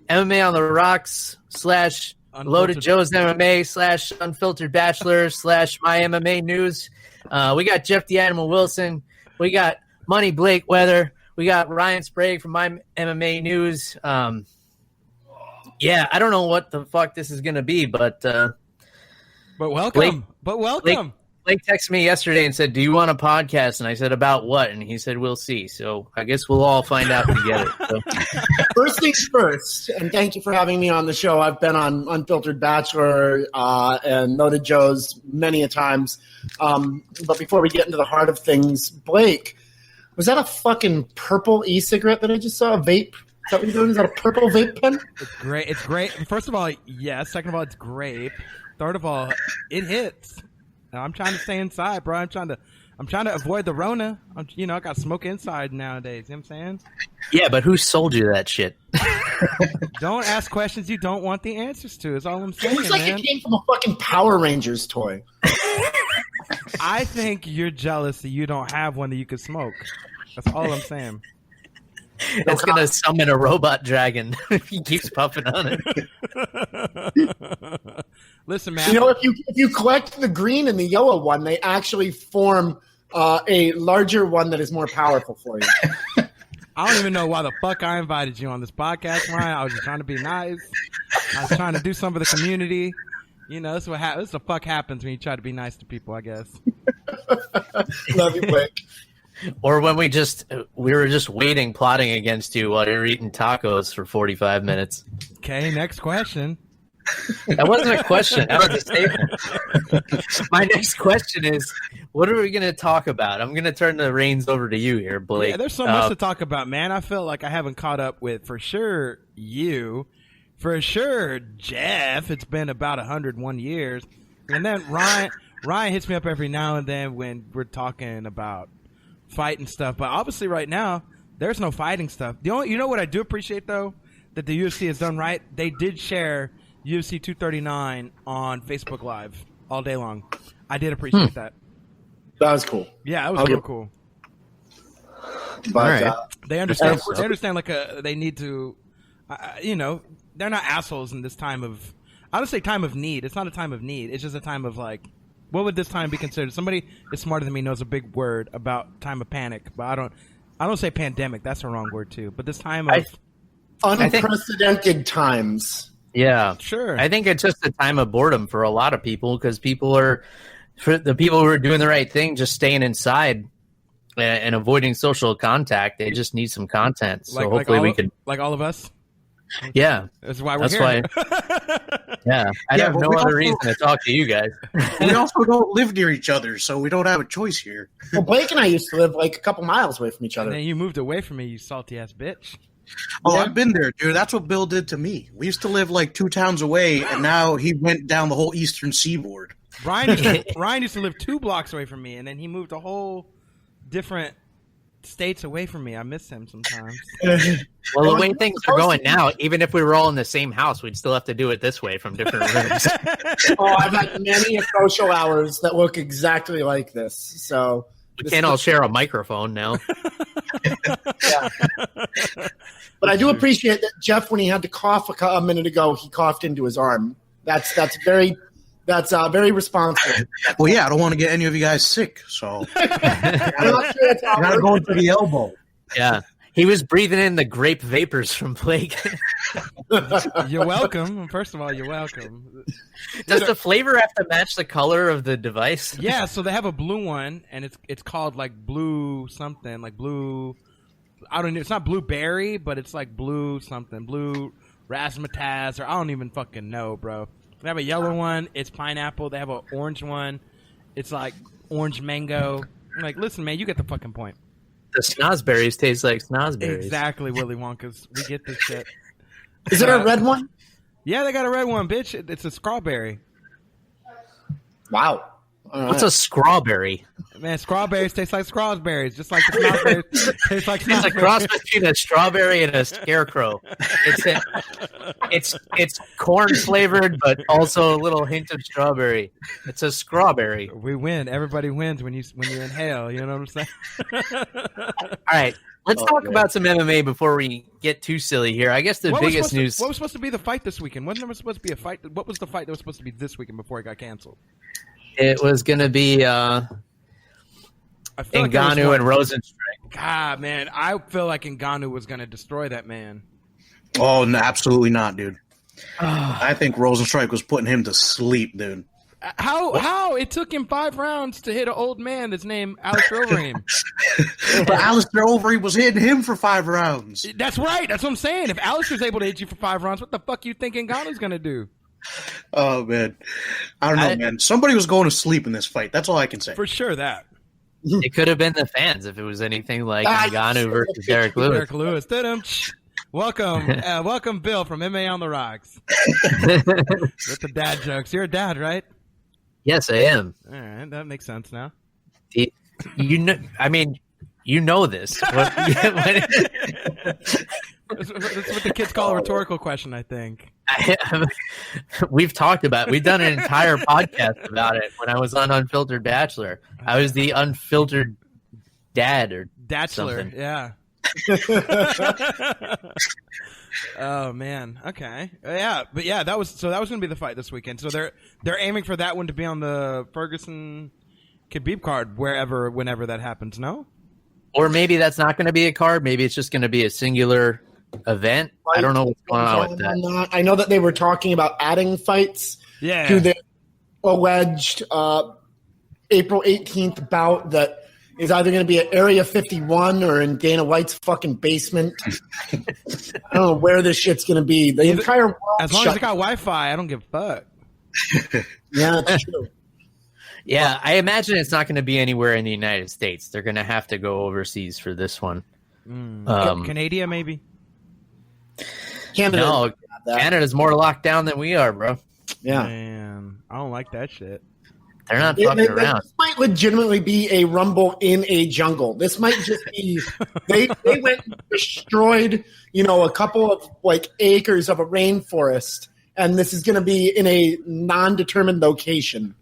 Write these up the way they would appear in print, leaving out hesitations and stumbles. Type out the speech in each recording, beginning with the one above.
MMA on the Rocks / Loaded Joe's MMA / Unfiltered Bachelor / My MMA News. We got Jeff the Animal Wilson. We got Money Blake Weather. We got Ryan Sprague from My MMA News. Yeah, I don't know what the fuck this is going to be, but welcome. Blake texted me yesterday and said, "Do you want a podcast?" And I said, "About what?" And he said, "We'll see." So I guess we'll all find out together. So. First things first, and thank you for having me on the show. I've been on Unfiltered Bachelor and Loaded Joe's many a times. But before we get into the heart of things, Blake, was that a fucking purple e-cigarette that I just saw? A vape? Is that what you're doing? Is that a purple vape pen? It's great. It's great. First of all, yes. Second of all, it's grape. Third of all, it hits. I'm trying to stay inside, bro. I'm trying to avoid the Rona. I got smoke inside nowadays. You know what I'm saying? Yeah, but who sold you that shit? Don't ask questions you don't want the answers to. Is all I'm saying. It looks like it came from a fucking Power Rangers toy. I think you're jealous that you don't have one that you could smoke. That's all I'm saying. That's going to summon a robot dragon if he keeps puffing on it. Listen, man. If you collect the green and the yellow one, they actually form a larger one that is more powerful for you. I don't even know why the fuck I invited you on this podcast, Ryan. I was just trying to be nice. I was trying to do something for the community. This is what this the fuck happens when you try to be nice to people, I guess. Love you, Blake. Or when we were just waiting, plotting against you while you were eating tacos for 45 minutes. Okay, next question. That wasn't a question. That was a statement. My next question is, what are we going to talk about? I'm going to turn the reins over to you here, Blake. Yeah, there's so much to talk about, man. I feel like I haven't caught up with, for sure, you. For sure, Jeff. It's been about 101 years. And then Ryan hits me up every now and then when we're talking about fighting stuff. But obviously right now, there's no fighting stuff. You know what I do appreciate, though? That the UFC has done right? They did share UFC 239 on Facebook Live all day long. I did appreciate that. That was cool. Yeah, that was real cool. But they understand. They understand. They need to. They're not assholes in this time of. I don't say time of need. It's not a time of need. It's just a time of what would this time be considered? Somebody is smarter than me knows a big word about time of panic, but I don't say pandemic. That's a wrong word too. But this time of unprecedented times. Yeah, sure. I think it's just a time of boredom for a lot of people because for the people who are doing the right thing, just staying inside and avoiding social contact. They just need some content. So hopefully we can, like all of us. Yeah, that's why we're here. Yeah, I have no other reason to talk to you guys. We also don't live near each other, so we don't have a choice here. Well, Blake and I used to live a couple miles away from each other. And then you moved away from me, you salty ass bitch. Oh, yeah. I've been there, dude. That's what Bill did to me. We used to live 2 towns away, and now he went down the whole eastern seaboard. Ryan used to live 2 blocks away from me, and then he moved a whole different states away from me. I miss him sometimes. Well, the way things are going now, even if we were all in the same house, we'd still have to do it this way from different rooms. I've had many social hours that look exactly like this. So we can't all share a microphone now. Yeah. But I do appreciate that Jeff, when he had to cough a minute ago, he coughed into his arm. That's very responsible. Well, yeah, I don't want to get any of you guys sick, so I'm not sure that's I gotta go into the elbow. Yeah, he was breathing in the grape vapors from Blake. You're welcome. First of all, you're welcome. Does the flavor have to match the color of the device? Yeah, so they have a blue one, and it's called blue something, blue. I don't know. It's not blueberry, but it's blue something, blue razzmatazz, or I don't even fucking know, bro. They have a yellow one. It's pineapple. They have an orange one. It's orange mango. I'm listen, man, you get the fucking point. The snozberries taste like snozberries. Exactly, Willy Wonka's. We get this shit. Is there a red one? Yeah, they got a red one, bitch. It's a strawberry. Wow. What's a strawberry? Man, strawberries taste like strawberries, just like the snozberries taste like snozberries. It's a cross between a strawberry and a scarecrow. It's corn flavored, but also a little hint of strawberry. It's a strawberry. We win. Everybody wins when you inhale. You know what I'm saying? All right. Let's talk about some MMA before we get too silly here. I guess the biggest news. What was supposed to be the fight this weekend? Wasn't there supposed to be a fight? What was the fight that was supposed to be this weekend before it got canceled? It was going to be Ngannou and Rosenstrike. God, man, I feel like Ngannou was going to destroy that man. Oh, no, absolutely not, dude. I think Rosenstrike was putting him to sleep, dude. How it took him 5 rounds to hit an old man that's named Alistair Overeem. But Alistair Overeem was hitting him for 5 rounds. That's right. That's what I'm saying. If Alistair's able to hit you for 5 rounds, what the fuck you think Ngannou's gonna do? Oh man, I don't know, man. Somebody was going to sleep in this fight. That's all I can say. For sure, that it could have been the fans if it was anything like Ngannou versus Derek Lewis. Derek Lewis. Welcome, welcome, Bill from MMA on the Rocks. With the dad jokes. You're a dad, right? Yes, I am. All right, that makes sense now. You know, I mean, you know this. That's what the kids call a rhetorical question, I think. We've talked about it. We've done an entire podcast about it when I was on Unfiltered Bachelor. I was the unfiltered dad or Bachelor, something. Yeah. Oh man. Okay. Yeah, but yeah, that was going to be the fight this weekend. So they're aiming for that one to be on the Ferguson Khabib card whenever that happens. No. Or maybe that's not going to be a card. Maybe it's just going to be a singular event. I don't know what's going on with that. I know that they were talking about adding fights to the alleged April 18th bout that is either going to be at Area 51 or in Dana White's fucking basement. I don't know where this shit's going to be. The entire world. As long as it got Wi-Fi, I don't give a fuck. Yeah, that's true. Yeah, I imagine it's not going to be anywhere in the United States. They're going to have to go overseas for this one. Canada, maybe? Canada. No, Canada's more locked down than we are, bro. Yeah. Man, I don't like that shit. They're not fucking around. This might legitimately be a rumble in a jungle. This might just be they went and destroyed, a couple of acres of a rainforest, and this is going to be in a non-determined location.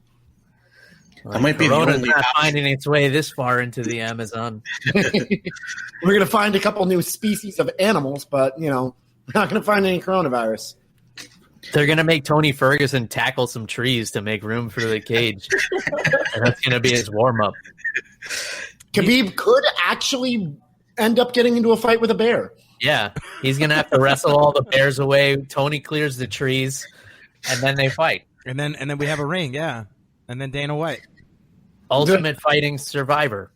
That might be Corona's the only not finding its way this far into the Amazon. We're going to find a couple new species of animals, but we're not going to find any coronavirus. They're going to make Tony Ferguson tackle some trees to make room for the cage. And that's going to be his warm-up. Khabib could actually end up getting into a fight with a bear. Yeah, he's going to have to wrestle all the bears away. Tony clears the trees, and then they fight. And then we have a ring, yeah. And then Dana White. Ultimate Fighting Survivor.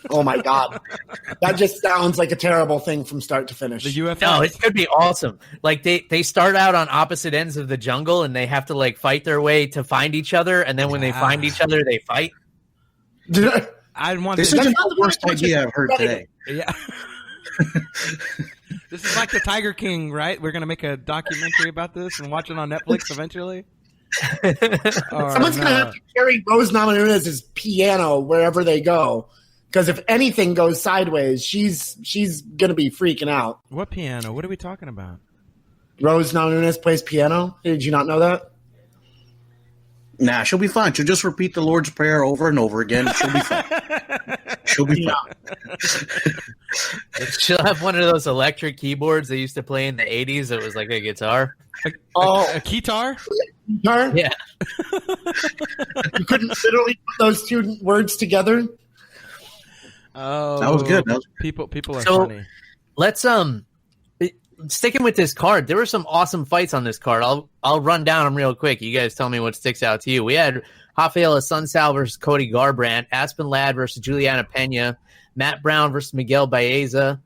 Oh, my God. That just sounds like a terrible thing from start to finish. The UFO. No, it could be awesome. They start out on opposite ends of the jungle, and they have to, fight their way to find each other, and then when they find each other, they fight. I want this isn't the worst idea I've heard today. Yeah. This is like the Tiger King, right? We're going to make a documentary about this and watch it on Netflix eventually. Someone's going to have to carry Rose Namajunas' piano wherever they go. Because if anything goes sideways, she's going to be freaking out. What piano? What are we talking about? Rose Namajunas plays piano. Did you not know that? Nah, she'll be fine. She'll just repeat the Lord's Prayer over and over again. She'll be fine. She'll be fine. She'll have one of those electric keyboards they used to play in the 80s that was like a guitar. A guitar? Guitar? Yeah. You couldn't literally put those two words together? Oh, that was good. People are funny. Let's sticking with this card. There were some awesome fights on this card. I'll run down them real quick. You guys tell me what sticks out to you. We had Rafael Assunção versus Cody Garbrandt, Aspen Ladd versus Juliana Pena, Matt Brown versus Miguel Baeza,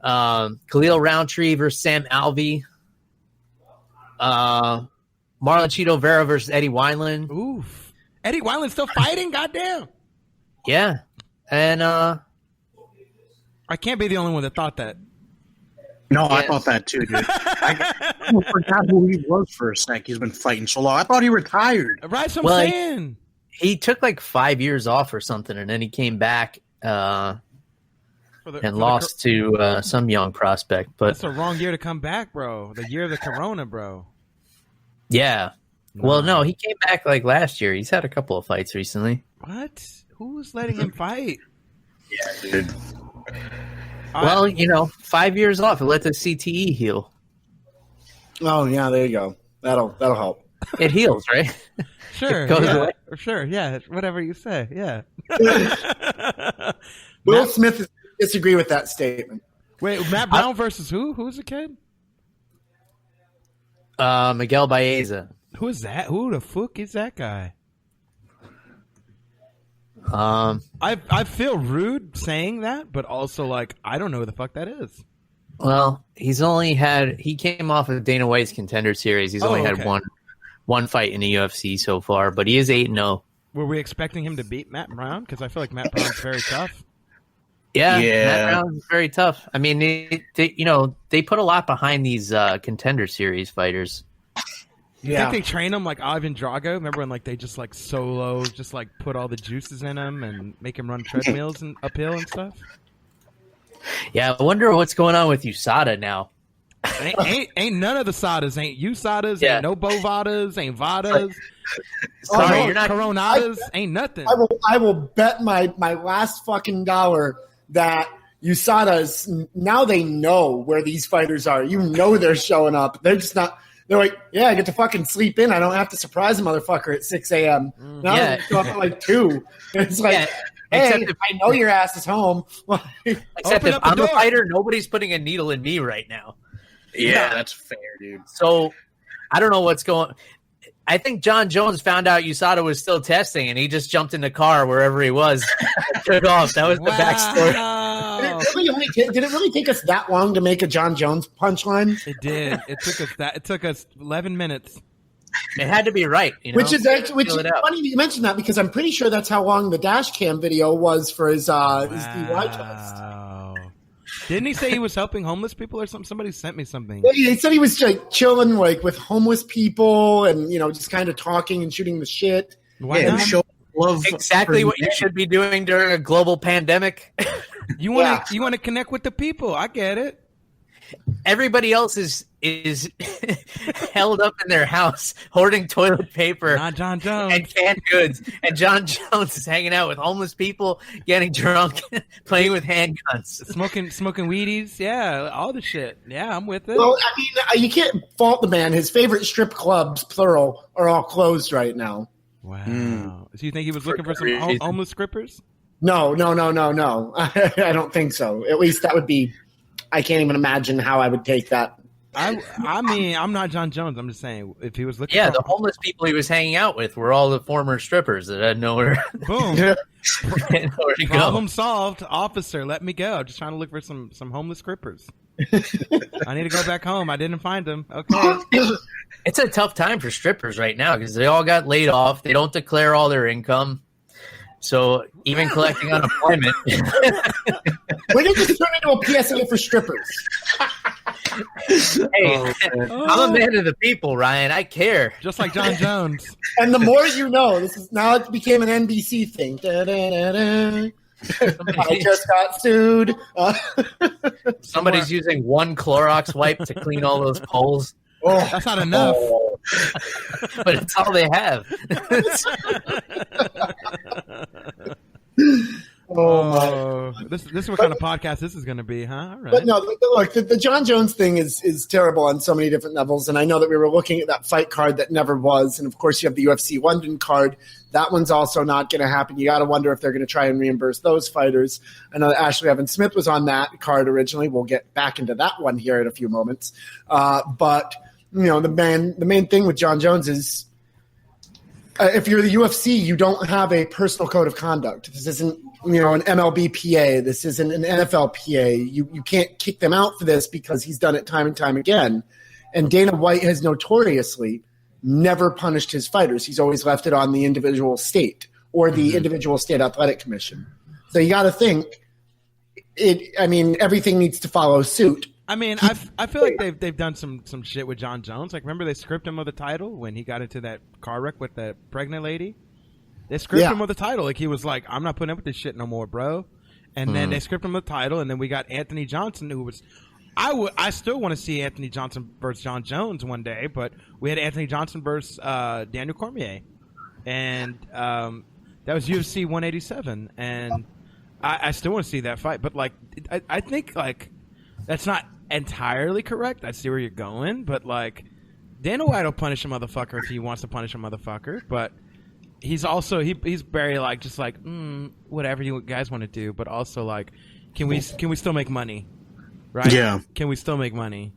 Khalil Roundtree versus Sam Alvey, Marlon Chito Vera versus Eddie Wineland. Oof, Eddie Wineland's still fighting. Goddamn. Yeah. And I can't be the only one that thought that. No, yes. I thought that too, dude. I forgot who he was for a sec. He's been fighting so long. I thought he retired. Right, so I'm saying. He took 5 years off or something, and then he came back and lost to some young prospect. But that's the wrong year to come back, bro. The year of the corona, bro. Yeah. No. Well, no, he came back last year. He's had a couple of fights recently. What? Who's letting him fight? Yeah, dude. Well, 5 years off. It let the CTE heal. Oh yeah, there you go. That'll help. It heals, right? Sure. It goes yeah. away. Sure. Yeah. Whatever you say. Yeah. Will Smith disagree with that statement. Wait, Matt Brown versus who? Who's the kid? Miguel Baeza. Who is that? Who the fuck is that guy? I feel rude saying that, but also like I don't know who the fuck that is. Well, he came off of Dana White's Contender Series. He's only had one fight in the UFC so far, but he is 8-0. Were we expecting him to beat Matt Brown? Because I feel like Matt Brown's very tough. Yeah, Matt Brown's very tough. I mean, they put a lot behind these Contender Series fighters. You think they train him like Ivan Drago? Remember when like they just like solo, just like put all the juices in him and make him run treadmills and uphill and stuff? Yeah, I wonder what's going on with USADA now. Ain't none of the sodas. Ain't USADAs, ain't no Bovadas, ain't Vadas. Sorry, you're not Coronadas, ain't nothing. I will bet my last fucking dollar that USADAs, now they know where these fighters are. They're showing up. They're just not. They're like, yeah, I get to fucking sleep in. I don't have to surprise a motherfucker at 6 a.m. Now they show up at like 2. It's like, hey, I know your ass is home. Except if I'm a fighter, nobody's putting a needle in me right now. Yeah, that's fair, dude. So I don't know what's going. I think John Jones found out USADA was still testing, and he just jumped in the car wherever he was and took off. That was the backstory. Did it really take us that long to make a John Jones punchline? It did. It took us 11 minutes. It had to be right, Which is funny that you mentioned that, because I'm pretty sure that's how long the dash cam video was for his DUI test. Didn't he say he was helping homeless people or something? Somebody sent me something. Yeah, he said he was like chilling like with homeless people and just kind of talking and shooting the shit. Why not? Show love exactly what you should be doing during a global pandemic. You want to connect with the people. I get it. Everybody else is held up in their house hoarding toilet paper, not John Jones, and canned goods, and John Jones is hanging out with homeless people, getting drunk, playing with handguns, smoking Wheaties, all the shit. Yeah, I'm with it. Well, I mean, you can't fault the man. His favorite strip clubs, plural, are all closed right now. Wow. So you think he was looking for some homeless strippers? No. I don't think so. At least that would be. I can't even imagine how I would take that. I mean, I'm not John Jones. I'm just saying, if he was looking for the homeless people he was hanging out with were all the former strippers that had nowhere. Boom. nowhere to Problem go. solved. Officer, let me go. I'm just trying to look for some homeless strippers. I need to go back home. I didn't find them. Okay. It's a tough time for strippers right now because they all got laid off. They don't declare all their income. So even collecting unemployment. When did this turn into a PSA for strippers? Hey, I'm a man of the people, Ryan. I care. Just like John Jones. And the more you know, it became an NBC thing. I just got sued. Somebody's using one Clorox wipe to clean all those poles. Oh, that's not enough. But it's all they have. This is what kind of podcast this is going to be, huh? All right. But no, look, the John Jones thing is terrible on so many different levels. And I know that we were looking at that fight card that never was. And of course, you have the UFC London card. That one's also not going to happen. You got to wonder if they're going to try and reimburse those fighters. I know that Ashley Evans Smith was on that card originally. We'll get back into that one here in a few moments. But the main thing with John Jones is if you're the UFC, you don't have a personal code of conduct. This isn't an MLB PA. This isn't an NFL PA. You can't kick them out for this because he's done it time and time again. And Dana White has notoriously never punished his fighters. He's always left it on the individual state or the individual state athletic commission. So you got to think everything needs to follow suit. I mean, I feel like they've done some shit with John Jones. Like, remember they scripted him of the title when he got into that car wreck with that pregnant lady? They scripted him of the title. Like, he was like, I'm not putting up with this shit no more, bro. And then they scripted him of the title, and then we got Anthony Johnson, who was I still want to see Anthony Johnson versus John Jones one day, but we had Anthony Johnson versus Daniel Cormier. And that was UFC 187. And I still want to see that fight, but like I think like that's not entirely correct. I see where you're going, but like Dana White will punish a motherfucker if he wants to punish a motherfucker, but he's also he's very like just like whatever you guys want to do, but also like can we still make money, right? Yeah. Can we still make money?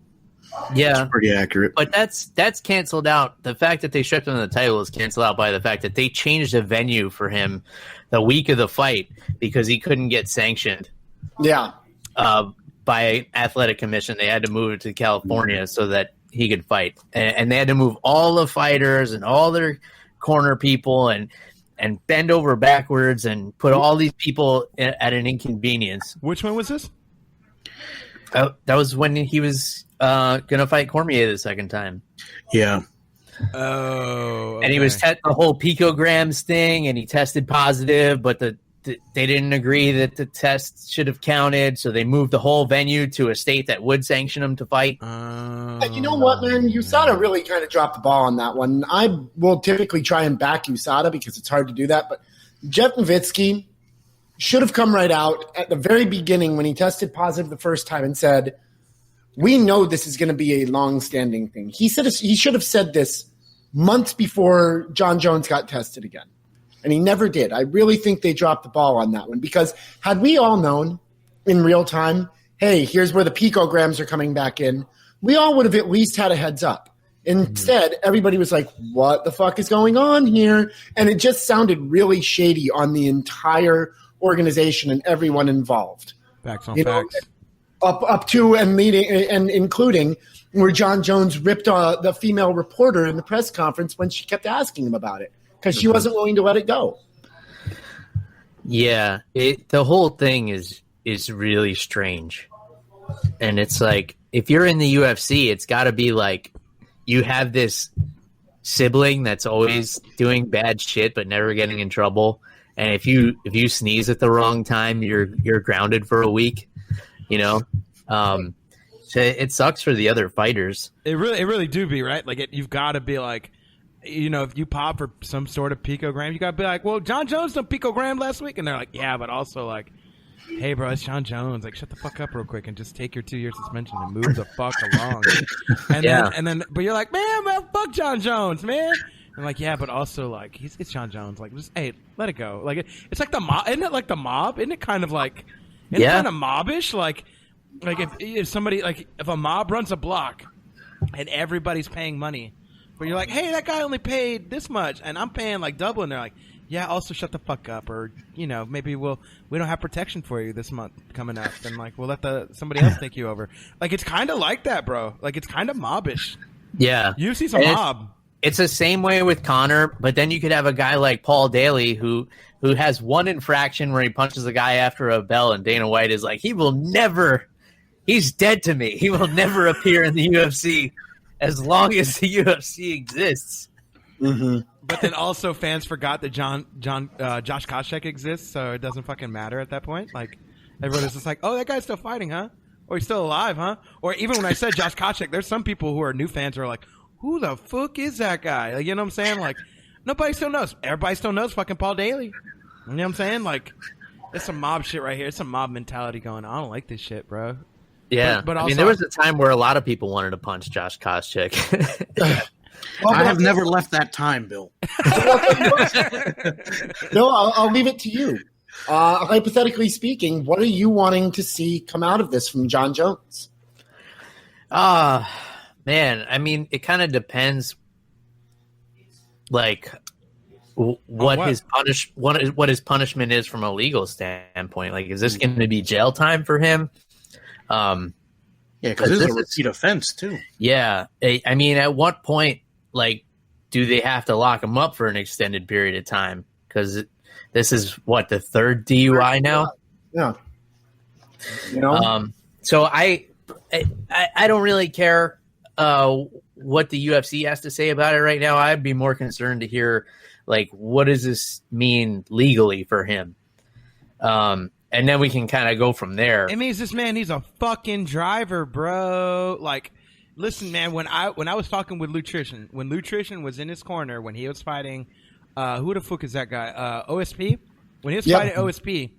Yeah, That's pretty accurate. but that's canceled out. The fact that they stripped him of the title is canceled out by the fact that they changed the venue for him the week of the fight because he couldn't get sanctioned Yeah. by athletic commission. They had to move it to California so that he could fight, and they had to move all the fighters and all their corner people and bend over backwards and put all these people at an inconvenience. Which one was this? That was when he was going to fight Cormier the second time. Yeah. Oh, okay. And he was the whole picograms thing, and he tested positive, but they didn't agree that the test should have counted, so they moved the whole venue to a state that would sanction him to fight. And you know what, man? USADA really kind of dropped the ball on that one. I will typically try and back USADA because it's hard to do that, but Jeff Nowitzki should have come right out at the very beginning when he tested positive the first time and said, we know this is going to be a long-standing thing. He should have said this months before John Jones got tested again, and he never did. I really think they dropped the ball on that one because had we all known in real time, hey, here's where the picograms are coming back in, we all would have at least had a heads up. Instead, everybody was like, what the fuck is going on here? And it just sounded really shady on the entire organization and everyone involved. Facts on facts. Up to and leading and including where John Jones ripped the female reporter in the press conference when she kept asking him about it because she wasn't willing to let it go. Yeah, the whole thing is really strange. And it's like, if you're in the UFC, it's got to be like you have this sibling that's always doing bad shit but never getting in trouble. And if you sneeze at the wrong time, you're grounded for a week, you know. So it sucks for the other fighters. It really do be right. Like you've got to be like, you know, if you pop for some sort of picogram, you got to be like, well, John Jones done picogram last week, and they're like, yeah, but also like, hey, bro, it's John Jones. Like, shut the fuck up real quick and just take your 2-year suspension and move the fuck along. And then, but you're like, man, fuck John Jones, man. And like, yeah, but also like, it's John Jones. Like, just hey, let it go. Like, it's like the mob. Isn't it like the mob? Isn't it kind of like, isn't it kind of mobbish? Like if somebody if a mob runs a block and everybody's paying money, but you're like, hey, that guy only paid this much, and I'm paying like double, and they're like, yeah, also shut the fuck up, or you know, maybe we don't have protection for you this month coming up, and like we'll let somebody else take you over. Like it's kind of like that, bro. Like it's kind of mobbish. Yeah, UFC's a mob. It's the same way with Conor, but then you could have a guy like Paul Daly who has one infraction where he punches a guy after a bell, and Dana White is like, he's dead to me. He will never appear in the UFC as long as the UFC exists. Mm-hmm. But then also fans forgot that Josh Koscheck exists, so it doesn't fucking matter at that point. Like everyone is just like, oh, that guy's still fighting, huh? Or he's still alive, huh? Or even when I said Josh Koscheck, there's some people who are new fans who are like, who the fuck is that guy? Like, you know what I'm saying? Like, nobody still knows. Everybody still knows fucking Paul Daly. You know what I'm saying? Like, it's some mob shit right here. It's some mob mentality going on. I don't like this shit, bro. Yeah. But also, I mean, there was a time where a lot of people wanted to punch Josh Koscheck. Well, I have never left that time, Bill. No, I'll leave it to you. Hypothetically speaking, what are you wanting to see come out of this from John Jones? Man, I mean, it kind of depends, like, what his punishment is from a legal standpoint. Like, is this going to be jail time for him? Yeah, because this is a repeat offense too. Yeah, I mean, at what point, like, do they have to lock him up for an extended period of time? Because this is the third DUI now. Yeah, you know. So I don't really care what the UFC has to say about it right now. I'd be more concerned to hear, like, what does this mean legally for him? And then we can kind of go from there. It means this man, he's a fucking driver, bro. Like, listen, man, when I was talking with Lutrition, when Lutrition was in his corner, when he was fighting, who the fuck is that guy? OSP? When he was fighting OSP,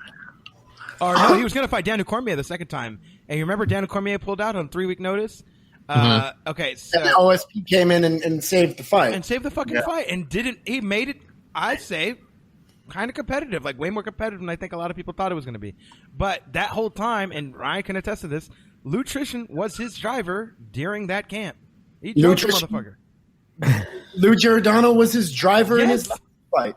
Or no, he was going to fight Daniel Cormier the second time. And you remember Daniel Cormier pulled out on 3-week notice? Okay, so and the OSP came in and saved the fight. And saved the fucking fight. And he made it, I'd say, kind of competitive, like way more competitive than I think a lot of people thought it was going to be. But that whole time, and Ryan can attest to this, Lou Trition was his driver during that camp. He drove the motherfucker. Lou Giordano was his driver in his fight.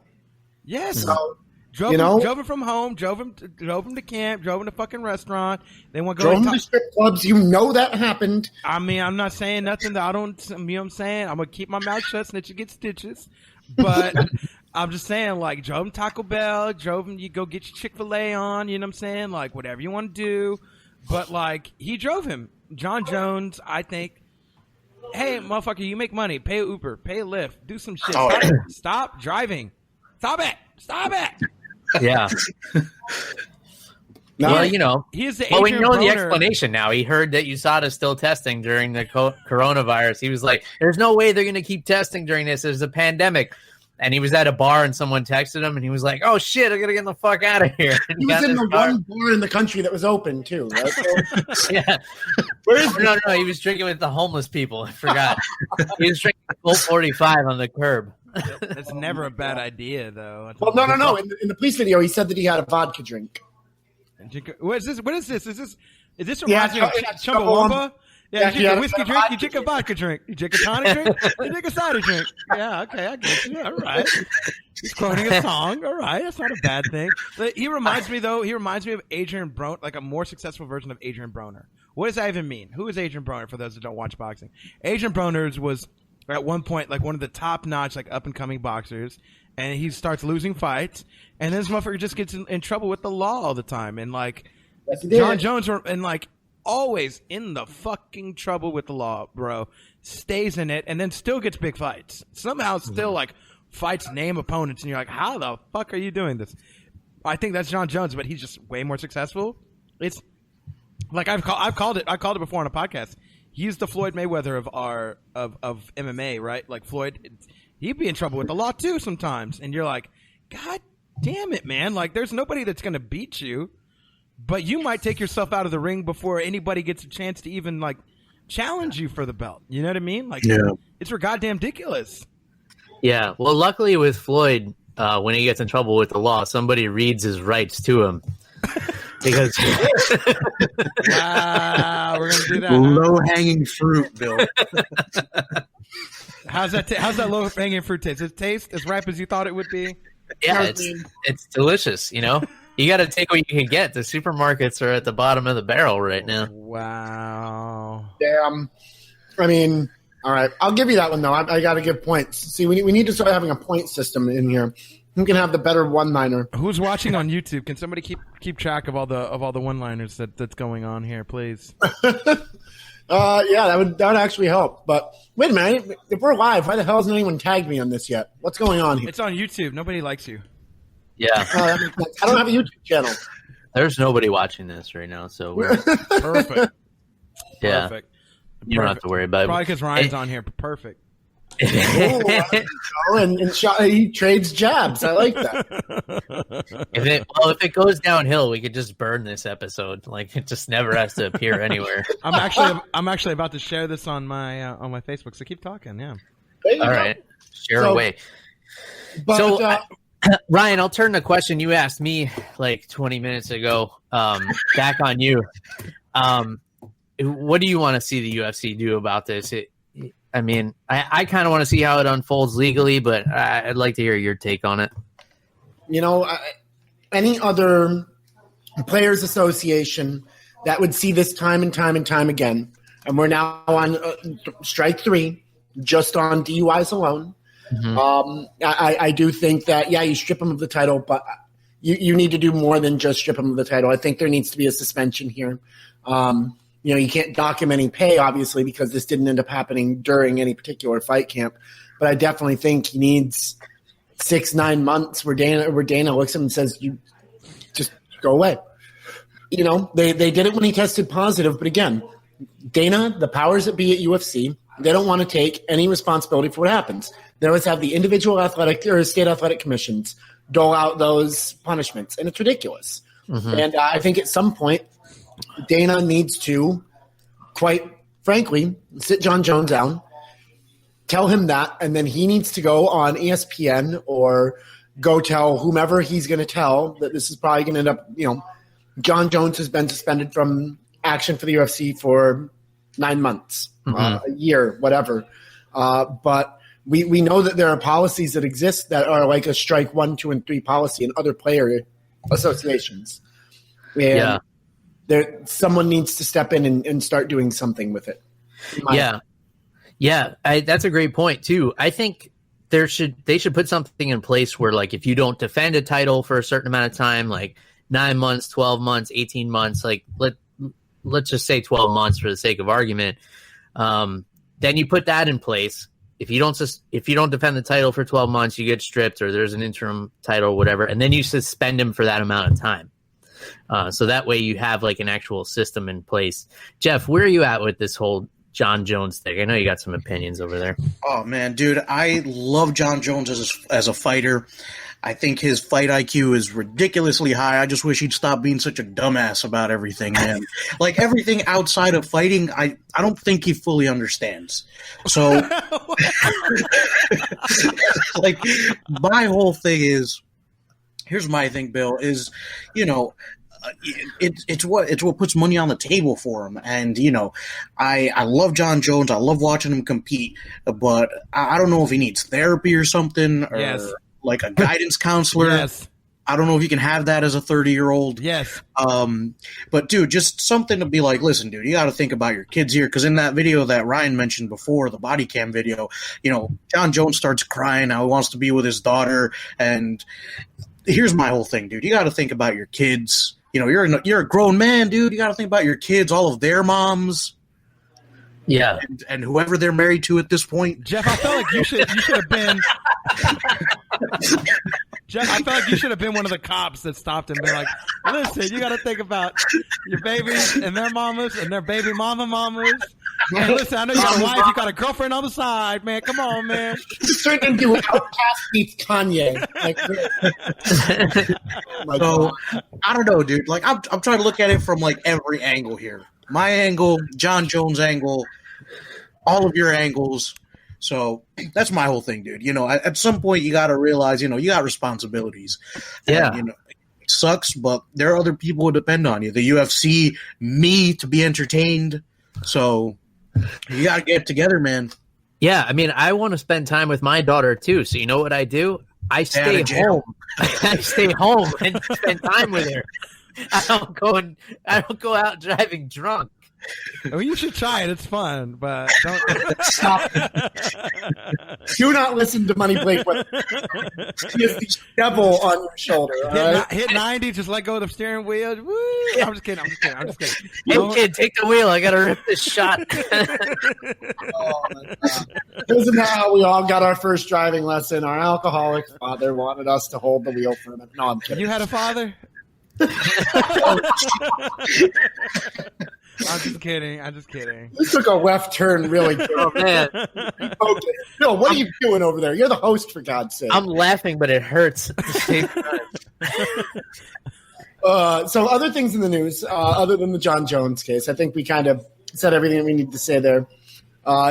Yes. So, drove him from home, drove him to camp, drove him to fucking restaurant. They want to go drove him to strip clubs. You know that happened. I mean, I'm not saying nothing that I don't, you know what I'm saying? I'm going to keep my mouth shut, snitch and get stitches. But I'm just saying, like, drove him Taco Bell, drove him, you go get your Chick-fil-A on, you know what I'm saying? Like, whatever you want to do. But, like, he drove him. John Jones, I think, hey, motherfucker, you make money. Pay an Uber. Pay a Lyft. Do some shit. Stop driving. Stop it. Yeah. Well, you know, he's the we know Broner. the explanation now. He heard that USADA is still testing during the coronavirus. He was like, there's no way they're going to keep testing during this. There's a pandemic. And he was at a bar and someone texted him and he was like, oh, shit, I got to get the fuck out of here. And he was in the one bar in the country that was open, too, right? So, yeah. No, he was drinking with the homeless people. I forgot. He was drinking Colt 45 on the curb. That's never a bad idea, though. Well, no. In the police video, he said that he had a vodka drink. What is this? Is this reminds me of Chumbawamba? Yeah, you drink a whiskey drink, you drink a vodka drink. You drink a tonic drink, you drink a cider drink. Yeah, okay, I get you. All right. He's quoting a song. All right, that's not a bad thing. But he reminds me of Adrian Broner, like a more successful version of Adrian Broner. What does that even mean? Who is Adrian Broner, for those that don't watch boxing? Adrian Broner was, at one point, like one of the top-notch, like, up-and-coming boxers, and he starts losing fights, and this motherfucker just gets in trouble with the law all the time. And, like, John Jones, and, like, always in the fucking trouble with the law, bro. Stays in it and then still gets big fights. Somehow still like fights name opponents and you're like, how the fuck are you doing this? I think that's John Jones, but he's just way more successful. It's like I've called it before on a podcast. He's the Floyd Mayweather of MMA, right? Like Floyd, he'd be in trouble with the law too sometimes. And you're like, God damn it, man. Like there's nobody that's going to beat you. But you might take yourself out of the ring before anybody gets a chance to even, like, challenge you for the belt. You know what I mean? Like, it's goddamn ridiculous. Yeah. Well, luckily with Floyd, when he gets in trouble with the law, somebody reads his rights to him. Because wow, we're gonna do that. Low-hanging fruit, Bill. How's that low-hanging fruit taste? Does it taste as ripe as you thought it would be? Yeah, it's delicious, you know? You got to take what you can get. The supermarkets are at the bottom of the barrel right now. Wow. Damn. I mean, all right. I'll give you that one, though. I got to give points. See, we need to start having a point system in here. Who can have the better one-liner? Who's watching on YouTube? Can somebody keep track of all the one-liners that's going on here, please? Yeah, that would actually help. But wait a minute. If we're live, why the hell hasn't anyone tagged me on this yet? What's going on here? It's on YouTube. Nobody likes you. Yeah. I don't have a YouTube channel. There's nobody watching this right now, so we're perfect. Yeah. Perfect. You don't have to worry about it. Probably because Ryan's on here. Perfect. And he trades jabs. I like that. If it goes downhill, we could just burn this episode. Like it just never has to appear anywhere. I'm actually about to share this on my Facebook. So keep talking. Yeah. All right. Share away. But, Ryan, I'll turn the question you asked me like 20 minutes ago back on you. What do you want to see the UFC do about this? I mean, I kind of want to see how it unfolds legally, but I'd like to hear your take on it. You know, any other players association that would see this time and time and time again, and we're now on strike 3, just on DUIs alone. Mm-hmm. I do think that, you strip him of the title, but you need to do more than just strip him of the title. I think there needs to be a suspension here. You can't document any pay, obviously, because this didn't end up happening during any particular fight camp. But I definitely think he needs 6-9 months where Dana looks at him and says, "You just go away." You know, they did it when he tested positive, but again, Dana, the powers that be at UFC, they don't want to take any responsibility for what happens. They always have the individual athletic or state athletic commissions dole out those punishments, and it's ridiculous. Mm-hmm. And I think at some point, Dana needs to, quite frankly, sit John Jones down, tell him that, and then he needs to go on ESPN or go tell whomever he's going to tell that this is probably going to end up, John Jones has been suspended from action for the UFC for 9 months, a year, whatever. But we know that there are policies that exist that are like a strike 1, 2, and 3 policy in other player associations. And someone needs to step in and start doing something with it. That's a great point too. I think they should put something in place where, like, if you don't defend a title for a certain amount of time, like 9 months, 12 months, 18 months, like let's just say 12 months for the sake of argument, then you put that in place. If you don't defend the title for 12 months, you get stripped, or there's an interim title or whatever, and then you suspend him for that amount of time. So that way you have like an actual system in place. Jeff, where are you at with this whole John Jones thing? I know you got some opinions over there. Oh man, dude, I love John Jones as a fighter. I think his fight IQ is ridiculously high. I just wish he'd stop being such a dumbass about everything, man. Like everything outside of fighting, I don't think he fully understands. So, like, my whole thing is, here's my thing, Bill, is, it's what puts money on the table for him. And, I love John Jones. I love watching him compete, but I don't know if he needs therapy or something, or like a guidance counselor. Yes. I don't know if you can have that as a 30-year-old. Yes. But dude, just something to be like, listen, dude, you got to think about your kids here. Cause in that video that Ryan mentioned before, the body cam video, John Jones starts crying how he wants to be with his daughter. And here's my whole thing, dude. You got to think about your kids. You're a grown man, dude. You got to think about your kids, all of their moms. Yeah. And whoever they're married to at this point. Jeff, I felt like you should have been Jeff, I felt like you should have been one of the cops that stopped and been like, listen, you got to think about your babies and their mamas and their baby mamas. And listen, I know you got a wife, you got a girlfriend on the side, man. Come on, man. It's turned into Outcast meets Kanye. So, I don't know, dude. Like, I'm trying to look at it from, like, every angle here. My angle, John Jones' angle, all of your angles. So that's my whole thing, dude. At some point you got to realize, you got responsibilities. Yeah. And, it sucks, but there are other people who depend on you. The UFC, me to be entertained. So you got to get together, man. Yeah. I mean, I want to spend time with my daughter too. So you know what I do? I stay home. I stay home and spend time with her. I don't go out driving drunk. Well, you should try it. It's fun, but don't stop. Do not listen to Money Blake with he has the devil on your shoulder. Hit 90, just let go of the steering wheel. Woo. I'm just kidding. Hey, kid, take the wheel. I got to rip this shot. Oh, my God. Isn't that how we all got our first driving lesson? Our alcoholic father wanted us to hold the wheel for a minute. No, I'm kidding. You had a father? I'm just kidding. This took a left turn really good. Oh, man. Okay. Bill, what are you doing over there? You're the host, for God's sake. I'm laughing, but it hurts at the same time. So other things in the news, other than the John Jones case, I think we kind of said everything that we need to say there.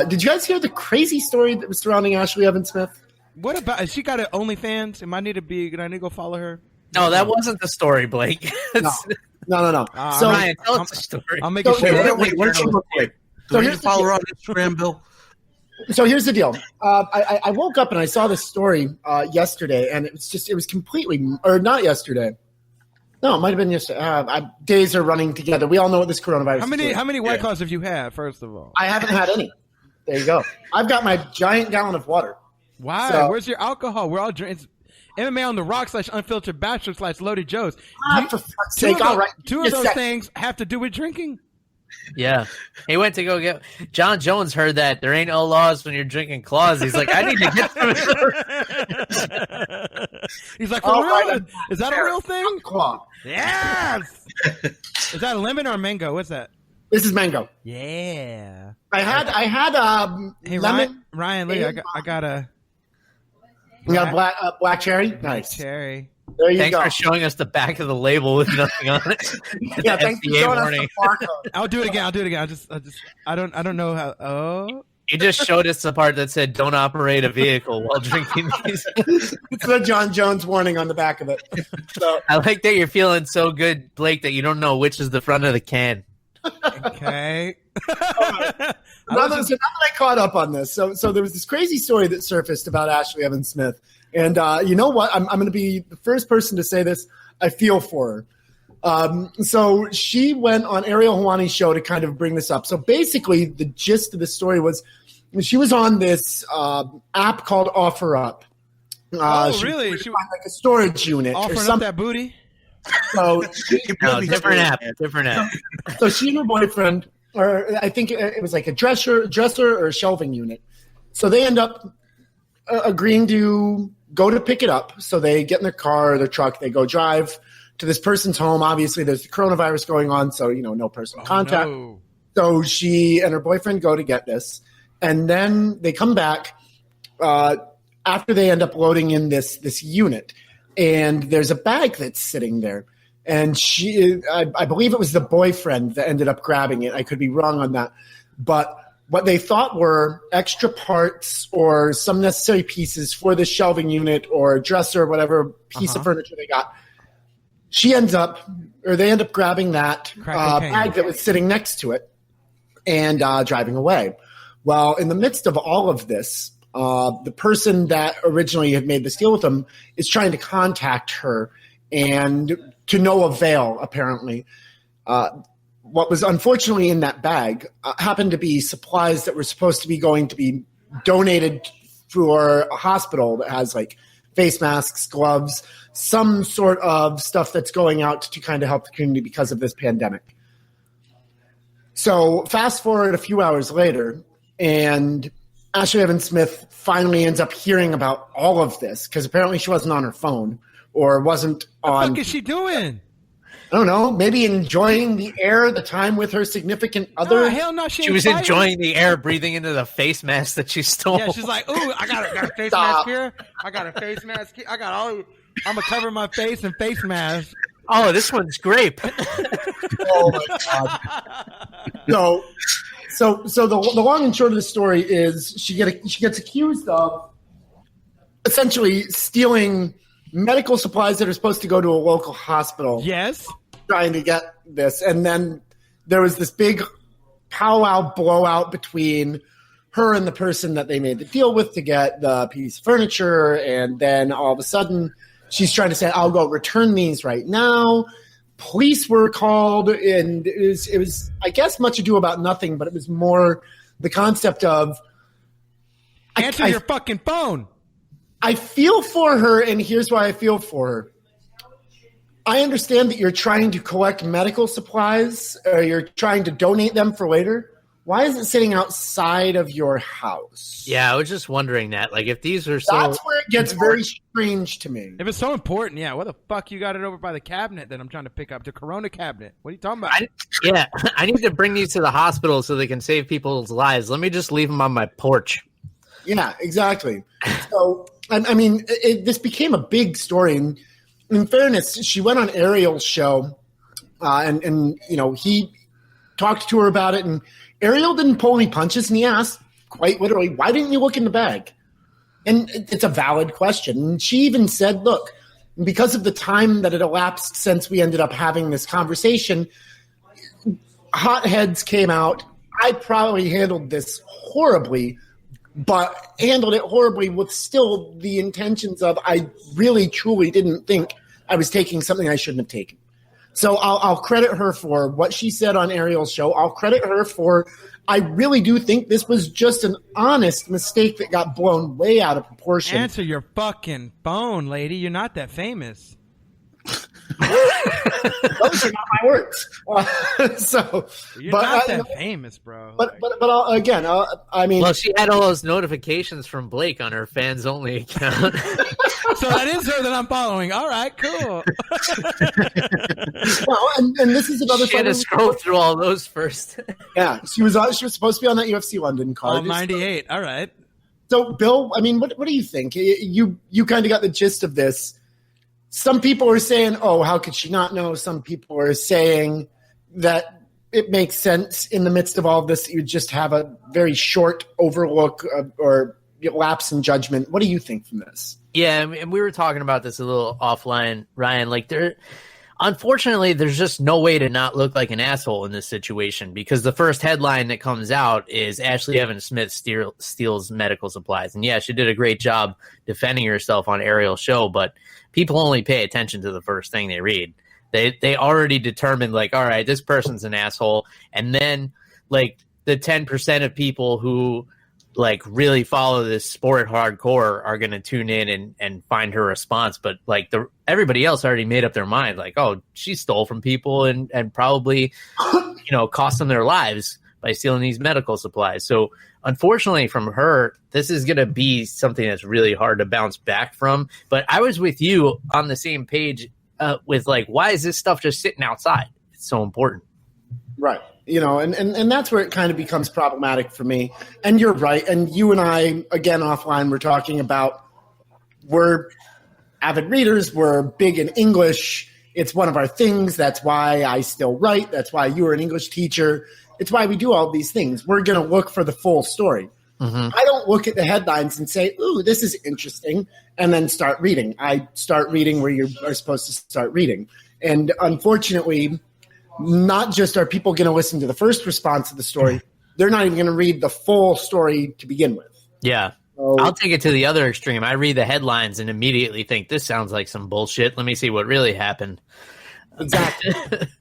Did you guys hear the crazy story that was surrounding Ashley Evans Smith? What about, has she got an OnlyFans? Do I need to go follow her? No, that wasn't the story, Blake. No. So Ryan, tell us the story. I'll make it sure. Wait, what did she look like? So you follow her on Instagram, Bill? So here's the deal. I woke up and I saw this story yesterday, and it was completely, or not yesterday. No, it might have been yesterday. Days are running together. We all know what this coronavirus is. How many White Claws have you had, first of all? I haven't had any. There you go. I've got my giant gallon of water. Why? So, where's your alcohol? We're all drinking. MMA on the Rock / Unfiltered Bachelor / Loaded Joes. For fuck's sake, all right. Two of those things have to do with drinking. Yeah. He went to go get – John Jones heard that there ain't no laws when you're drinking claws. He's like, I need to get some. He's like, for real? Right, is that a real thing? Claw. Yes. Is that a lemon or a mango? What's that? This is mango. Yeah. I had Hey, lemon. Ryan, look, I got a – We got a black cherry. Nice. Cherry. There you Thanks go. for showing us the back of the label with nothing on it. Yeah, The thanks for FDA showing warning. us the barcode. I'll do it again. I don't know how. Oh, You just showed us the part that said "Don't operate a vehicle while drinking these." It's the John Jones warning on the back of it. So I like that you're feeling so good, Blake, that you don't know which is the front of the can. okay. now that I caught up on this, so there was this crazy story that surfaced about Ashley Evans Smith, and you know what? I'm going to be the first person to say this. I feel for her. So she went on Ariel Helwani's show to kind of bring this up. So basically, the gist of the story was she was on this app called OfferUp. Really? She was like a storage unit or Offering up something. that booty? So No, different app. So she and her boyfriend, or I think it was like a dresser or a shelving unit. So they end up agreeing to go to pick it up. So they get in their car or their truck. They go drive to this person's home. Obviously, there's the coronavirus going on, so no personal contact. No. So she and her boyfriend go to get this, and then they come back after they end up loading in this unit. And there's a bag that's sitting there. And I believe it was the boyfriend that ended up grabbing it. I could be wrong on that. But what they thought were extra parts or some necessary pieces for the shelving unit or dresser or whatever piece of furniture they got. They end up grabbing that bag that was sitting next to it and driving away. Well, in the midst of all of this, the person that originally had made this deal with them is trying to contact her, and to no avail, apparently. What was unfortunately in that bag happened to be supplies that were supposed to be going to be donated for a hospital that has like face masks, gloves, some sort of stuff that's going out to kind of help the community because of this pandemic. So fast forward a few hours later, and Ashley Evans Smith finally ends up hearing about all of this because apparently she wasn't on her phone or wasn't on. What the fuck is she doing? I don't know. Maybe enjoying the air, the time with her significant other. Oh, hell no. She was enjoying the air, breathing into the face mask that she stole. Yeah, she's like, ooh, I got a face mask here. I got a face mask here. I'm going to cover my face in face mask. Oh, this one's grape. Oh, my God. So the long and short of the story is she gets accused of essentially stealing medical supplies that are supposed to go to a local hospital. Yes. Trying to get this. And then there was this big powwow blowout between her and the person that they made the deal with to get the piece of furniture. And then all of a sudden she's trying to say, I'll go return these right now. Police were called, and it was, I guess, much ado about nothing, but it was more the concept of answer your fucking phone. I feel for her, and here's why I feel for her. I understand that you're trying to collect medical supplies, or you're trying to donate them for later. Why is it sitting outside of your house? Yeah, I was just wondering that. Like, if these are so... That's where it gets very strange to me. If it's so important, yeah, what the fuck you got it over by the cabinet that I'm trying to pick up? The Corona cabinet. What are you talking about? I need to bring these to the hospital so they can save people's lives. Let me just leave them on my porch. Yeah, exactly. So, I mean, this became a big story. And in fairness, she went on Ariel's show, and he talked to her about it, and Ariel didn't pull any punches, and he asked, quite literally, why didn't you look in the bag? And it's a valid question. And she even said, look, because of the time that had elapsed since we ended up having this conversation, hotheads came out. I probably handled this horribly, but handled it horribly with still the intentions of I really, truly didn't think I was taking something I shouldn't have taken. So I'll credit her for what she said on Ariel's show. I'll credit her for I really do think this was just an honest mistake that got blown way out of proportion. Answer your fucking phone, lady. You're not that famous. Those are not my words. You're not that famous, bro. But again, I mean, well, she had all those notifications from Blake on her fans only account. So that is her that I'm following. All right, cool. Well, and this is another. She had to scroll through all those first. Yeah, she was supposed to be on that UFC London card. Oh, 98. All right. So, Bill, I mean, what do you think? You kind of got the gist of this. some people are saying, oh, how could she not know? Some people are saying that it makes sense in the midst of all of this. You just have a very short overlook or lapse in judgment. What do you think from this? Yeah, and we were talking about this a little offline, Ryan. Like, unfortunately, there's just no way to not look like an asshole in this situation, because the first headline that comes out is Ashley Evans Smith steals medical supplies. And yeah, she did a great job defending herself on Ariel's show, but people only pay attention to the first thing they read. They already determined, like, all right, this person's an asshole. And then, like, the 10% of people who like really follow this sport hardcore are going to tune in and find her response. But like everybody else already made up their mind, like, oh, she stole from people and probably, cost them their lives by stealing these medical supplies. So unfortunately from her, this is going to be something that's really hard to bounce back from. But I was with you on the same page with like, why is this stuff just sitting outside? It's so important. Right. And that's where it kind of becomes problematic for me. And you're right. And you and I, again, offline, we're talking about we're avid readers. We're big in English. It's one of our things. That's why I still write. That's why you were an English teacher. It's why we do all these things. We're going to look for the full story. Mm-hmm. I don't look at the headlines and say, ooh, this is interesting, and then start reading. I start reading where you are supposed to start reading. And unfortunately, not just are people going to listen to the first response of the story, they're not even going to read the full story to begin with. Yeah. So, I'll take it to the other extreme. I read the headlines and immediately think, this sounds like some bullshit. Let me see what really happened. Exactly.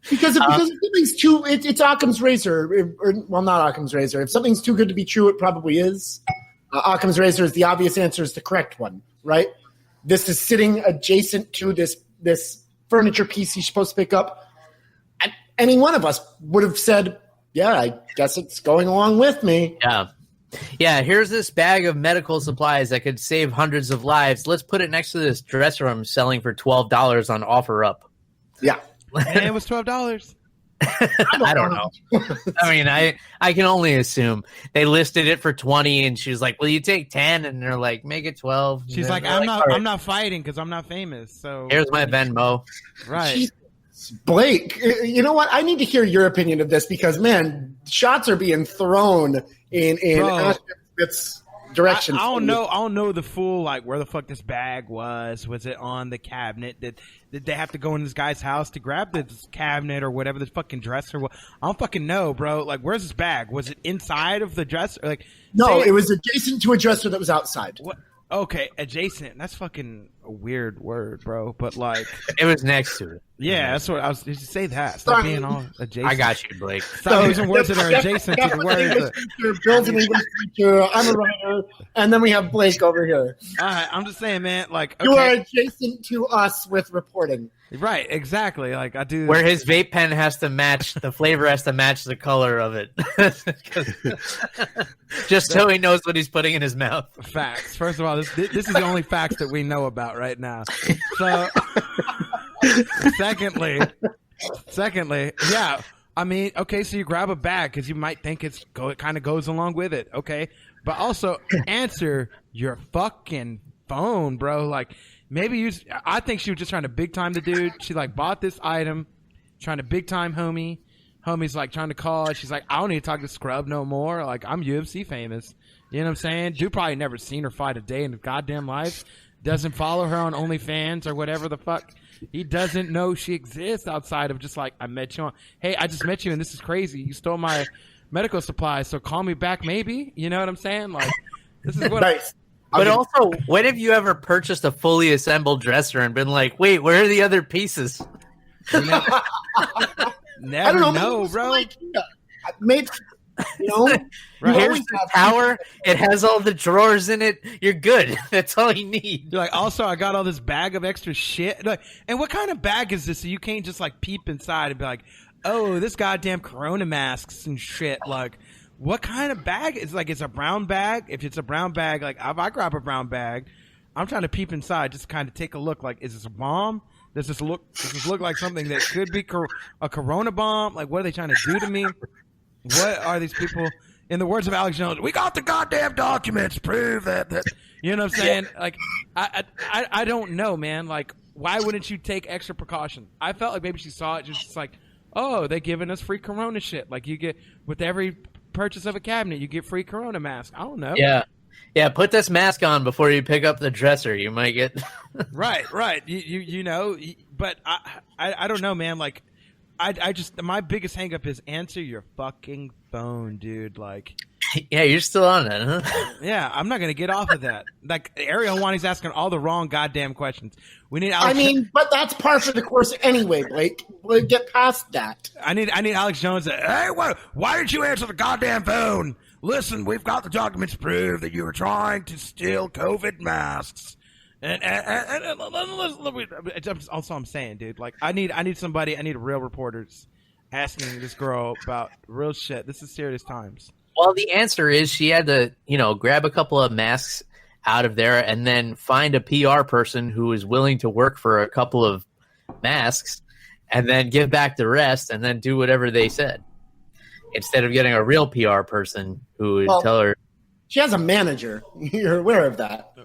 because if something's too, it's Occam's razor. Well, not Occam's razor. If something's too good to be true, it probably is. Occam's razor is the obvious answer, is the correct one, right? This is sitting adjacent to this furniture piece he's supposed to pick up. Any one of us would have said, yeah, I guess it's going along with me. Yeah, here's this bag of medical supplies that could save hundreds of lives. Let's put it next to this dresser I'm selling for $12 on OfferUp. Yeah. And it was $12. I don't know. I mean, I can only assume. They listed it for 20 and she was like, will you take 10? And they're like, make it 12. She's like, I'm not fighting because I'm not famous. So here's my Venmo. Right. Blake, you know what? I need to hear your opinion of this because, man, shots are being thrown in Smith's direction. I don't know the full, like, where the fuck this bag was. Was it on the cabinet? Did they have to go in this guy's house to grab this cabinet or whatever, this fucking dresser? I don't fucking know, bro. Like, where's this bag? Was it inside of the dresser? Like, no, it was adjacent to a dresser that was outside. What? Okay, adjacent. That's fucking a weird word, bro. But like, it was next to it. Yeah, that's what I was. Did you say that? Stop being all adjacent. I got you, Blake. Stop using words that are adjacent to the words. Bill's an English teacher. I'm a writer, and then we have Blake over here. All right, I'm just saying, man. Like, okay. You are adjacent to us with reporting. Right, exactly. Like I do. Where his vape pen has to match the flavor, has to match the color of it, just so he knows what he's putting in his mouth. Facts. First of all, this is the only facts that we know about right now. So, secondly, yeah. I mean, okay, so you grab a bag because you might think it kind of goes along with it, okay? But also answer your fucking phone, bro. Like. Maybe I think she was just trying to big time the dude. She like bought this item, trying to big time homie. Homie's like trying to call. She's like, I don't need to talk to Scrub no more. Like, I'm UFC famous. You know what I'm saying? Dude probably never seen her fight a day in his goddamn life. Doesn't follow her on OnlyFans or whatever the fuck. He doesn't know she exists outside of just like, I met you on. Hey, I just met you and this is crazy. You stole my medical supplies, so call me back maybe. You know what I'm saying? Like, this is what. Nice. But also, when have you ever purchased a fully assembled dresser and been like, wait, where are the other pieces? Never know, bro. Like, maybe, right. Here's the tower. It has all the drawers in it. You're good. That's all you need. You're like, also, I got all this bag of extra shit. Like, and what kind of bag is this? So you can't just like peep inside and be like, oh, this goddamn Corona masks and shit. Like, what kind of bag? It's like, it's a brown bag. If it's a brown bag, like if I grab a brown bag, I'm trying to peep inside, just kind of take a look. Like, is this a bomb? Does this look like something that could be a Corona bomb? Like, what are they trying to do to me? What are these people? In the words of Alex Jones, we got the goddamn documents, prove that. You know what I'm saying? Like, I don't know, man. Like, why wouldn't you take extra precaution? I felt like maybe she saw it just like, oh, they're giving us free Corona shit. Like you get with every purchase of a cabinet, you get free Corona mask. I don't know. Yeah. Put this mask on before you pick up the dresser. You might get right. You know, but I don't know, man. Like, I just my biggest hang up is answer your fucking phone, dude. Like. Yeah, you're still on it, huh? Yeah, I'm not gonna get off of that. Like Ariel Wani's asking all the wrong goddamn questions. We need. Alex but that's part of the course anyway, Blake. We'll get past that. I need Alex Jones to. Hey, why didn't you answer the goddamn phone? Listen, we've got the documents to prove that you were trying to steal COVID masks. And that's also I'm saying, dude. Like I need somebody. I need real reporters asking this girl about real shit. This is serious times. Well, the answer is she had to, grab a couple of masks out of there and then find a PR person who is willing to work for a couple of masks and then give back the rest and then do whatever they said. Instead of getting a real PR person who would tell her. She has a manager. You're aware of that.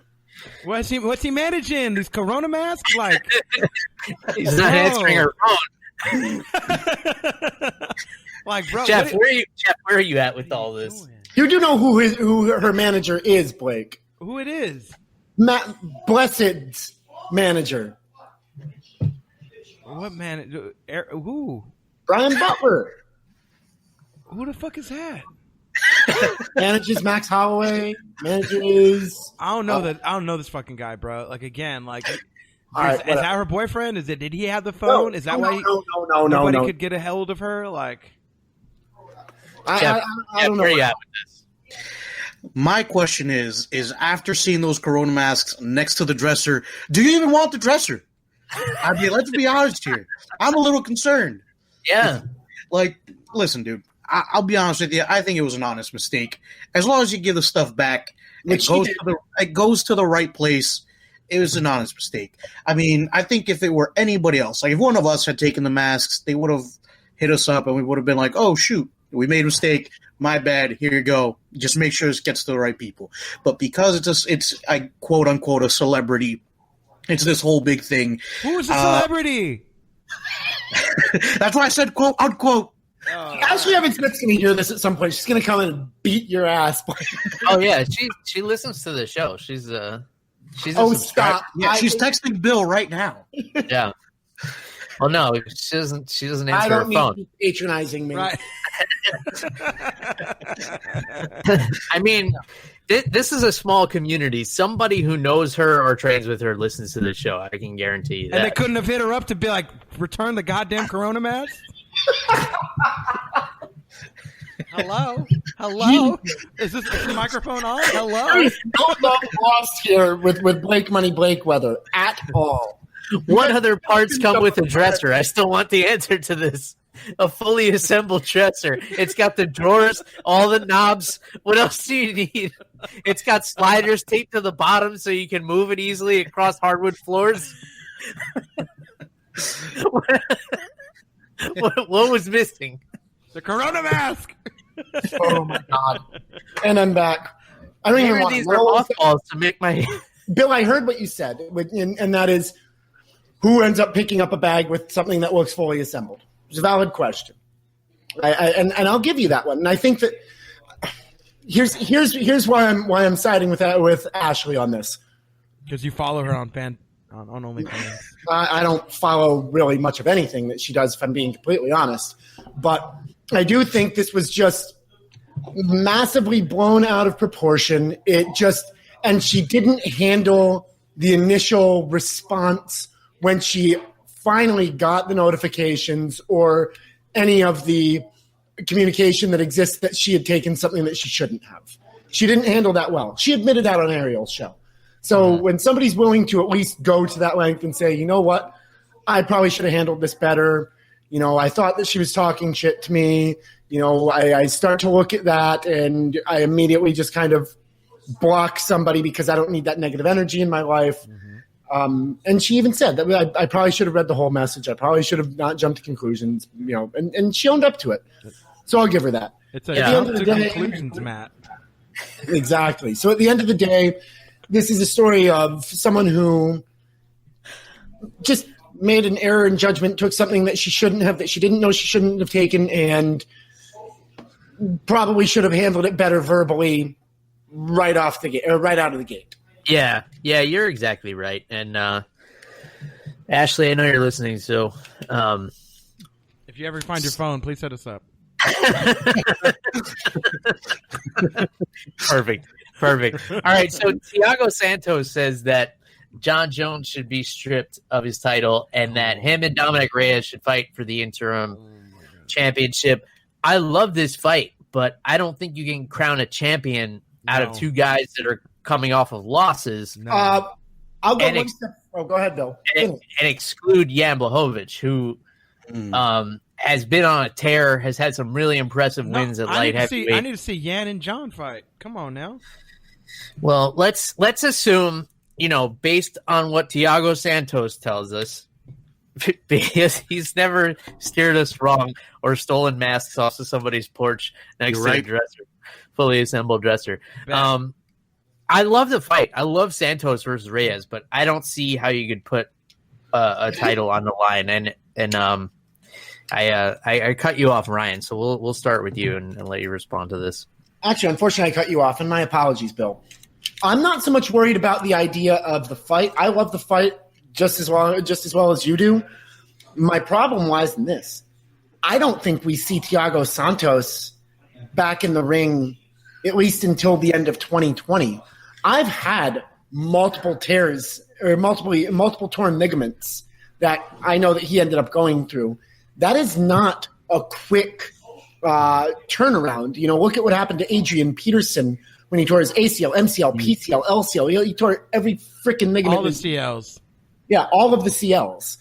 What's he managing? These Corona masks? Like he's not answering her phone. Like, bro, Jeff, where are you at with all this? You do know who her manager is, Blake. Who it is? Matt Blessed's manager. What manager? Who? Brian Butler. Who the fuck is that? Manages Max Holloway. Manages. I don't know this fucking guy, bro. Like again, like. Is Right, that her boyfriend? Did he have the phone? Is that why nobody could get a hold of her? Like. I don't know. Where you at with this? My question is after seeing those Corona masks next to the dresser, do you even want the dresser? I mean, let's be honest here. I'm a little concerned. Yeah. Like, listen, dude, I'll be honest with you. I think it was an honest mistake. As long as you give the stuff back, it goes to the right place. It was an honest mistake. I mean, I think if it were anybody else, like if one of us had taken the masks, they would have hit us up and we would have been like, oh, shoot. We made a mistake. My bad. Here you go. Just make sure this gets to the right people. But because it's I quote unquote a celebrity, it's this whole big thing. Who's a celebrity? That's why I said quote unquote. Ashley Evans Smith's going to hear this at some point. She's going to come in and beat your ass. Oh yeah, she listens to the show. She's a stop. Yeah, she's texting Bill right now. Yeah. Well, no, she doesn't answer I don't her phone. need you patronizing me. Right. I mean, this is a small community. Somebody who knows her or trains with her listens to the show. I can guarantee you that. And they couldn't have hit her up to be like, return the goddamn Corona mask? Hello? Is the microphone on? Hello? Don't get lost here with Blake Money Blake weather at all. What other parts come with a dresser? I still want the answer to this. A fully assembled dresser. It's got the drawers, all the knobs. What else do you need? It's got sliders taped to the bottom so you can move it easily across hardwood floors. What was missing? The Corona mask. Oh my god! And I'm back. I don't even want these are mothballs to make my. Bill, I heard what you said, and that is, who ends up picking up a bag with something that looks fully assembled? It's a valid question, and I'll give you that one. And I think that here's why I'm siding with Ashley on this. Because you follow her on OnlyFans. I don't follow really much of anything that she does, if I'm being completely honest. But I do think this was just massively blown out of proportion. And she didn't handle the initial response when she finally got the notifications or any of the communication that exists that she had taken something that she shouldn't have. She didn't handle that well. She admitted that on Ariel's show. So when somebody's willing to at least go to that length and say, you know what, I probably should have handled this better. You know, I thought that she was talking shit to me. You know, I start to look at that and I immediately just kind of block somebody because I don't need that negative energy in my life. Mm-hmm. And she even said that I probably should have read the whole message. I probably should have not jumped to conclusions, you know, and she owned up to it. So I'll give her that. It's a jump to conclusions, Matt. Exactly. So at the end of the day, this is a story of someone who just made an error in judgment, took something that she shouldn't have, that she didn't know she shouldn't have taken, and probably should have handled it better verbally right off the gate, or right out of the gate. Yeah, you're exactly right. And Ashley, I know you're listening, so if you ever find your phone, please set us up. Perfect. All right, so Thiago Santos says that John Jones should be stripped of his title and that him and Dominic Reyes should fight for the interim championship. I love this fight, but I don't think you can crown a champion out of two guys that are coming off of losses. No. I'll go one step. Oh, go ahead, Bill. And exclude Jan Blachowicz, who has been on a tear, has had some really impressive wins at light heavyweight. I need to see Yan and John fight. Come on now. Well, let's assume, based on what Thiago Santos tells us, because he's never steered us wrong or stolen masks off of somebody's porch next to a dresser, fully assembled dresser. I love the fight. I love Santos versus Reyes, but I don't see how you could put a title on the line. And I cut you off, Ryan. So we'll start with you and let you respond to this. Actually, unfortunately, I cut you off, and my apologies, Bill. I'm not so much worried about the idea of the fight. I love the fight just as well as you do. My problem lies in this. I don't think we see Thiago Santos back in the ring at least until the end of 2020. I've had multiple tears or multiple torn ligaments that I know that he ended up going through. That is not a quick turnaround. Look at what happened to Adrian Peterson when he tore his ACL, MCL, PCL, LCL. He tore every freaking ligament. All the CLs. Yeah, all of the CLs.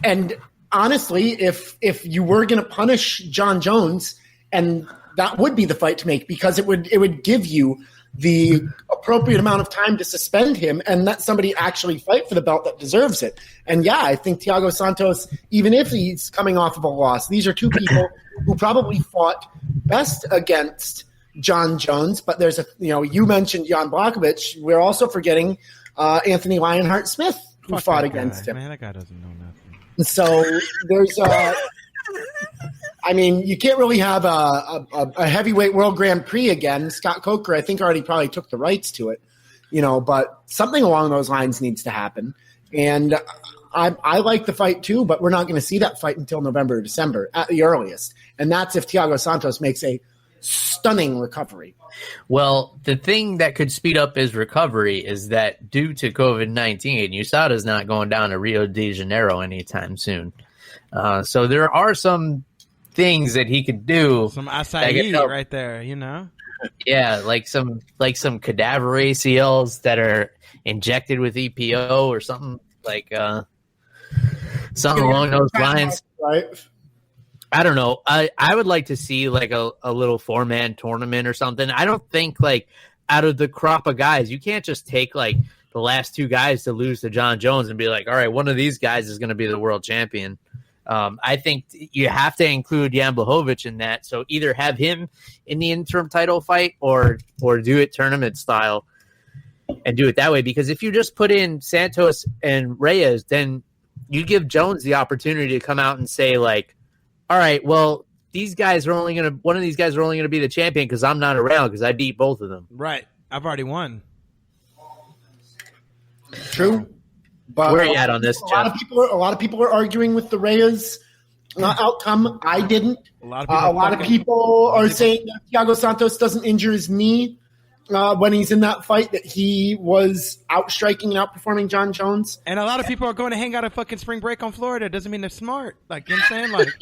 And honestly, if you were going to punish John Jones, and that would be the fight to make, because it would give you the appropriate amount of time to suspend him and let somebody actually fight for the belt that deserves it. And yeah, I think Thiago Santos, even if he's coming off of a loss, these are two people who probably fought best against John Jones. But there's you mentioned Jan Blachowicz. We're also forgetting Anthony Lionheart Smith, who fought against him. Man, that guy doesn't know nothing. So there's you can't really have a heavyweight world Grand Prix again. Scott Coker, I think, already probably took the rights to it, but something along those lines needs to happen. And I like the fight too, but we're not going to see that fight until November or December at the earliest. And that's if Thiago Santos makes a stunning recovery. Well, the thing that could speed up his recovery is that due to COVID-19, USADA's not going down to Rio de Janeiro anytime soon. So there are some things that he could do. Some acai right there, Yeah, like some cadaver ACLs that are injected with EPO or something something along those lines. Right. I don't know. I would like to see like a little 4-man tournament or something. I don't think out of the crop of guys, you can't just take the last two guys to lose to John Jones and be like, all right, one of these guys is going to be the world champion. I think you have to include Jan Blachowicz in that. So either have him in the interim title fight or do it tournament style and do it that way. Because if you just put in Santos and Reyes, then you give Jones the opportunity to come out and say all right, well, one of these guys are only going to be the champion because I'm not around because I beat both of them. Right. I've already won. True. But where are you at on this, Jeff? A lot of people are arguing with the Reyes outcome. I didn't. A lot of people are saying that Thiago Santos doesn't injure his knee when he's in that fight, that he was outstriking and outperforming John Jones. And a lot of people are going to hang out at fucking spring break on Florida. Doesn't mean they're smart. You know what I'm saying?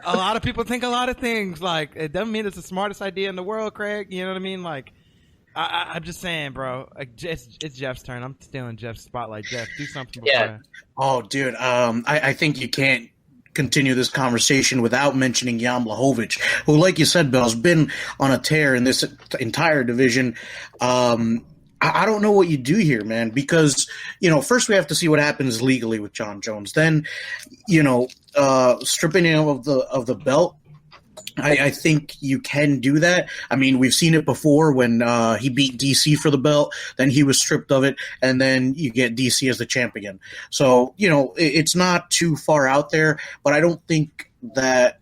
A lot of people think a lot of things. It doesn't mean it's the smartest idea in the world, Craig. You know what I mean? I'm just saying, bro. It's Jeff's turn. I'm stealing Jeff's spotlight. Jeff, do something. Yeah. Oh, dude. I think you can't continue this conversation without mentioning Jan Blachowicz, who, like you said, Bill, has been on a tear in this entire division. I don't know what you do here, man, because, first we have to see what happens legally with John Jones. Then, stripping him of the belt, I think you can do that. I mean, we've seen it before when he beat DC for the belt, then he was stripped of it, and then you get DC as the champ again. So, it's not too far out there, but I don't think that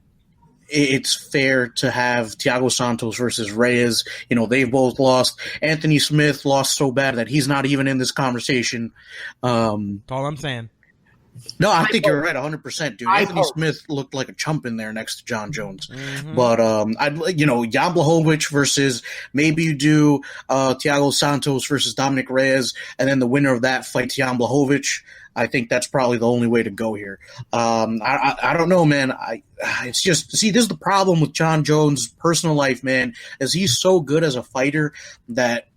it's fair to have Thiago Santos versus Reyes. They've both lost. Anthony Smith lost so bad that he's not even in this conversation. That's all I'm saying. No, I think you're right, 100%, dude. Anthony Smith looked like a chump in there next to John Jones. Mm-hmm. But Jan Blachowicz versus maybe you do Thiago Santos versus Dominic Reyes, and then the winner of that fights Jan Blachowicz. I think that's probably the only way to go here. I don't know, man. It's just this is the problem with John Jones' personal life, man. Is he's so good as a fighter that.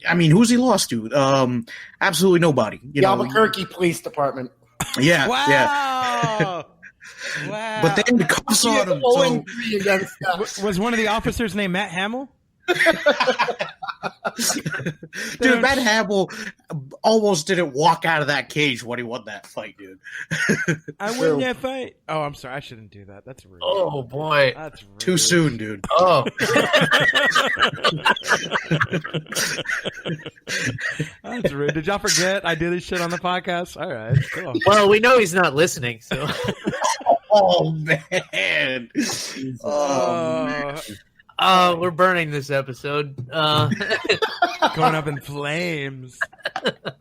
I mean, who's he lost to? Absolutely nobody. The Albuquerque Police Department. Yeah, wow. Yeah. Wow. But they had the cuffs on him. So. Was one of the officers named Matt Hamill? Dude, Matt Hamill almost didn't walk out of that cage when he won that fight, dude. I won that fight. Oh, I'm sorry. I shouldn't do that. That's rude. Oh, boy. That's rude. Too soon, dude. Oh. That's rude. Did y'all forget I do this shit on the podcast? All right. Cool. Well, we know he's not listening, so. Oh, man. We're burning this episode. Going up in flames.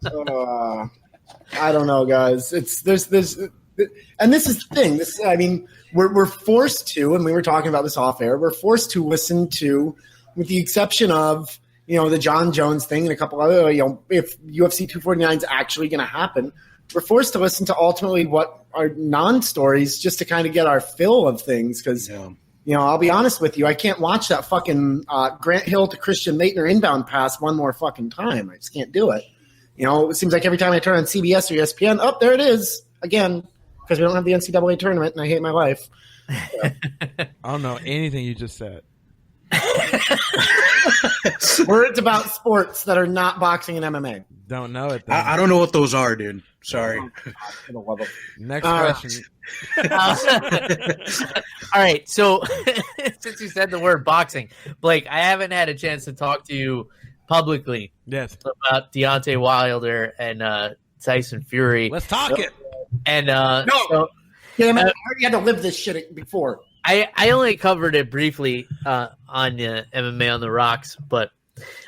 I don't know, guys. And this is the thing. We're forced to, and we were talking about this off air. We're forced to listen to, with the exception of the John Jones thing and a couple other. If UFC 249 is actually going to happen, we're forced to listen to ultimately what are non-stories just to kind of get our fill of things because. Yeah. I'll be honest with you. I can't watch that fucking Grant Hill to Christian Laettner inbound pass one more fucking time. I just can't do it. It seems like every time I turn on CBS or ESPN, there it is again because we don't have the NCAA tournament and I hate my life. I don't know anything you just said. Words about sports that are not boxing and MMA. Don't know it. I don't know what those are, dude. Sorry. Next question. All right. So since you said the word boxing, Blake, I haven't had a chance to talk to you publicly about Deontay Wilder and Tyson Fury. Let's talk it. And damn it, I already had to live this shit before. I only covered it briefly on MMA on the Rocks, but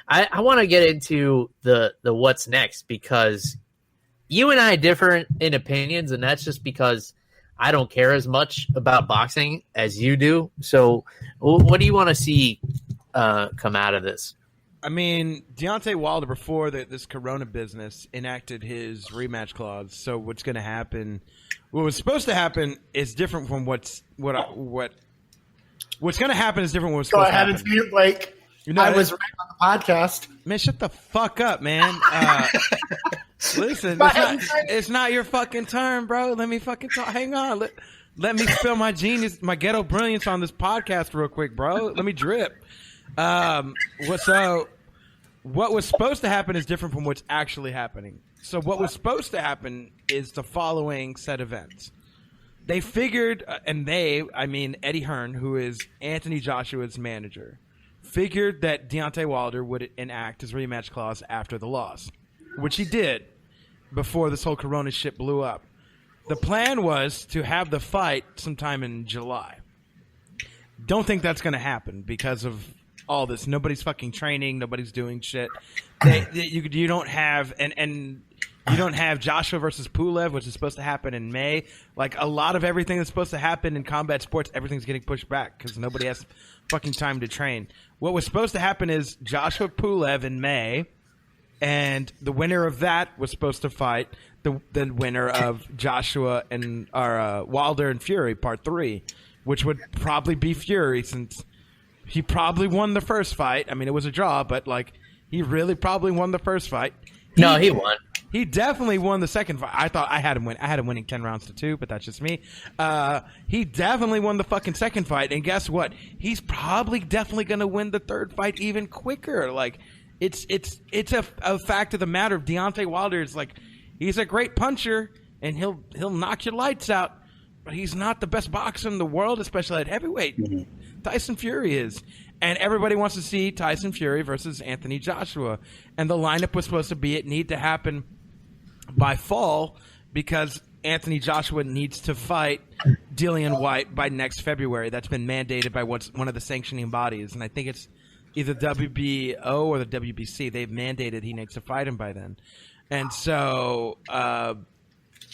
I want to get into the what's next because you and I differ in opinions, and that's just because I don't care as much about boxing as you do. So what do you want to see come out of this? I mean, Deontay Wilder, before this Corona business, enacted his rematch clause. So what's going to happen? What was supposed to happen is different from what's going to happen is different from what's supposed to happen. Go ahead and see it, Blake. I was right on the podcast. Man, shut the fuck up, man. Listen, it's not your fucking turn, bro. Let me fucking talk. Hang on. Let me spill my genius, my ghetto brilliance on this podcast real quick, bro. Let me drip. So what was supposed to happen is different from what's actually happening. So what was supposed to happen is the following set events. They figured, Eddie Hearn, who is Anthony Joshua's manager, figured that Deontay Wilder would enact his rematch clause after the loss, which he did before this whole Corona shit blew up. The plan was to have the fight sometime in July. Don't think that's going to happen because of all this. Nobody's fucking training. Nobody's doing shit. You don't have you don't have Joshua versus Pulev, which is supposed to happen in May. Like a lot of everything that's supposed to happen in combat sports, everything's getting pushed back because nobody has fucking time to train. What was supposed to happen is Joshua Pulev in May, and the winner of that was supposed to fight the winner of Joshua and Wilder and Fury Part 3, which would probably be Fury since he probably won the first fight. I mean, it was a draw, but he really probably won the first fight. No, he won. He definitely won the second fight. I thought I had him win. I had him winning 10 rounds to 2, but that's just me. He definitely won the fucking second fight, and guess what? He's probably definitely going to win the third fight even quicker. It's a fact of the matter of Deontay Wilder is he's a great puncher and he'll knock your lights out, but he's not the best boxer in the world, especially at heavyweight. Tyson Fury is. And everybody wants to see Tyson Fury versus Anthony Joshua. And the lineup was supposed to be, it need to happen by fall because Anthony Joshua needs to fight Dillian White by next February. That's been mandated by one of the sanctioning bodies. And I think it's either WBO or the WBC. They've mandated he needs to fight him by then. And so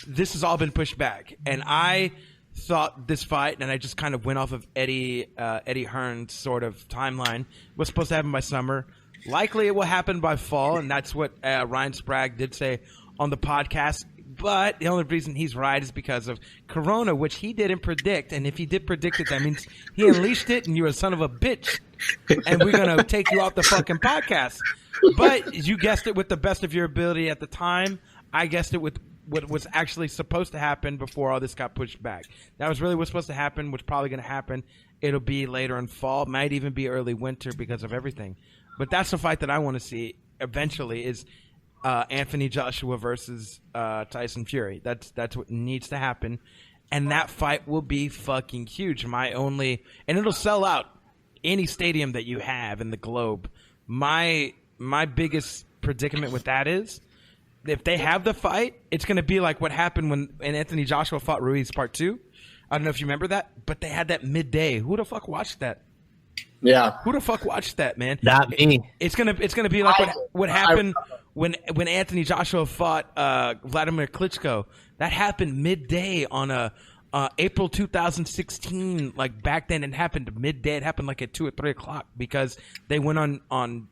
this has all been pushed back. And I thought this fight, and I just kind of went off of Eddie Hearn's sort of timeline, was supposed to happen by summer. Likely it will happen by fall, and that's what Ryan Sprague did say on the podcast. But the only reason he's right is because of Corona, which he didn't predict. And if he did predict it, that means he unleashed it, and you're a son of a bitch. And we're going to take you off the fucking podcast. But you guessed it with the best of your ability at the time. I guessed it with what was actually supposed to happen before all this got pushed back. That was really what's supposed to happen, what's probably going to happen. It'll be later in fall. It might even be early winter because of everything. But that's the fight that I want to see eventually is Anthony Joshua versus Tyson Fury. That's what needs to happen. And that fight will be fucking huge. And it'll sell out any stadium that you have in the globe. My biggest predicament with that is if they have the fight, it's going to be like what happened when Anthony Joshua fought Ruiz Part 2. I don't know if you remember that, but they had that midday. Who the fuck watched that? Yeah. Who the fuck watched that, man? Not me. It's gonna be like what happened when Anthony Joshua fought Vladimir Klitschko. That happened midday on April 2016. Like back then, it happened midday. It happened like at 2 or 3 o'clock because they went on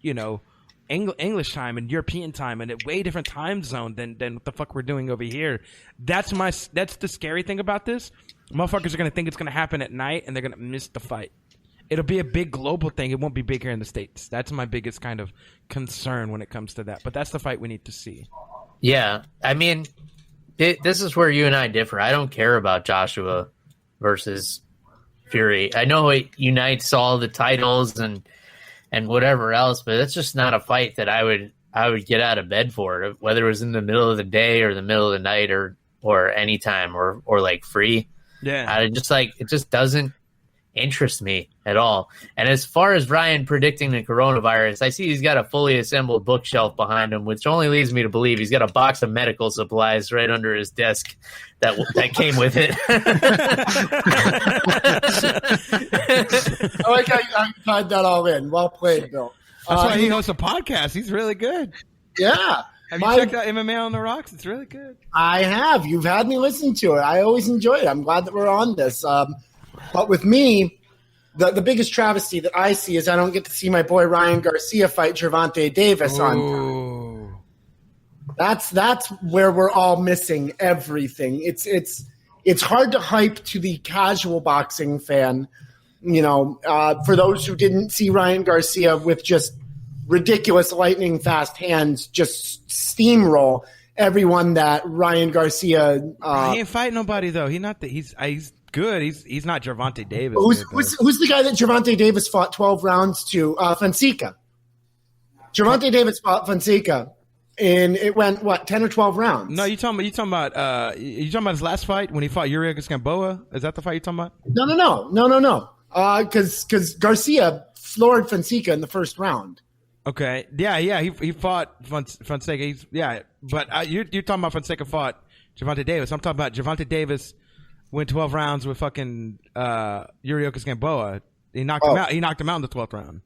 English time and European time and a way different time zone than what the fuck we're doing over here. That's the scary thing about this. Motherfuckers are gonna think it's gonna happen at night and they're gonna miss the fight. It'll be a big global thing. It won't be big here in the States. That's my biggest kind of concern when it comes to that. But that's the fight we need to see. Yeah, I mean, this is where you and I differ. I don't care about Joshua versus Fury. I know it unites all the titles and whatever else, but it's just not a fight that I would get out of bed for, whether it was in the middle of the day or the middle of the night or anytime or like free. Yeah, it just doesn't interest me at all. And as far as Ryan predicting the coronavirus, I see he's got a fully assembled bookshelf behind him, which only leads me to believe he's got a box of medical supplies right under his desk that came with it. I like how you tied that all in. Well played, Bill. That's why he hosts a podcast. He's really good. Yeah. Have you checked out MMA on the Rocks? It's really good. I have. You've had me listen to it. I always enjoy it. I'm glad that we're on this. But with me, the biggest travesty that I see is I don't get to see my boy Ryan Garcia fight Gervonta Davis on time. That's where we're all missing everything. It's hard to hype to the casual boxing fan. For those who didn't see Ryan Garcia with just ridiculous lightning fast hands, just steamroll everyone that Ryan Garcia. He ain't fighting nobody though. He's good. He's not Gervonta Davis. Who's the guy that Gervonta Davis fought 12 rounds to? Fonseca. Gervonta Davis fought Fonseca, and it went 10 or 12 rounds. No, you talking about his last fight when he fought Yuri Gamboa? Is that the fight you're talking about? No. Because Garcia floored Fonseca in the first round. Okay. Yeah. He fought Fonseca. But you're talking about Fonseca fought Gervonta Davis. I'm talking about Gervonta Davis went 12 rounds with fucking Yuri Gamboa. He knocked him out. He knocked him out in the 12th round.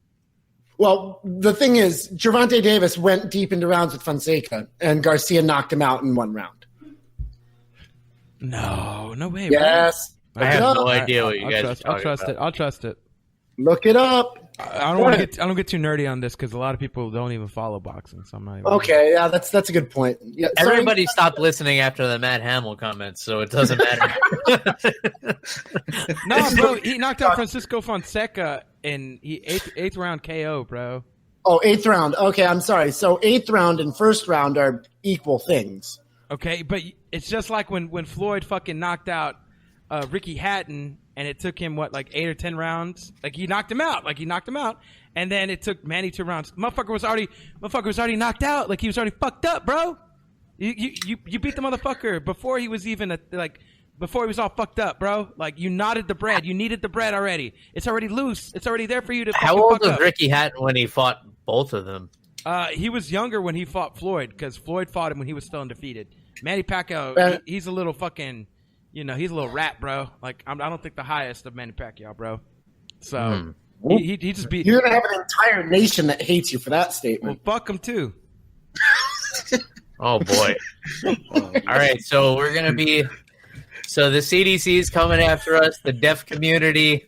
Well, the thing is, Gervonta Davis went deep into rounds with Fonseca, and Garcia knocked him out in one round. No way. Yes. I have no idea what you guys are talking about. I'll trust it. Look it up. I don't get too nerdy on this because a lot of people don't even follow boxing, so I'm not even. Okay, yeah, that's a good point. Yeah, everybody stopped listening after the Matt Hamill comments, so it doesn't matter. No, bro, he knocked out Francisco Fonseca in eighth round KO, bro. Oh, 8th round. Okay, I'm sorry. So 8th round and first round are equal things. Okay, but it's just like when Floyd fucking knocked out Ricky Hatton. And it took him, 8 or 10 rounds? He knocked him out. And then it took Manny 2 rounds. Motherfucker was already knocked out. He was already fucked up, bro. You beat the motherfucker before he was even before he was all fucked up, bro. Like, you knotted the bread. You needed the bread already. It's already loose. It's already there for you to How old was Ricky Hatton when he fought both of them? He was younger when he fought Floyd, because Floyd fought him when he was still undefeated. Manny Pacquiao, he's a little fucking, he's a little rat, bro. Like, I don't think the highest of Manny Pacquiao, bro. So he just beat. You're gonna have an entire nation that hates you for that statement. Well, fuck him too. Oh boy! All right, so we're gonna be. So the CDC is coming after us. The deaf community.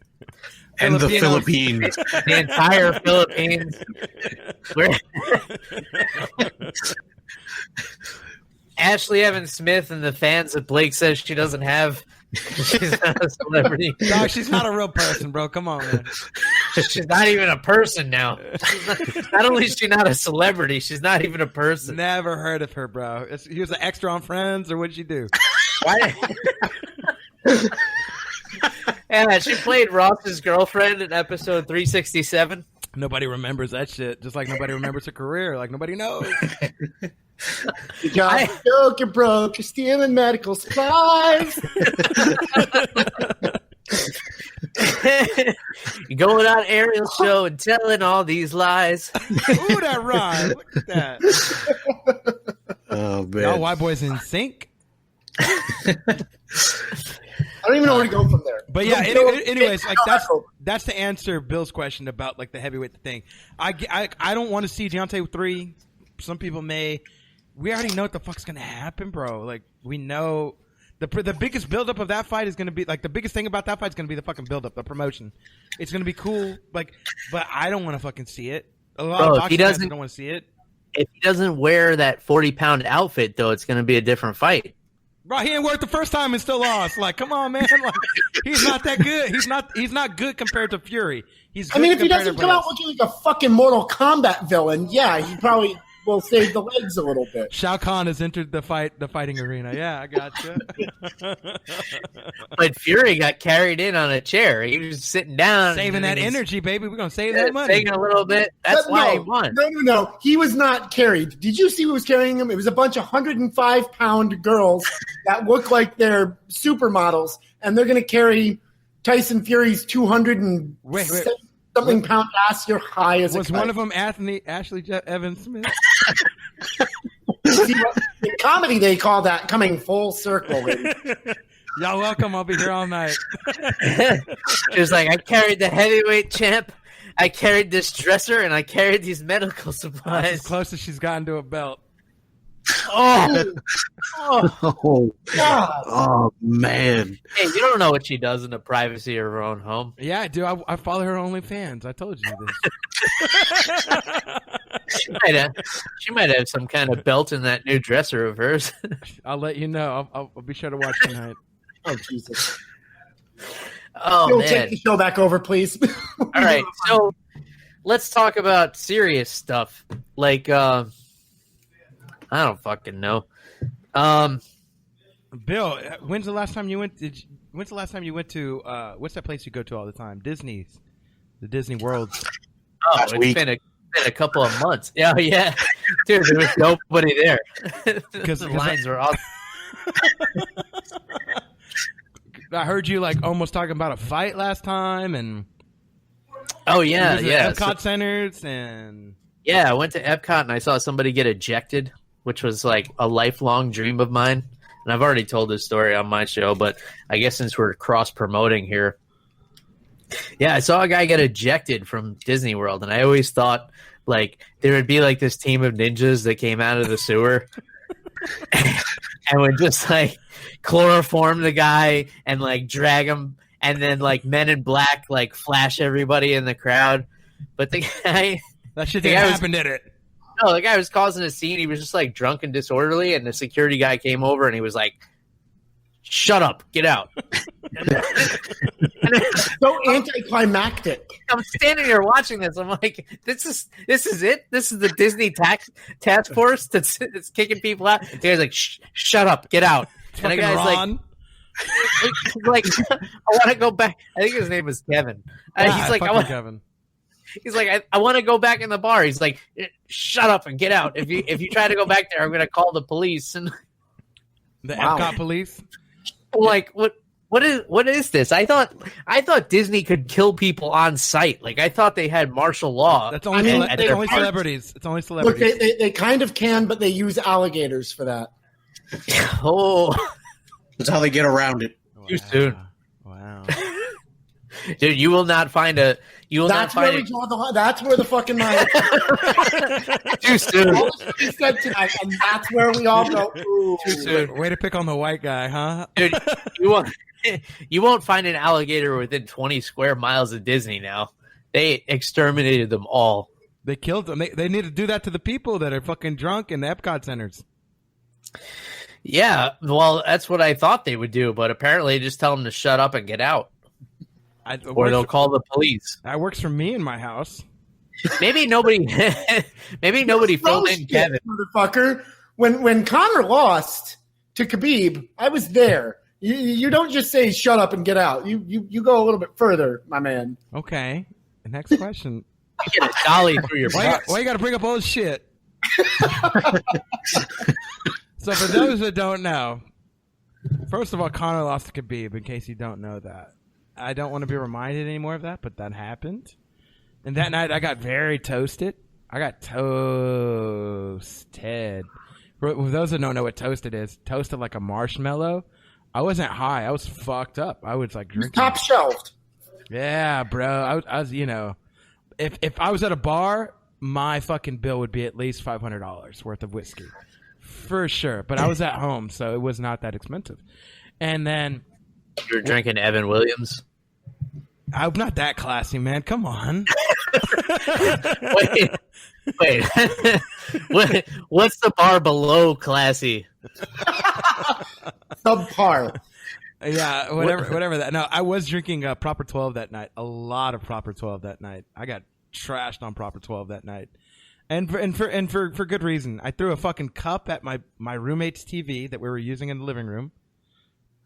And the Philippines. The entire Philippines. Ashley Evans Smith and the fans that Blake says she doesn't have. She's not a celebrity. Dog, she's not a real person, bro. Come on, man. She's not even a person now. Not only is she not a celebrity, she's not even a person. Never heard of her, bro. He was an extra on Friends, or what did she do? Why? Yeah, she played Ross's girlfriend in episode 367. Nobody remembers that shit. Just like nobody remembers her career. Like nobody knows. You got broke, you're broke. You're stealing medical supplies. You're going on Ariel's show and telling all these lies. Ooh, that rhyme. Look at that. Oh, man. Y'all white boys in sync. I don't even know where to go from there. But yeah, anyways, like that's to answer Bill's question about like the heavyweight thing. I don't want to see Deontay 3. Some people may. We already know what the fuck's gonna happen, bro. Like we know the biggest buildup of that fight is gonna be like the biggest thing about that fight is gonna be the fucking buildup, the promotion. It's gonna be cool, like, but I don't want to fucking see it. A lot of boxing fans don't want to see it. If he doesn't wear that 40-pound outfit, though, it's gonna be a different fight. Bro, he ain't worked the first time and still lost. Like, come on, man. Like, he's not that good. He's not good compared to Fury. He's good. I mean, if he doesn't come out looking like a fucking Mortal Kombat villain, yeah, he probably will save the legs a little bit. Shao Kahn has entered the fighting arena. Yeah, I gotcha. But Fury got carried in on a chair. He was sitting down. Saving that energy, baby. We're going to save that money. Taking a little bit. That's why he won. No. He was not carried. Did you see who was carrying him? It was a bunch of 105-pound girls that look like they're supermodels, and they're going to carry Tyson Fury's 200 and something pound ass. You're high as a kite. Was one of them Ashley Evans Smith? See, in comedy, they call that coming full circle. Y'all welcome. I'll be here all night. It was like, I carried the heavyweight champ, I carried this dresser, and I carried these medical supplies. That's as close as she's gotten to a belt. Oh, God. Oh, man. Hey, you don't know what she does in the privacy of her own home. Yeah, I do. I follow her OnlyFans. I told you this. She might have some kind of belt in that new dresser of hers. I'll let you know. I'll be sure to watch tonight. Oh, Jesus. Oh, You'll man. take the show back over, please. All right, so let's talk about serious stuff. Like, I don't fucking know. Bill, when's the last time you went? When's the last time you went to? What's that place you go to all the time? The Disney World. Oh, it's been a couple of months. Yeah, dude, there was nobody there because the lines were all. I heard you like almost talking about a fight last time, and Epcot centers, and I went to Epcot and I saw somebody get ejected, which was like a lifelong dream of mine. And I've already told this story on my show, but I guess since we're cross-promoting here. Yeah, I saw a guy get ejected from Disney World, and I always thought, like, there would be, like, this team of ninjas that came out of the sewer and would just, like, chloroform the guy and, like, drag him, and then, like, Men in Black, like, flash everybody in the crowd. But the guy... That shit didn't happen, did it? No, the guy was causing a scene. He was just like drunk and disorderly, and the security guy came over and he was like, "Shut up, get out." So anticlimactic. I'm standing there watching this. I'm like, "This is it. This is the Disney task force that's kicking people out." The guy's like, "Shut up, get out." It's and the guy's Ron. like, "I want to go back." I think his name was Kevin. He's like, Kevin. He's like, I want to go back in the bar. He's like, shut up and get out. If you try to go back there, I'm going to call the police. And the Epcot police. I'm like, what is this? I thought Disney could kill people on site. Like I thought they had martial law. That's only, it's only celebrities. It's only Look, celebrities. they kind of can, but they use alligators for that. Oh, That's how they get around it. too soon. Wow. Dude, you will not find a. You will That's not where find we it draw the line. That's where the fucking line. too soon. All this we said tonight, and that's where we all go. Ooh. Too soon. Way to pick on the white guy, huh? Dude, you won't find an alligator within 20 square miles of Disney now. They exterminated them all. They killed them. They need to do that to the people that are fucking drunk in the Epcot centers. Yeah, well, that's what I thought they would do, but apparently just tell them to shut up and get out, or they'll call the police. That works for me in my house. Maybe nobody filled in Kevin. Motherfucker. When Connor lost to Khabib, I was there. You don't just say shut up and get out. You go a little bit further, my man. Okay. The next question. You get a dolly through your Why butt. you got to bring up old shit? So for those that don't know, first of all, Connor lost to Khabib, in case you don't know that. I don't want to be reminded anymore of that, but that happened. And that night I got very toasted. I got toasted. For those that don't know what toasted is, toasted like a marshmallow. I wasn't high. I was fucked up. I was like drinking. Top shelved. Yeah, bro. I was, if I was at a bar, my fucking bill would be at least $500 worth of whiskey. For sure. But I was at home, so it was not that expensive. And then You're drinking Evan Williams. I'm not that classy, man. Come on. Wait. What's the bar below classy? Subpar. Yeah, whatever that. No, I was drinking Proper 12 that night. A lot of Proper 12 that night. I got trashed on Proper 12 that night. And for good reason. I threw a fucking cup at my roommate's TV that we were using in the living room.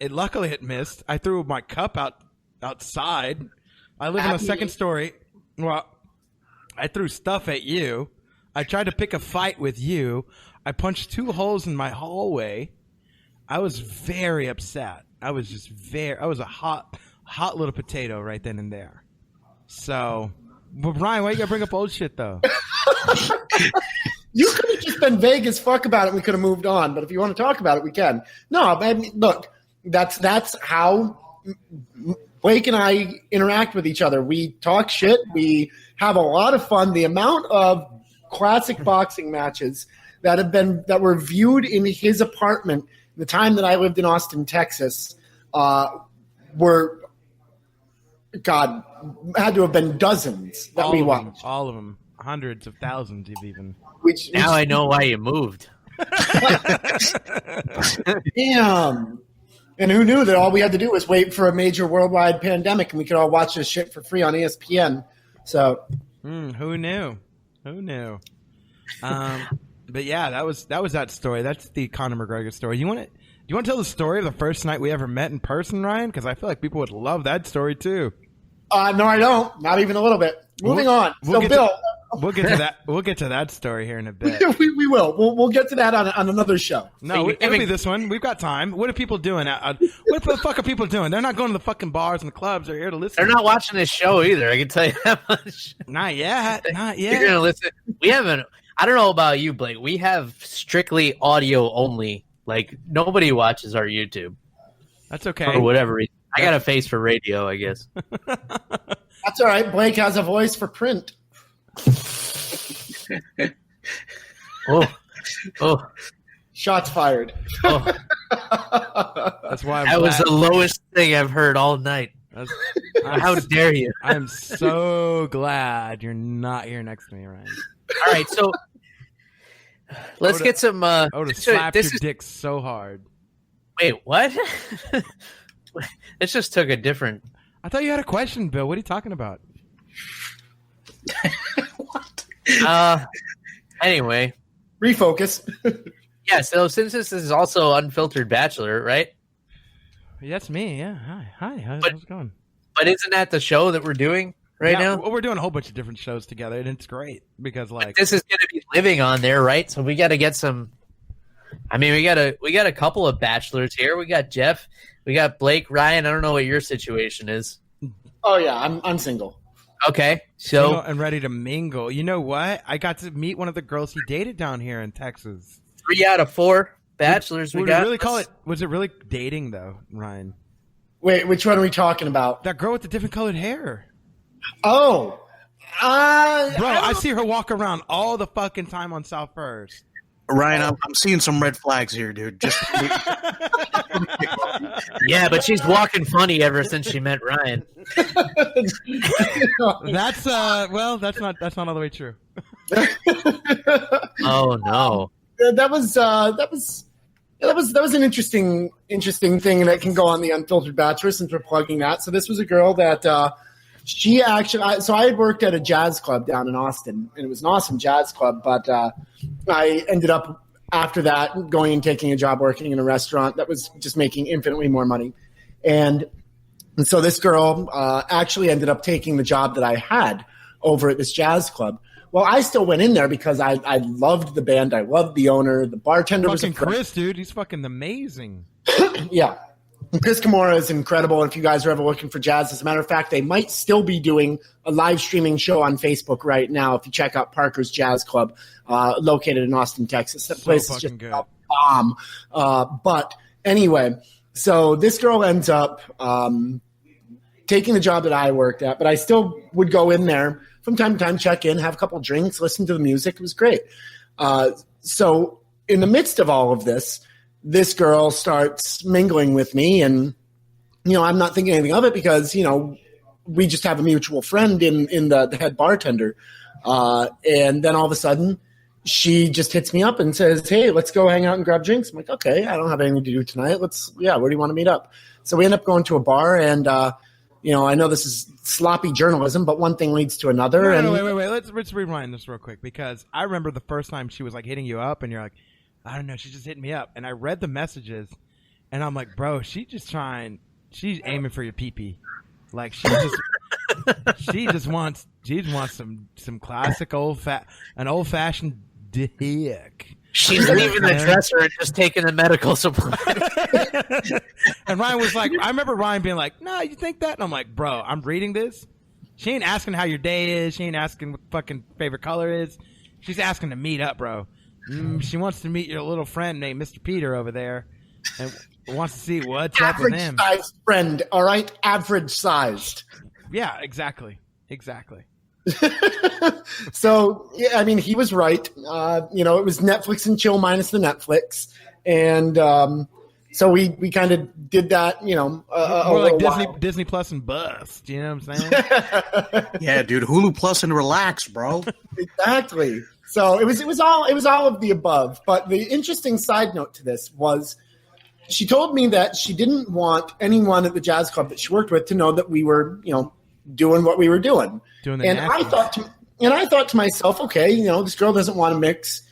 Luckily it missed. I threw my cup outside. I live in a second story. Well, I threw stuff at you. I tried to pick a fight with you. I punched 2 holes in my hallway. I was very upset. I was a hot little potato right then and there. So, but Brian, why you gotta bring up old shit though? You could have just been vague as fuck about it. We could have moved on. But if you want to talk about it, we can. No, I mean, look, that's how Blake and I interact with each other. We talk shit. We have a lot of fun. The amount of classic boxing matches that were viewed in his apartment the time that I lived in Austin, Texas, were, God, had to have been dozens that we watched. All of them. Hundreds of thousands even. Now I know why you moved. Damn. And who knew that all we had to do was wait for a major worldwide pandemic and we could all watch this shit for free on ESPN. So, who knew? But yeah, that was that story. That's the Conor McGregor story. Do you want to tell the story of the first night we ever met in person, Ryan? Because I feel like people would love that story too. No, I don't. Not even a little bit. Moving on. So, Bill, we'll get to that. We'll get to that story here in a bit. we will. We'll get to that on another show. No, it'll be this one. We've got time. What are people doing? What the fuck are people doing? They're not going to the fucking bars and the clubs. They're here to listen. They're not watching this show either. I can tell you that much. Not yet. You're gonna listen. We haven't. I don't know about you, Blake. We have strictly audio only. Like nobody watches our YouTube. That's okay. For whatever reason. I got a face for radio, I guess. That's all right. Blake has a voice for print. Oh. Shots fired. That's why that was the lowest thing I've heard all night. How dare you? I'm so glad you're not here next to me, Ryan. All right, so let's get some. I would have slapped your dick so hard. Wait, what? This just took a different. I thought you had a question, Bill. What are you talking about? What? Anyway, refocus. Yeah. So since this is also Unfiltered Bachelor, right? That's me. Yeah. Hi. How's it going? But isn't that the show that we're doing now? Well, we're doing a whole bunch of different shows together, and it's great because this is going to be living on there, right? So we got to get some. I mean, we got a couple of bachelors here. We got Jeff. We got Blake, Ryan. I don't know what your situation is. Oh yeah, I'm single. Okay, so Single and ready to mingle. You know what? I got to meet one of the girls he dated down here in Texas. 3 out of 4 bachelors we Would got. we really call it? Was it really dating though, Ryan? Wait, which one are we talking about? That girl with the different colored hair. Oh, Bro, I see her walk around all the fucking time on South First. Ryan, I'm seeing some red flags here, dude. Just Yeah, but she's walking funny ever since she met Ryan. That's that's not all the way true. Oh no. that was an interesting thing that can go on the Unfiltered Bachelor since we're plugging that. So this was a girl that she actually. So I had worked at a jazz club down in Austin, and it was an awesome jazz club. But I ended up after that going and taking a job working in a restaurant that was just making infinitely more money, and so this girl actually ended up taking the job that I had over at this jazz club. Well, I still went in there because I loved the band. I loved the owner. The bartender was fucking Chris, dude. He's fucking amazing. Yeah. Chris Kimura is incredible. If you guys are ever looking for jazz, as a matter of fact, they might still be doing a live streaming show on Facebook right now. If you check out Parker's Jazz Club, located in Austin, Texas, that place is just good. a bomb. But anyway, so this girl ends up taking the job that I worked at, but I still would go in there from time to time, check in, have a couple drinks, listen to the music. It was great. So in the midst of all of this girl starts mingling with me, and I'm not thinking anything of it because we just have a mutual friend in the head bartender, and then all of a sudden she just hits me up and says, "Hey, let's go hang out and grab drinks." I'm like, "Okay, I don't have anything to do tonight. Where do you want to meet up?" So we end up going to a bar, and I know this is sloppy journalism, but one thing leads to another. Wait. Let's rewind this real quick because I remember the first time she was like hitting you up, and you're like, I don't know, she's just hitting me up. And I read the messages, and I'm like, bro, she's aiming for your pee-pee. Like, she just wants some classic an old-fashioned dick. She's leaving the dresser and just taking the medical supplies. And Ryan was like, I remember Ryan being like, no, you think that? And I'm like, bro, I'm reading this. She ain't asking how your day is. She ain't asking what fucking favorite color is. She's asking to meet up, bro. She wants to meet your little friend named Mr. Peter over there and wants to see what's up with him. Average-sized friend, all right? Average-sized. Yeah, exactly. So, yeah, I mean, he was right. It was Netflix and chill minus the Netflix. And so we kind of did that, more like Disney Plus and bust. You know what I'm saying? yeah, dude, Hulu Plus and relax, bro. Exactly. So it was all of the above. But the interesting side note to this was she told me that she didn't want anyone at the jazz club that she worked with to know that we were, doing what we were doing. I thought to myself, okay, this girl doesn't want to mix,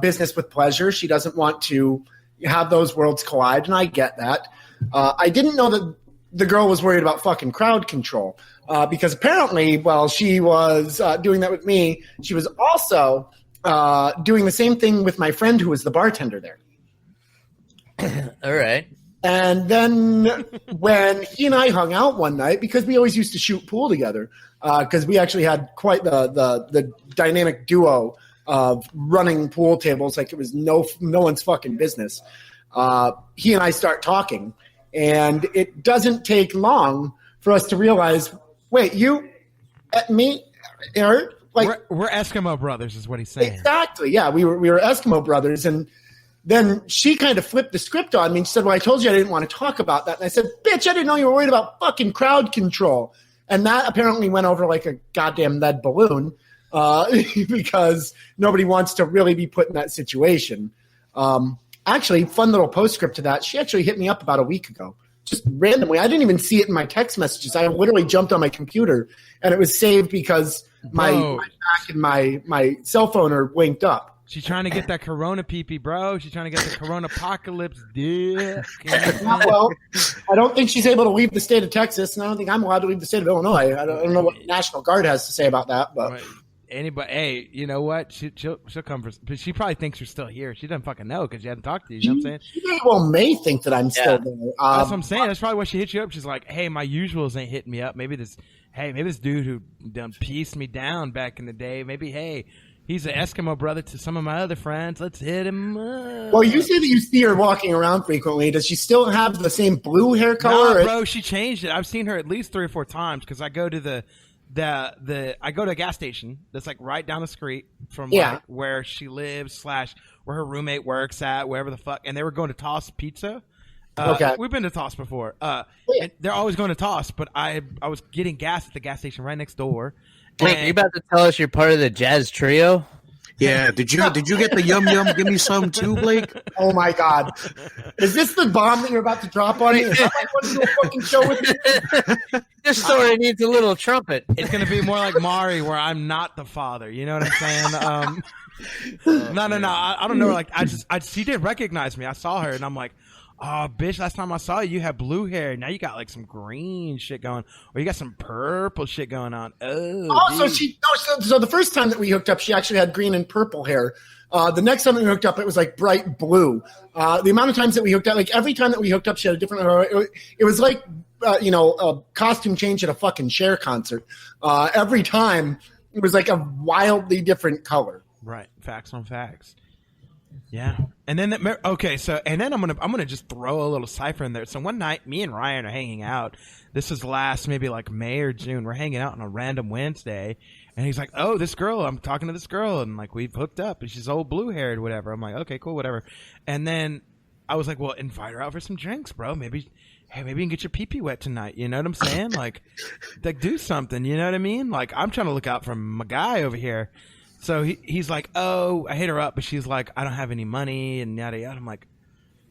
business with pleasure. She doesn't want to have those worlds collide, and I get that. I didn't know that the girl was worried about fucking crowd control. Because apparently, while she was doing that with me, she was also doing the same thing with my friend who was the bartender there. All right. And then when he and I hung out one night, because we always used to shoot pool together, because we actually had quite the dynamic duo of running pool tables like it was no one's fucking business. He and I start talking, and it doesn't take long for us to realize, wait, you, me, Aaron? Like we're Eskimo brothers, is what he's saying. Exactly. Yeah, we were Eskimo brothers, and then she kind of flipped the script on me and she said, "Well, I told you I didn't want to talk about that." And I said, "Bitch, I didn't know you were worried about fucking crowd control." And that apparently went over like a goddamn lead balloon because nobody wants to really be put in that situation. Actually, fun little postscript to that. She actually hit me up about a week ago. Just randomly. I didn't even see it in my text messages. I literally jumped on my computer, and it was saved because my back and my cell phone are linked up. She's trying to get that Corona pee-pee, bro. She's trying to get the Corona apocalypse dick. Well, I don't think she's able to leave the state of Texas, and I don't think I'm allowed to leave the state of Illinois. I don't know what National Guard has to say about that. But anybody. Hey, you know what? She'll come for. But she probably thinks you're still here. She doesn't fucking know because she hasn't talked to you. You know what I'm saying? She very well may think that I'm still there. That's what I'm saying. That's probably why she hit you up. She's like, "Hey, my usuals ain't hitting me up. Maybe this dude who done pieced me down back in the day. Maybe he's an Eskimo brother to some of my other friends. Let's hit him up." Well, you say that you see her walking around frequently. Does she still have the same blue hair color? No, bro, she changed it. I've seen her at least 3 or 4 times because I go to I go to a gas station that's like right down the street from like where she lives / where her roommate works at, wherever the fuck. And they were going to Toss Pizza. Okay, we've been to Toss before. And they're always going to Toss, but I was getting gas at the gas station right next door. Wait, are you about to tell us you're part of the Jazz Trio? Yeah, did you get the yum yum? Give me some too, Blake. Oh my God, is this the bomb that you're about to drop on me? Is that like want to do a fucking show with me? This story needs a little trumpet. It's gonna be more like Mari, where I'm not the father. You know what I'm saying? No. I don't know. Like she did recognize me. I saw her, and I'm like, "Oh, bitch! Last time I saw you, you had blue hair. Now you got like some green shit going, or you got some purple shit going on." So the first time that we hooked up, she actually had green and purple hair. The next time that we hooked up, it was like bright blue. The amount of times that we hooked up, like every time that we hooked up, she had a different hair. It was like a costume change at a fucking Cher concert. Every time it was like a wildly different color. Right, facts on facts. Yeah, and then I'm gonna just throw a little cipher in there. So one night, me and Ryan are hanging out. This is last maybe like May or June. We're hanging out on a random Wednesday, and he's like, "Oh, this girl. I'm talking to this girl, and like we've hooked up, and she's old blue haired, whatever." I'm like, "Okay, cool, whatever." And then I was like, "Well, invite her out for some drinks, bro. Maybe you can get your pee-pee wet tonight. You know what I'm saying? Like do something. You know what I mean? Like I'm trying to look out for my guy over here." So he's like, "Oh," I hit her up, but she's like, "I don't have any money," and yada yada. I'm like,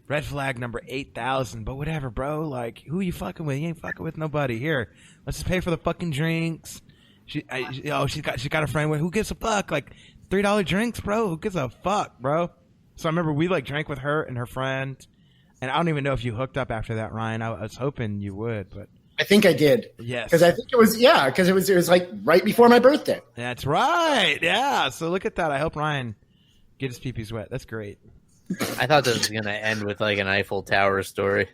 red flag number 8,000, but whatever, bro. Like, who you fucking with? You ain't fucking with nobody. Here, let's just pay for the fucking drinks. She got a friend with who gives a fuck? Like $3 drinks, bro. Who gives a fuck, bro? So I remember we like drank with her and her friend, and I don't even know if you hooked up after that, Ryan. I was hoping you would, but. I think I did. Yes. Because I think it was like right before my birthday. That's right. Yeah. So look at that. I hope Ryan get his pee-pees wet. That's great. I thought this was going to end with like an Eiffel Tower story.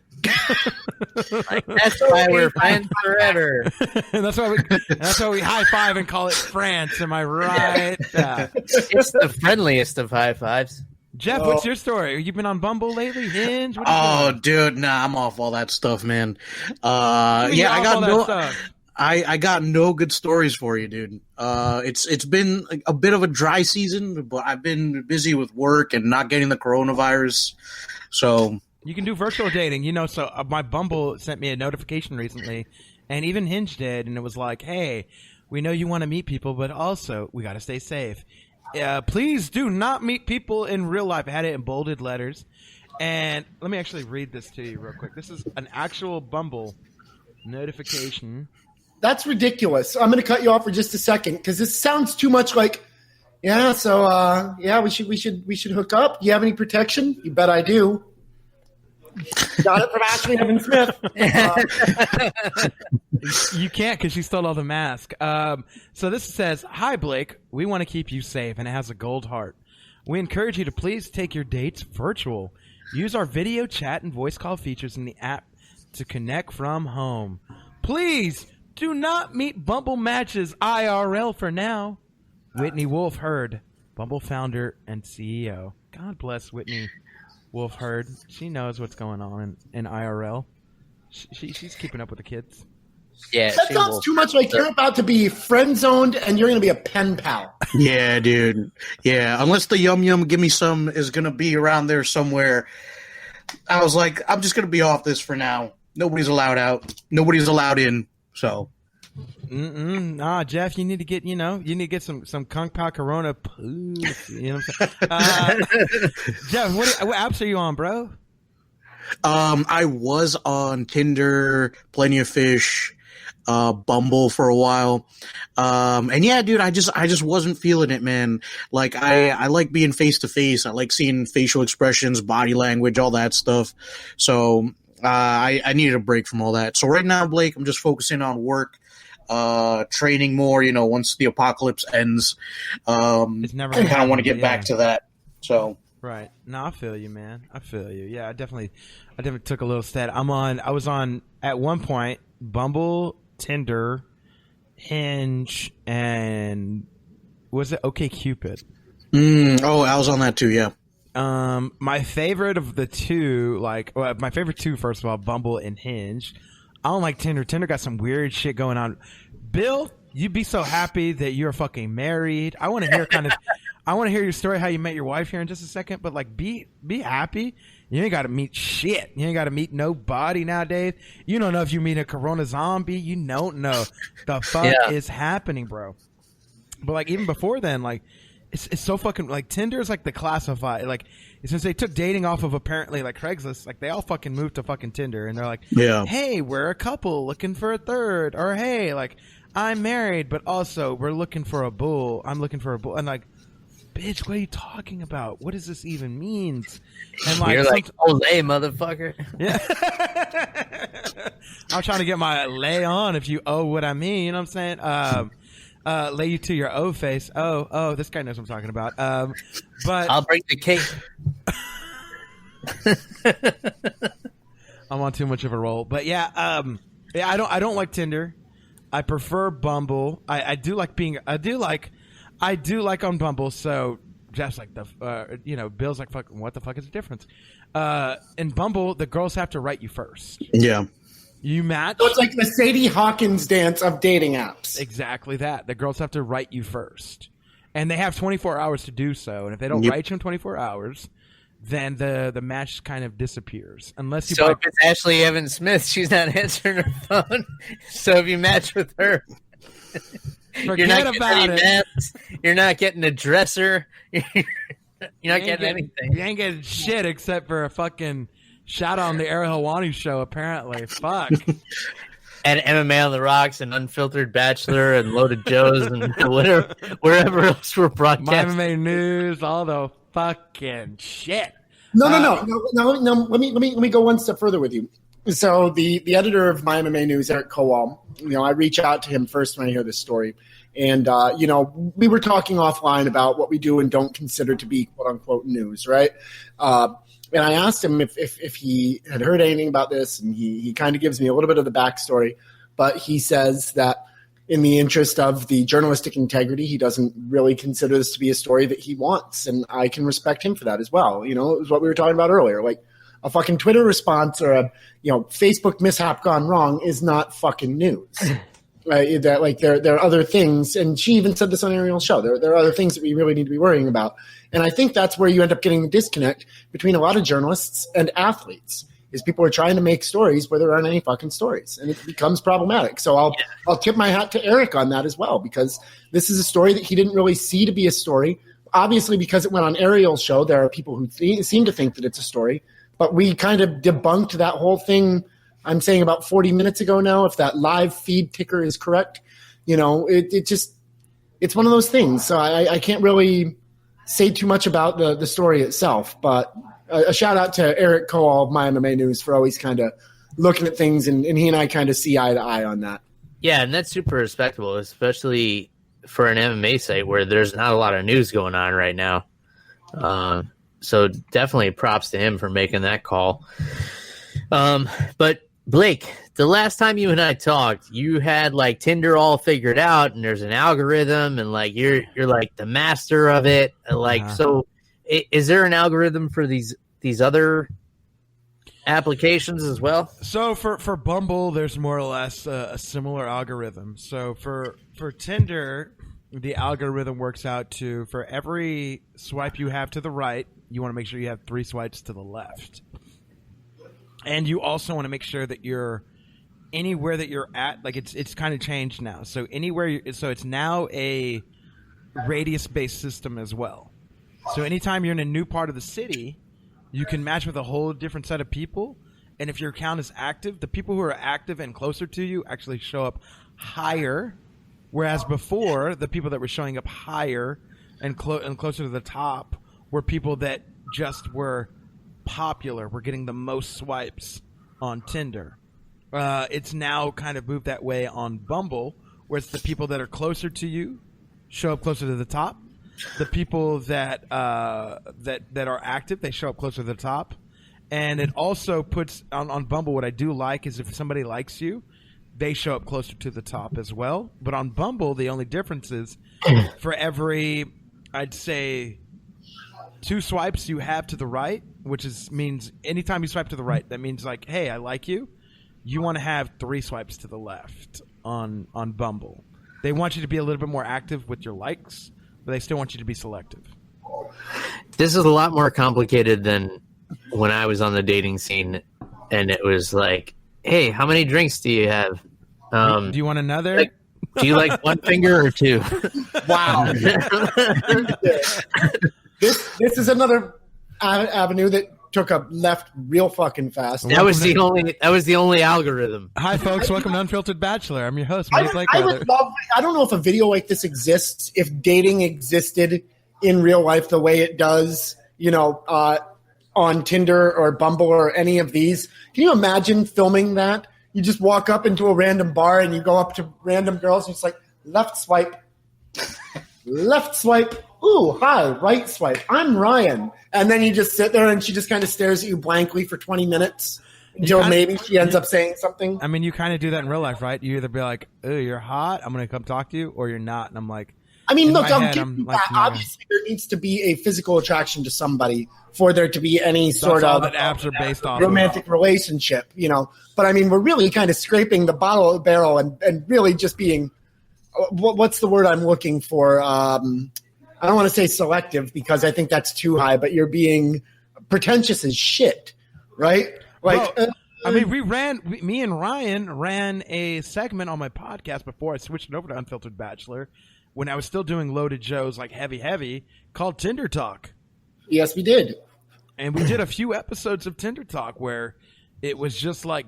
Like, that's why we're friends forever. And that's why we high five and call it France. Am I right? It's the friendliest of high fives. Jeff, what's your story? You been on Bumble lately? Hinge? Dude, nah, I'm off all that stuff, man. I got no good stories for you, dude. It's been a bit of a dry season, but I've been busy with work and not getting the coronavirus. So you can do virtual dating, So my Bumble sent me a notification recently, and even Hinge did, and it was like, "Hey, we know you want to meet people, but also we got to stay safe. Please do not meet people in real life." I had it in bolded letters. And let me actually read this to you real quick. This is an actual Bumble notification. That's ridiculous. I'm going to cut you off for just a second because this sounds too much like, we should hook up. Do you have any protection? You bet I do. Got it from Ashley Evan Smith. You can't because she stole all the mask. So this says, "Hi, Blake. We want to keep you safe," and it has a gold heart. "We encourage you to please take your dates virtual. Use our video chat and voice call features in the app to connect from home. Please do not meet Bumble matches IRL for now." Whitney Wolf Hurd, Bumble founder and CEO. God bless Whitney Wolf Hurd. She knows what's going on in IRL. She's keeping up with the kids. Yeah, that sounds too much like you're about to be friend zoned and you're going to be a pen pal. Yeah, dude. Yeah, unless the yum yum give me some is going to be around there somewhere. I was like, I'm just going to be off this for now. Nobody's allowed out. Nobody's allowed in. So. Nah, Jeff, you need to get some Kung Pao Corona. You know what I'm saying? Jeff, what apps are you on, bro? I was on Tinder, Plenty of Fish, Bumble for a while. And yeah, dude, I just wasn't feeling it, man. Like I like being face to face. I like seeing facial expressions, body language, all that stuff. So I needed a break from all that. So right now, Blake, I'm just focusing on work. training more. Once the apocalypse ends, it's never. I kind of want to get back to that. So right. No, I feel you, man. I feel you. Yeah, I definitely took a little step. I was on at one point Bumble, Tinder, Hinge, and was it OkCupid? I was on that too. Yeah. My favorite of the two, my favorite two, first of all, Bumble and Hinge. I don't like Tinder. Tinder got some weird shit going on. Bill, you'd be so happy that you're fucking married. I want to hear I want to hear your story, how you met your wife here in just a second, but be happy. You ain't got to meet shit. You ain't got to meet nobody nowadays. You don't know if you meet a corona zombie. You don't know the fuck is happening, bro. But even before then, it's so fucking Tinder is the classified since they took dating off of apparently Craigslist, they all fucking moved to fucking Tinder and they're like, hey, we're a couple looking for a third, or hey, I'm married but also we're looking for a bull. I'm looking for a bull, and bitch, what are you talking about? What does this even mean? And you're Olay, motherfucker. Yeah. I'm trying to get my lay on, if you owe what I mean. You know what I'm saying? Lay you to your O face. Oh, this guy knows what I'm talking about. But I'll bring the cake. I'm on too much of a roll. But I don't like Tinder. I prefer Bumble. I do like on Bumble. So Jeff's Bill's fucking, what the fuck is the difference? In Bumble, the girls have to write you first. Yeah. You match. So it's like the Sadie Hawkins dance of dating apps. Exactly that. The girls have to write you first. And they have 24 hours to do so. And if they don't write you in 24 hours, then the match kind of disappears. Unless you if it's Ashley Evans Smith, she's not answering her phone. So if you match with her, you're not getting any mats. You're not getting a dresser. You're not getting anything. You ain't getting shit except for a fucking shout out on the Ariel Helwani show, apparently. Fuck. And MMA on the Rocks and Unfiltered Bachelor and Loaded Joes and wherever else we're broadcasting. My MMA news, all the fucking shit. No. Let me go one step further with you. So the editor of My MMA News, Eric Kowal, I reach out to him first when I hear this story. And, we were talking offline about what we do and don't consider to be quote unquote news, right? And I asked him if he had heard anything about this, and he kind of gives me a little bit of the backstory. But he says that in the interest of the journalistic integrity, he doesn't really consider this to be a story that he wants. And I can respect him for that as well. It was what we were talking about earlier. A fucking Twitter response or a Facebook mishap gone wrong is not fucking news. Right? That there are other things, and she even said this on Ariel's show. There are other things that we really need to be worrying about, and I think that's where you end up getting the disconnect between a lot of journalists and athletes. Is people are trying to make stories where there aren't any fucking stories, and it becomes problematic. So I'll tip my hat to Eric on that as well, because this is a story that he didn't really see to be a story. Obviously, because it went on Ariel's show, there are people who seem to think that it's a story, but we kind of debunked that whole thing. I'm saying about 40 minutes ago now, if that live feed ticker is correct. It's one of those things. So I can't really say too much about the story itself, but a shout out to Eric Kowal of My MMA News for always kind of looking at things, and he and I kind of see eye to eye on that. Yeah, and that's super respectable, especially for an MMA site where there's not a lot of news going on right now. So definitely props to him for making that call. But Blake, the last time you and I talked, you had Tinder all figured out, and there's an algorithm, and you're the master of it. So is there an algorithm for these other applications as well? So for Bumble, there's more or less a similar algorithm. So for Tinder, the algorithm works out to, for every swipe you have to the right, you want to make sure you have 3 swipes to the left. And you also want to make sure that you're anywhere that you're at. It's kind of changed now. So so it's now a radius-based system as well. So anytime you're in a new part of the city, you can match with a whole different set of people. And if your account is active, the people who are active and closer to you actually show up higher. Whereas before, the people that were showing up higher and closer to the top were people that just were popular. We're getting the most swipes on Tinder. It's now kind of moved that way on Bumble, where it's the people that are closer to you show up closer to the top. The people that that are active, they show up closer to the top. And it also puts on Bumble, what I do like is if somebody likes you, they show up closer to the top as well. But on Bumble, the only difference is for every, I'd say, 2 swipes you have to the right, which means anytime you swipe to the right, that means like, hey, I like you. You want to have 3 swipes to the left on Bumble. They want you to be a little bit more active with your likes, but they still want you to be selective. This is a lot more complicated than when I was on the dating scene, and it was like, hey, how many drinks do you have? Do you want another? Like, do you like one finger or 2? Wow. This is another avenue that took a left real fucking fast. That was the only algorithm. Hi, folks. Welcome to Unfiltered Bachelor. I'm your host, I Mike Blakeweather. don't know if a video like this exists, if dating existed in real life the way it does, on Tinder or Bumble or any of these. Can you imagine filming that? You just walk up into a random bar and you go up to random girls and it's like, left swipe. Left swipe. Ooh, hi, right swipe. I'm Ryan. And then you just sit there and she just kind of stares at you blankly for 20 minutes until maybe she ends up saying something. I mean, you kind of do that in real life, right? You either be like, oh, you're hot, I'm going to come talk to you, or you're not. And I'm like, I mean, look, I'm like, obviously there needs to be a physical attraction to somebody for there to be any sort of that apps are based off romantic relationship, But I mean, we're really kind of scraping the barrel and really just being, what's the word I'm looking for? I don't want to say selective because I think that's too high, but you're being pretentious as shit, right? Like, I mean, me and Ryan ran a segment on my podcast before I switched it over to Unfiltered Bachelor when I was still doing Loaded Joe's like heavy called Tinder Talk. Yes, we did. And we did a few episodes of Tinder Talk where it was just like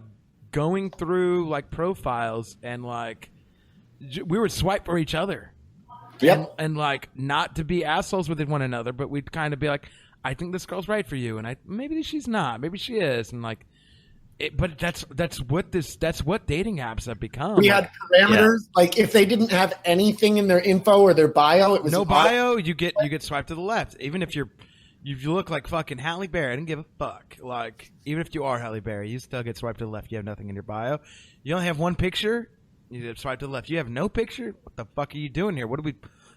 going through like profiles and like we would swipe for each other. Yep. And like not to be assholes with one another, but we'd kind of be like, I think this girl's right for you, and maybe she's not, maybe she is, and like, but that's what dating apps have become. We had parameters, like if they didn't have anything in their info or their bio, it was no bio. You get swiped to the left, even if you look like fucking Halle Berry. I didn't give a fuck. Like even if you are Halle Berry, you still get swiped to the left. You have nothing in your bio. You only have one picture. You get swiped to the left. You have no picture. What the fuck are you doing here? What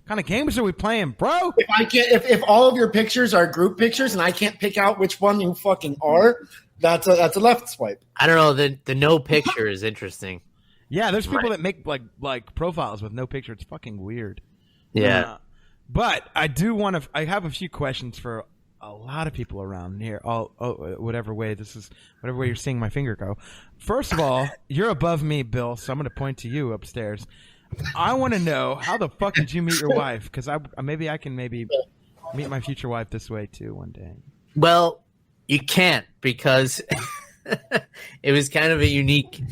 kind of games are we playing, bro? If all of your pictures are group pictures and I can't pick out which one you fucking are, that's a left swipe. I don't know. The no picture is interesting. Yeah, there's people that make like profiles with no picture. It's fucking weird. Yeah. But I do want to. I have a few questions for a lot of people around here. Whatever way you're seeing my finger go. First of all, you're above me, Bill, so I'm going to point to you upstairs. I want to know, how the fuck did you meet your wife? Because I can meet my future wife this way too one day. Well, you can't, because it was kind of a unique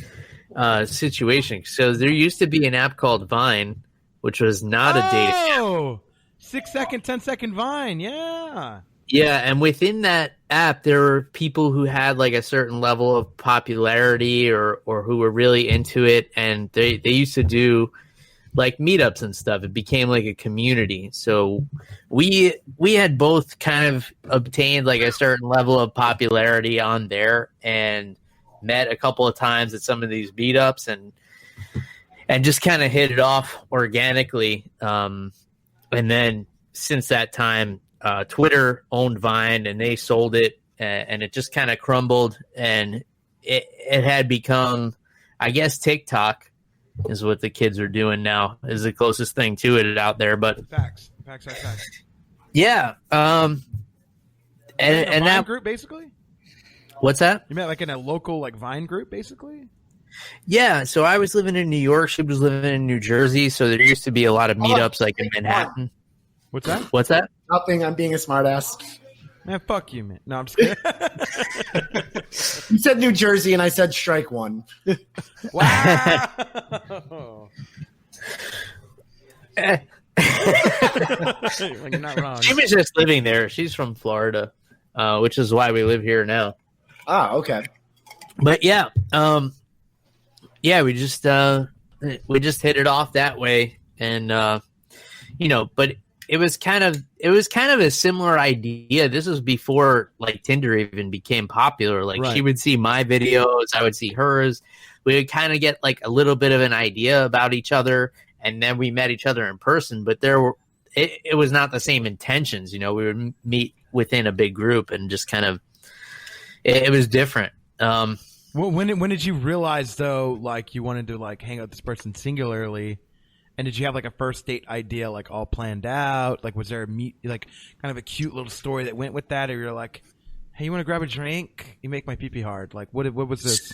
situation. So there used to be an app called Vine, which was not a dating app. Oh, 6-second, 10-second Vine, yeah. Yeah, and within that app, there were people who had like a certain level of popularity or who were really into it, and they used to do like meetups and stuff. It became like a community. So we had both kind of obtained like a certain level of popularity on there and met a couple of times at some of these meetups and just kind of hit it off organically. And then since that time, Twitter owned Vine and they sold it, and it just kind of crumbled, and it had become, I guess, TikTok is what the kids are doing now, is the closest thing to it out there. But facts. Yeah. And that group basically. What's that? You meant like in a local like Vine group basically? Yeah. So I was living in New York. She was living in New Jersey. So there used to be a lot of meetups like in Manhattan. What's that? What's that? Nothing. I'm being a smartass. Man, fuck you, man. No, I'm just kidding. You said New Jersey, and I said strike one. Wow. You're not wrong. She was just living there. She's from Florida, which is why we live here now. Ah, okay. But yeah, we just hit it off that way, and but it was kind of a similar idea. This was before like Tinder even became popular. Like she would see my videos, I would see hers. We would kind of get like a little bit of an idea about each other, and then we met each other in person. But it was not the same intentions. We would meet within a big group and just kind of it was different. Well, when did you realize though, like you wanted to like hang out with this person singularly? And did you have like a first date idea, like all planned out? Like, was there like kind of a cute little story that went with that, or you're like, "Hey, you want to grab a drink? You make my pee hard." Like, what was this?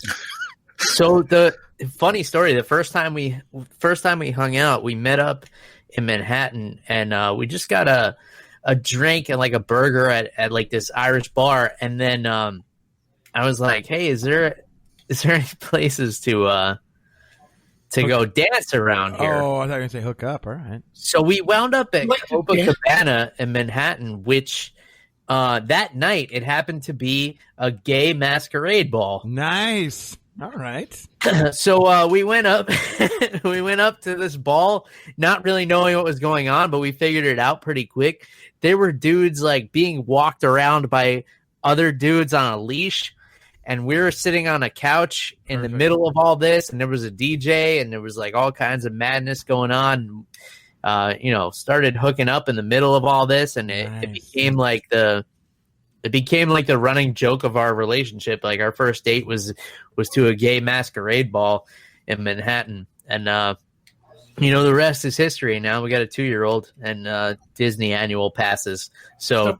So the funny story: the first time we hung out, we met up in Manhattan, and we just got a drink and like a burger at like this Irish bar, and then I was like, "Hey, is there any places to go dance around here?" Oh, I thought you were going to say hook up. All right. So we wound up at Copacabana in Manhattan, which that night it happened to be a gay masquerade ball. Nice. All right. So we went up to this ball, not really knowing what was going on, but we figured it out pretty quick. There were dudes like being walked around by other dudes on a leash. And we were sitting on a couch in the middle of all this, and there was a DJ, and there was like all kinds of madness going on. Started hooking up in the middle of all this, and it became like the running joke of our relationship. Like our first date was to a gay masquerade ball in Manhattan, and the rest is history. Now we got a 2-year-old and Disney annual passes, so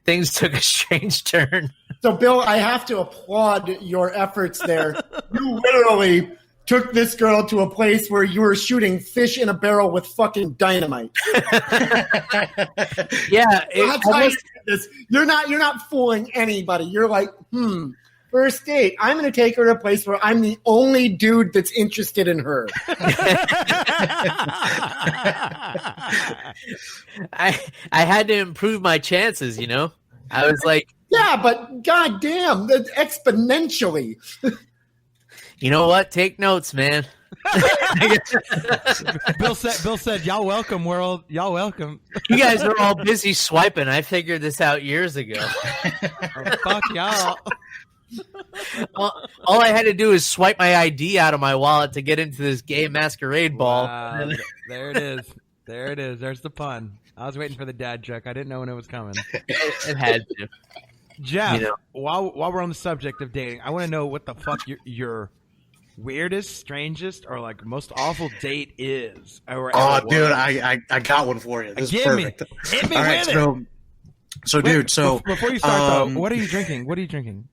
things took a strange turn. So, Bill, I have to applaud your efforts there. You literally took this girl to a place where you were shooting fish in a barrel with fucking dynamite. Yeah, you're not fooling anybody. You're like, first date. I'm going to take her to a place where I'm the only dude that's interested in her. I had to improve my chances. I was like. Yeah, but goddamn, that's exponentially. You know what? Take notes, man. Bill said, "Y'all welcome, world. Y'all welcome." You guys are all busy swiping. I figured this out years ago. Oh, fuck y'all. All I had to do is swipe my ID out of my wallet to get into this gay masquerade ball. Wow. There it is. There's the pun. I was waiting for the dad joke. I didn't know when it was coming. It had to. Jeff, while we're on the subject of dating, I want to know what the fuck your weirdest, strangest, or like most awful date is. Dude, I got one for you. This is perfect. Hit me with it. So, dude, before you start though, what are you drinking?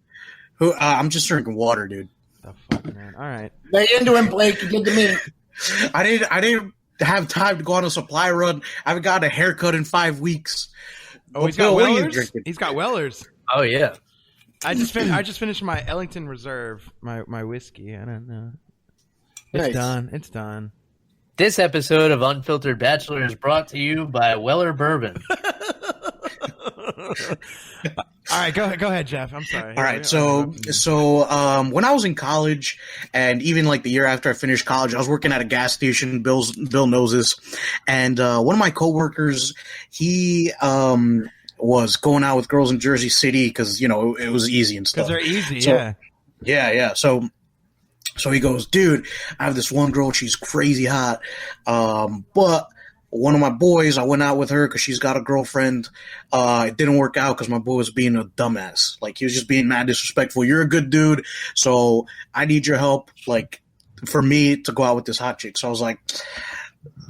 I'm just drinking water, dude. The fuck, man. All right. Lay into him, Blake. You did to me. I didn't have time to go on a supply run. I haven't gotten a haircut in 5 weeks. Oh, he's got Wellers. He's got Wellers. Oh yeah. I just finished my Ellington Reserve, my whiskey. I don't know. It's done. This episode of Unfiltered Bachelor is brought to you by Weller Bourbon. All right, go ahead, Jeff. I'm sorry. All right, so when I was in college, and even like the year after I finished college, I was working at a gas station. Bill knows this, and one of my coworkers, he was going out with girls in Jersey City because it was easy and stuff. Because they're easy, yeah. So he goes, dude, I have this one girl. She's crazy hot, but one of my boys, I went out with her because she's got a girlfriend. It didn't work out because my boy was being a dumbass. Like, he was just being mad disrespectful. You're a good dude, so I need your help, like, for me to go out with this hot chick. So I was like,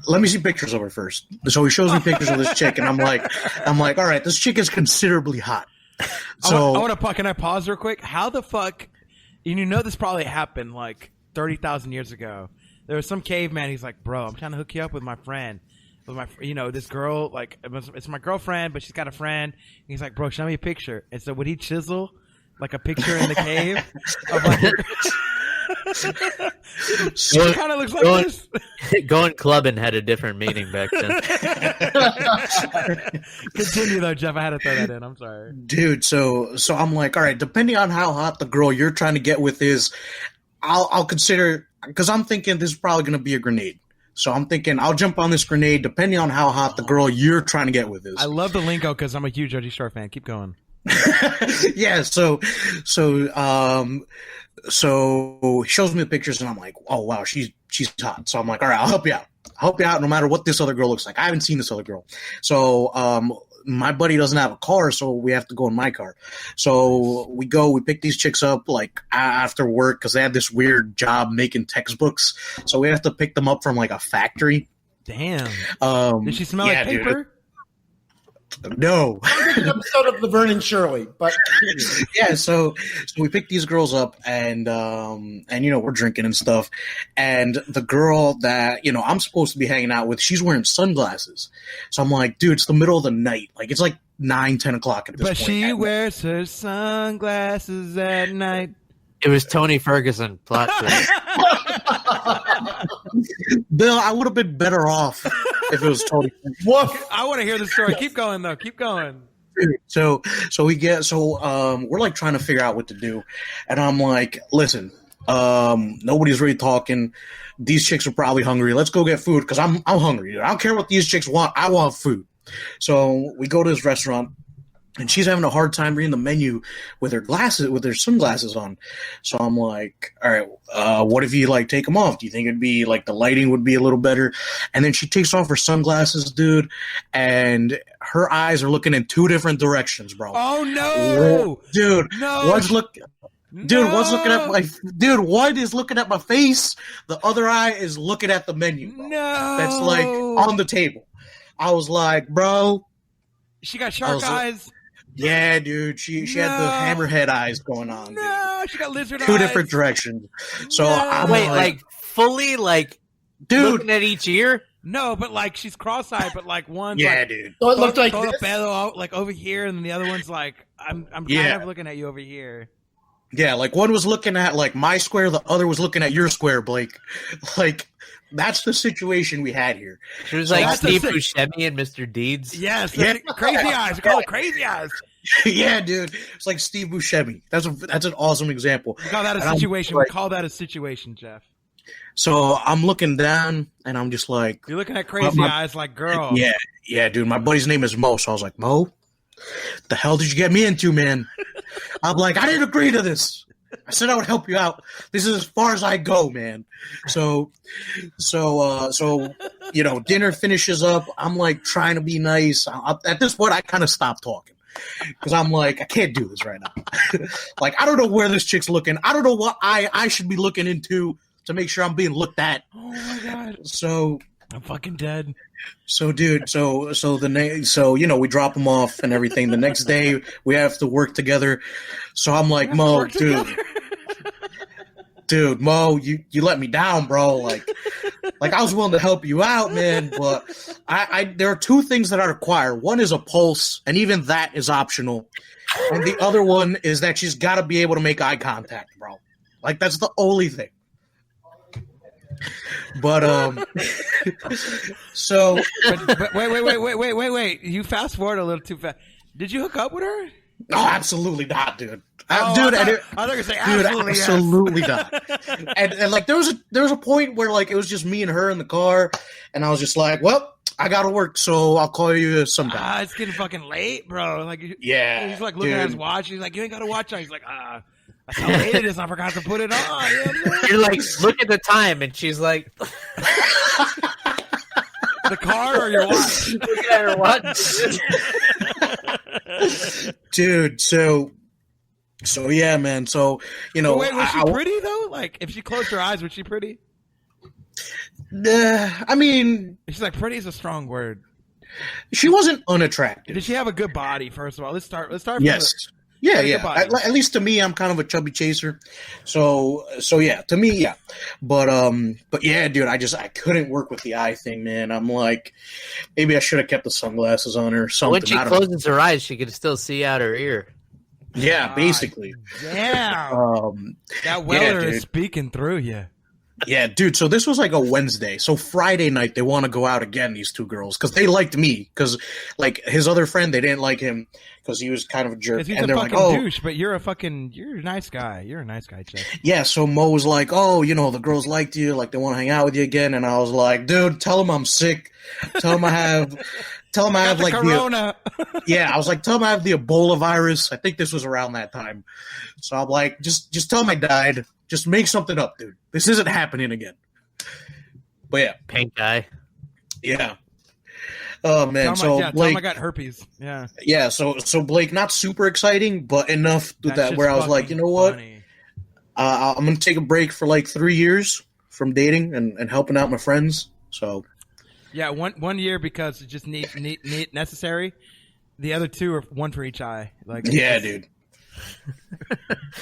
let me see pictures of her first. So he shows me pictures of this chick, and I'm like, all right, this chick is considerably hot. So I want to. Can I pause real quick? How the fuck? This probably happened like 30,000 years ago. There was some caveman. He's like, bro, I'm trying to hook you up with my friend. This girl, like, it's my girlfriend, but she's got a friend. And he's like, bro, show me a picture. And so would he chisel like a picture in the cave of like? She kind of looks like this. Going clubbing had a different meaning back then. Continue though, Jeff. I had to throw that in. I'm sorry, dude. So I'm like, all right. Depending on how hot the girl you're trying to get with is, I'll consider because I'm thinking this is probably going to be a grenade. So I'm thinking I'll jump on this grenade depending on how hot the girl you're trying to get with is. I love the lingo because I'm a huge Jersey Shore fan. Keep going. Yeah, so he shows me the pictures and I'm like, oh wow, she's hot. So I'm like, all right, I'll help you out. I'll help you out no matter what this other girl looks like. I haven't seen this other girl. So my buddy doesn't have a car, so we have to go in my car. So we pick these chicks up like after work because they had this weird job making textbooks. So we have to pick them up from like a factory. Damn. Did she smell yeah, like paper? Dude. No. An episode of Laverne and Shirley, but yeah. So we picked these girls up, and we're drinking and stuff. And the girl that I'm supposed to be hanging out with, she's wearing sunglasses. So I'm like, dude, it's the middle of the night. Like it's like 9-10 o'clock at this point. But she wears her sunglasses at night. It was Tony Ferguson. Plot twist. Bill, I would have been better off if it was Tony. Woof. I want to hear the story. Keep going though. Keep going. So we're like trying to figure out what to do, and I'm like, listen, nobody's really talking. These chicks are probably hungry. Let's go get food because I'm hungry. Dude. I don't care what these chicks want. I want food. So we go to this restaurant. And she's having a hard time reading the menu with her sunglasses on. So I'm like, all right, what if you like take them off? Do you think it'd be like the lighting would be a little better? And then she takes off her sunglasses, dude, and her eyes are looking in two different directions, bro. Oh no, dude! No, one's looking at one is looking at my face. The other eye is looking at the menu. Bro. No, that's like on the table. I was like, bro, she got shark eyes. Yeah, dude. She had the hammerhead eyes going on. No, she got lizard eyes. Two different directions. So I'm like fully dude, looking at each ear. No, but like she's cross-eyed, but like one's dude. So it looked like like over here, and then the other one's like I'm kind of looking at you over here. Yeah, like one was looking at like my square, the other was looking at your square, Blake. Like that's the situation we had here. She was like Steve Buscemi and Mr. Deeds. Yes, crazy eyes. We call it crazy eyes. Yeah, dude. It's like Steve Buscemi. That's an awesome example. We call that a situation. We call that a situation, Jeff. So I'm looking down, and I'm just like... You're looking at crazy eyes like, girl. Yeah, dude. My buddy's name is Mo, so I was like, Mo, the hell did you get me into, man? I'm like, I didn't agree to this. I said I would help you out. This is as far as I go, man. So dinner finishes up. I'm like trying to be nice. At this point, I kind of stopped talking because I'm like, I can't do this right now. Like, I don't know where this chick's looking. I don't know what I should be looking into to make sure I'm being looked at. Oh my god. So I'm fucking dead. So, dude, we drop them off and everything. The next day, we have to work together. So I'm like, Mo, dude, Mo, you let me down, bro. Like I was willing to help you out, man. But there are two things that I require. One is a pulse, and even that is optional. And the other one is that she's got to be able to make eye contact, bro. Like that's the only thing. But so but wait. You fast forward a little too fast. Did you hook up with her? No, absolutely not, dude. I thought you were going to say absolutely not. And like there was a point where like it was just me and her in the car, and I was just like, well, I gotta work, so I'll call you sometime. It's getting fucking late, bro. Like yeah, he's like looking at his watch. He's like, you ain't got to watch on. He's like, that's how late it is. I forgot to put it on. You're like, look at the time, and she's like, the car or your watch? Look at her watch. Dude, so yeah, man. So wait, was she pretty though? Like, if she closed her eyes, was she pretty? I mean, she's like, pretty is a strong word. She wasn't unattractive. Did she have a good body? First of all, let's start. Yes. Yeah. At least to me, I'm kind of a chubby chaser. So yeah, to me, yeah. But yeah, dude, I couldn't work with the eye thing, man. I'm like, maybe I should have kept the sunglasses on her or something. When she closes her eyes, she can still see out her ear. Yeah, basically. Yeah. That welder is speaking through you. Yeah, dude. So this was like a Wednesday. So Friday night they want to go out again. These two girls because they liked me because like his other friend they didn't like him because he was kind of a jerk. He's and a they're fucking like, oh, douche, but you're a nice guy. You're a nice guy, Jeff. yeah. So Mo was like, oh, the girls liked you, like they want to hang out with you again. And I was like, dude, tell them I'm sick. Tell them I have like the rona. Yeah, I was like, tell them I have the Ebola virus. I think this was around that time. So I'm like, just tell them I died. Just make something up, dude. This isn't happening again. But yeah. Pink guy. Yeah. Oh man. Tell Blake, him I got herpes. Yeah. Yeah, so Blake, not super exciting, but enough that where I was like, you know what? Funny. I'm gonna take a break for like 3 years from dating and helping out my friends. So Yeah, 1 year because it's just need necessary. The other 2 are one for each eye. Like yeah, dude.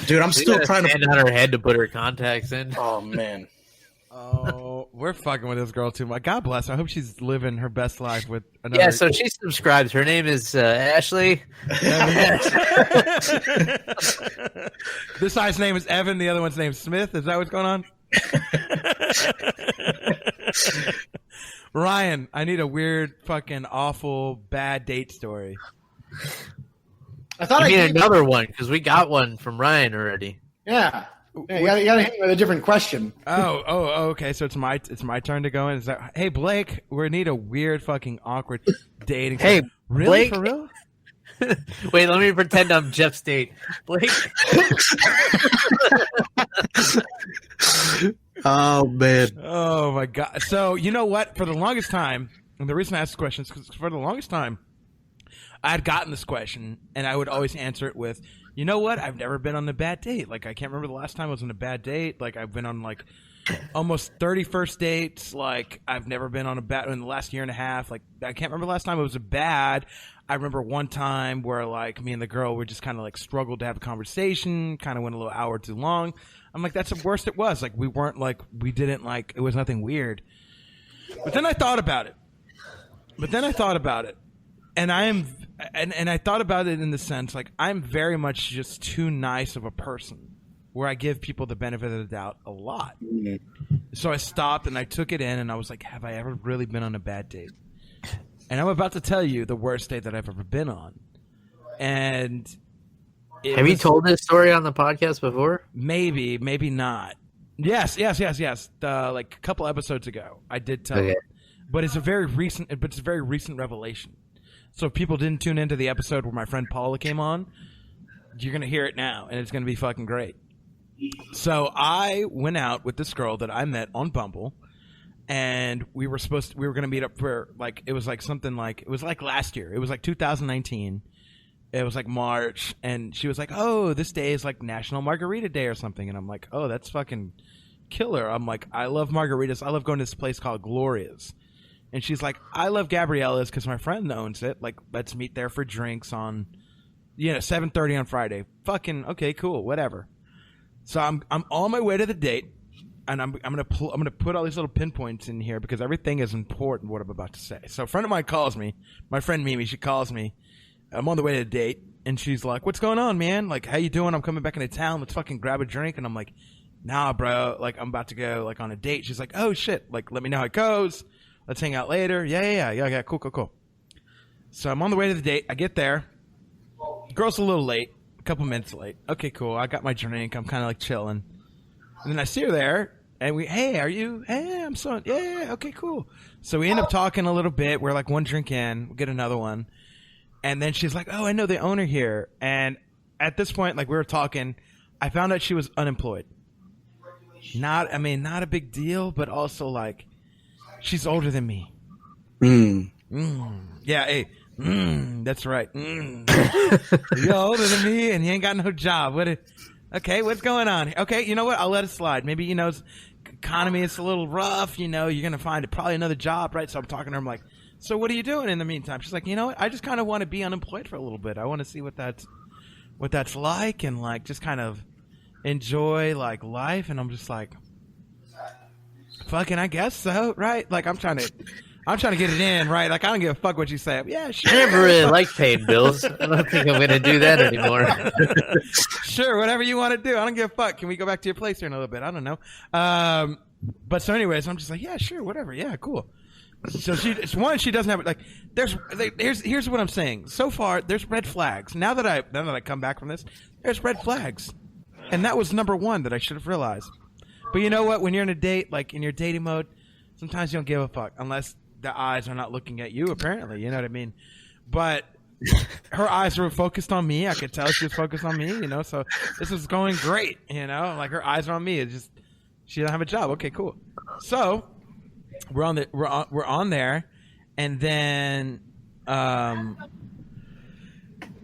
Dude, I'm still trying to stand on her head to put her contacts in. Oh man. Oh, we're fucking with this girl too much. God bless her. I hope she's living her best life with another. Yeah, so she subscribes. Her name is Ashley. This guy's name is Evan. The other one's name is Smith. Is that what's going on? Ryan, I need a weird, fucking awful, bad date story. I thought I need gave another one because we got one from Ryan already. Yeah. You gotta hit me with a different question. Oh, okay. So it's my turn to go in. Is that? Hey, Blake, we need a weird, fucking awkward dating. Hey, really? Blake? For real? Wait, let me pretend I'm Jeff State. Blake. Oh man. Oh my god. So you know what? For the longest time, and the reason I asked this question is because for the longest time, I had gotten this question, and I would always answer it with, you know what? I've never been on a bad date. Like, I can't remember the last time I was on a bad date. Like, I've been on, like, almost 30 first dates. Like, I've never been on a bad in the last year and a half. Like, I can't remember the last time it was a bad. I remember one time where, like, me and the girl were just kind of, like, struggled to have a conversation, kind of went a little hour too long. I'm like, that's the worst it was. Like, we weren't, like, we didn't, like, it was nothing weird. But then I thought about it. And I thought about it in the sense, like, I'm very much just too nice of a person where I give people the benefit of the doubt a lot. Mm-hmm. So I stopped and I took it in and I was like, have I ever really been on a bad date? And I'm about to tell you the worst date that I've ever been on. And have you told this story on the podcast before? Maybe not. Yes. Like a couple episodes ago, I did tell it. But it's a very recent revelation. So if people didn't tune into the episode where my friend Paula came on, you're going to hear it now, and it's going to be fucking great. So I went out with this girl that I met on Bumble, and we were going to meet up for, like, it was like last year. It was like 2019. It was like March, and she was like, oh, this day is like National Margarita Day or something. And I'm like, oh, that's fucking killer. I'm like, I love margaritas. I love going to this place called Gloria's. And she's like, I love Gabriella's because my friend owns it. Like, let's meet there for drinks on, 7:30 on Friday. Fucking okay, cool, whatever. So I'm on my way to the date, and I'm gonna put all these little pinpoints in here because everything is important. What I'm about to say. So a friend of mine calls me, my friend Mimi. She calls me. I'm on the way to the date, and she's like, "What's going on, man? Like, how you doing? I'm coming back into town. Let's fucking grab a drink." And I'm like, "Nah, bro. Like, I'm about to go like on a date." She's like, "Oh shit. Like, let me know how it goes. Let's hang out later." Yeah. Cool. So I'm on the way to the date. I get there. Girl's a little late. A couple minutes late. Okay, cool. I got my drink. I'm kind of like chilling. And then I see her there. And hey, I'm so, yeah, okay, cool. So we end up talking a little bit. We're like one drink in. We get another one. And then she's like, oh, I know the owner here. And at this point, like we were talking, I found out she was unemployed. Not a big deal, but also like, she's older than me. Yeah, hey. That's right. You're older than me and you ain't got no job. Okay, what's going on? Okay, you know what? I'll let it slide. Maybe, economy is a little rough. You're going to find probably another job, right? So I'm talking to her. I'm like, so what are you doing in the meantime? She's like, you know what? I just kind of want to be unemployed for a little bit. I want to see what that's like and like just kind of enjoy like life. And I'm just like, fucking, I guess so, right? Like I'm trying to I'm trying to get it in, right? Like, I don't give a fuck what you say. Yeah, sure. I never really liked paying bills. I don't think I'm going to do that anymore. Sure, whatever you want to do. I don't give a fuck. Can we go back to your place here in a little bit? I don't know. But so anyways, I'm just like, yeah, sure, whatever. Yeah, cool. So she doesn't have like. Here's what I'm saying. So far, there's red flags. Now that I come back from this, there's red flags, and that was number one that I should have realized. But you know what? When you're in a date, like in your dating mode, sometimes you don't give a fuck unless the eyes are not looking at you. Apparently, you know what I mean. But her eyes were focused on me. I could tell she was focused on me. You know, so this was going great. You know, like her eyes are on me. It's just she doesn't have a job. Okay, cool. So. We're on there, and then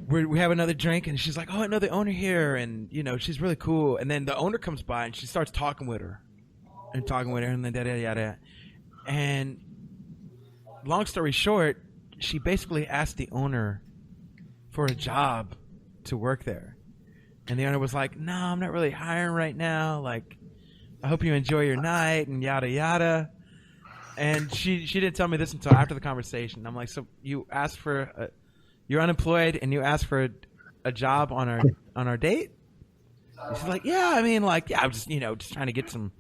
we have another drink, and she's like, "Oh, I know the owner here, and you know she's really cool." And then the owner comes by, and she starts talking with her, and then yada yada. And long story short, she basically asked the owner for a job to work there, and the owner was like, "No, I'm not really hiring right now. Like, I hope you enjoy your night," and yada yada. And she didn't tell me this until after the conversation. I'm like, so you asked for you're unemployed and you asked for a job on our date? And she's like, yeah, I mean, like, yeah, I'm just just trying to get some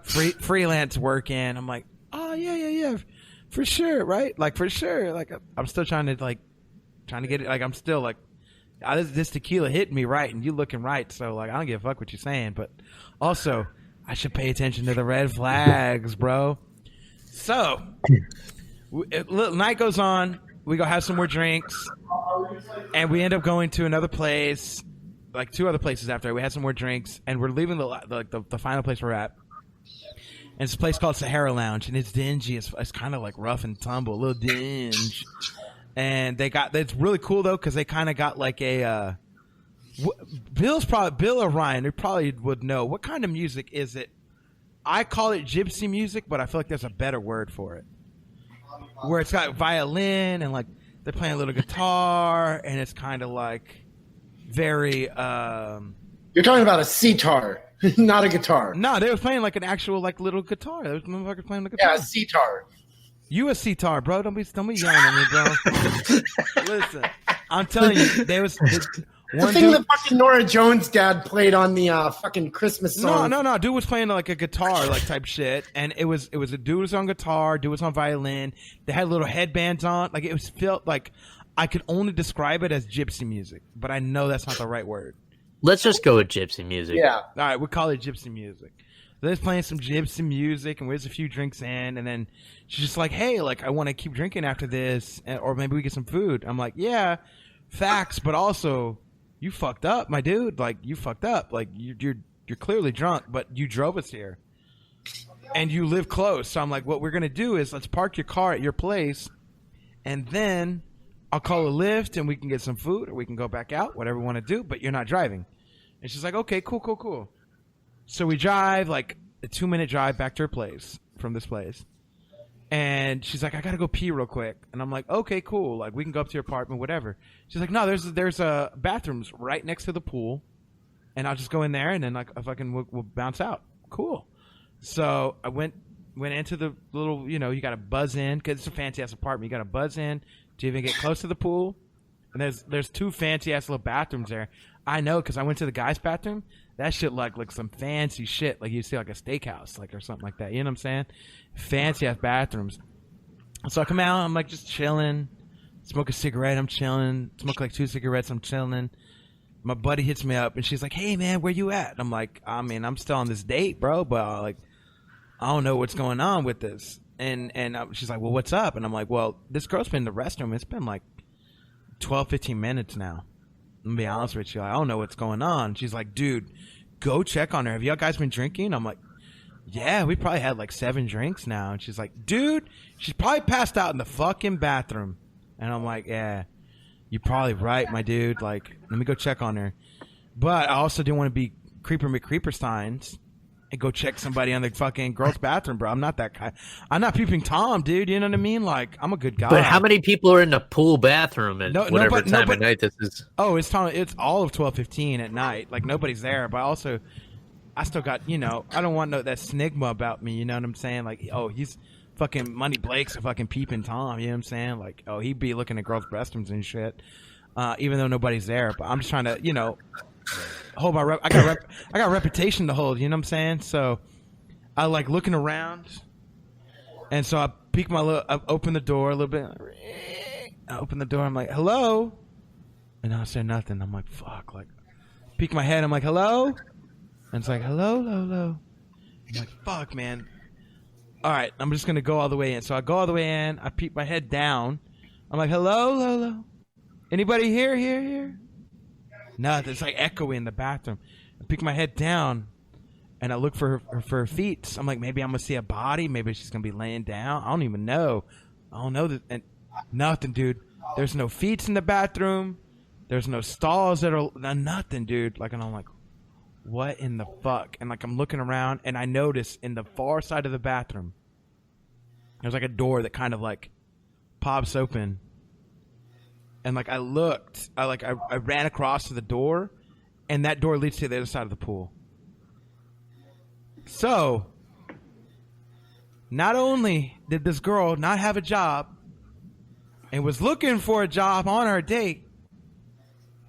freelance work in. I'm like, oh yeah, for sure, right? Like for sure. Like I'm still trying to get it. Like I'm still like, this tequila hit me right, and you looking right. So like, I don't give a fuck what you're saying, but also I should pay attention to the red flags, bro. So, night goes on. We go have some more drinks, and we end up going to another place, like two other places after. We had some more drinks, and we're leaving the final place we're at. And it's a place called Sahara Lounge, and it's dingy. It's kind of like rough and tumble, a little dingy. And it's really cool though, because they kind of got like a Bill or Ryan, they probably would know what kind of music is it. I call it gypsy music, but I feel like there's a better word for it. Where it's got violin and like they're playing a little guitar, and it's kind of like very. You're talking about a sitar, not a guitar. No, they were playing like an actual like little guitar. There was motherfuckers playing the guitar. Yeah, a sitar. You a sitar, bro? Don't be yelling at me, bro. Listen, I'm telling you, there was. The thing that fucking Nora Jones' dad played on the fucking Christmas song. No. Dude was playing like a guitar, like type shit, and it was a dude was on guitar, dude was on violin. They had little headbands on. Like it felt like I could only describe it as gypsy music, but I know that's not the right word. Let's just go with gypsy music. Yeah. All right, we'll call it gypsy music. So they're playing some gypsy music, and there's a few drinks in, and then she's just like, "Hey, like I want to keep drinking after this, or maybe we get some food." I'm like, "Yeah, facts, but also." You fucked up, my dude. Like you fucked up. Like you're clearly drunk, but you drove us here, and you live close. So I'm like, what we're gonna do is let's park your car at your place, and then I'll call a Lyft, and we can get some food, or we can go back out, whatever we want to do. But you're not driving. And she's like, okay, cool. So we drive like a 2-minute drive back to her place from this place, and she's like, I gotta go pee real quick. And I'm like, okay, cool. Like we can go up to your apartment, whatever. She's like, no, there's bathrooms right next to the pool, and I'll just go in there, and then like we'll bounce out. Cool. So I went into the little, you got to buzz in because it's a fancy ass apartment. You got to buzz in to even get close to the pool. And there's two fancy ass little bathrooms there. I know because I went to the guy's bathroom. That shit like some fancy shit, like you see like a steakhouse, like or something like that. You know what I'm saying? Fancy ass bathrooms. So I come out, I'm like just chilling, smoke a cigarette, I'm chilling, smoke like 2 cigarettes, I'm chilling. My buddy hits me up and she's like, "Hey man, where you at?" And I'm like, I mean, I'm still on this date, bro, but like, I don't know what's going on with this. And she's like, "Well, what's up?" And I'm like, "Well, this girl's been in the restroom. It's been like 12, 15 minutes now. I'm gonna be honest with you. I don't know what's going on." She's like, "Dude, go check on her. Have y'all guys been drinking?" I'm like, "Yeah, we probably had like 7 drinks now." And she's like, "Dude, she's probably passed out in the fucking bathroom." And I'm like, "Yeah, you're probably right, my dude. Like, let me go check on her." But I also didn't want to be Creeper McCreepersteins and go check somebody on the fucking girl's bathroom, bro. I'm not that guy. I'm not peeping Tom, dude. You know what I mean? Like, I'm a good guy. But how many people are in the pool bathroom at whatever time of night this is? Oh, it's all of 12:15 at night. Like, nobody's there. But also, I still got, I don't want that snigma about me. You know what I'm saying? Like, oh, he's fucking Money Blake's a fucking peeping Tom. You know what I'm saying? Like, oh, he'd be looking at girls' restrooms and shit, even though nobody's there. But I'm just trying to, hold my I got a reputation to hold. You know what I'm saying? So I like looking around, and so I I open the door a little bit. I open the door. I'm like, hello, and I say nothing. I'm like, fuck. Like, peek my head. I'm like, hello, and it's like, hello, hello. I'm like, fuck, man. All right, I'm just gonna go all the way in. So I go all the way in. I peek my head down. I'm like, hello, hello. Anybody here? Here? Nothing. It's like echoing in the bathroom. I peek my head down, and I look for her feet. I'm like, maybe I'm gonna see a body. Maybe she's gonna be laying down. I don't even know. I don't know that. And nothing, dude. There's no feet in the bathroom. There's no stalls that are nothing, dude. Like, and I'm like, what in the fuck? And like, I'm looking around, and I notice in the far side of the bathroom, there's like a door that kind of like pops open. And like, I looked, I ran across to the door, and that door leads to the other side of the pool. So, not only did this girl not have a job and was looking for a job on our date,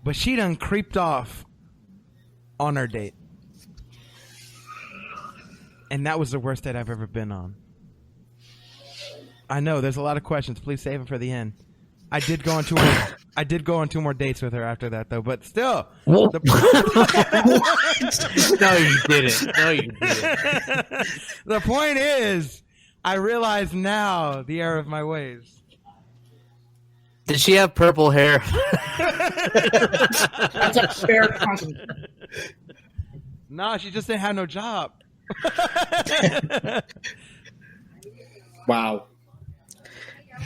but she done creeped off on our date. And that was the worst date I've ever been on. I know, there's a lot of questions. Please save them for the end. I did go on two more dates with her after that, though. But still, No, you didn't. No, you didn't. The point is, I realize now the error of my ways. Did she have purple hair? That's a fair question. No, she just didn't have no job. Wow.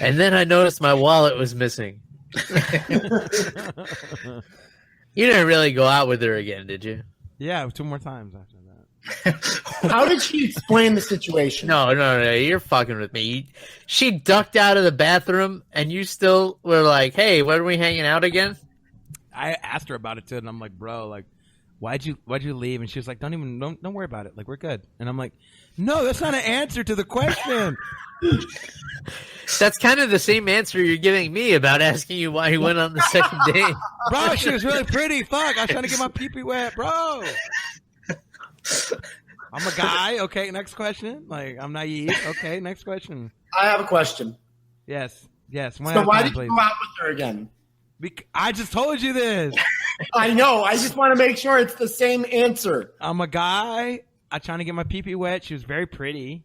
And then I noticed my wallet was missing. You didn't really go out with her again, did you? Yeah, 2 more times after that. How did she explain the situation? No, you're fucking with me. She ducked out of the bathroom, and you still were like, hey, when are we hanging out again? I asked her about it, too, and I'm like, bro, like, why'd you leave? And she was like, don't worry about it. Like, we're good. And I'm like, no, that's not an answer to the question. That's kind of the same answer you're giving me about asking you why he went on the second date. Bro, she was really pretty. Fuck, I was trying to get my pee-pee wet, bro. I'm a guy. Okay, next question. Like, I'm naive. Okay, next question. I have a question. Yes. So why did you go out with her again? I just told you this. I know. I just want to make sure it's the same answer. I'm a guy. I'm trying to get my pee-pee wet. She was very pretty.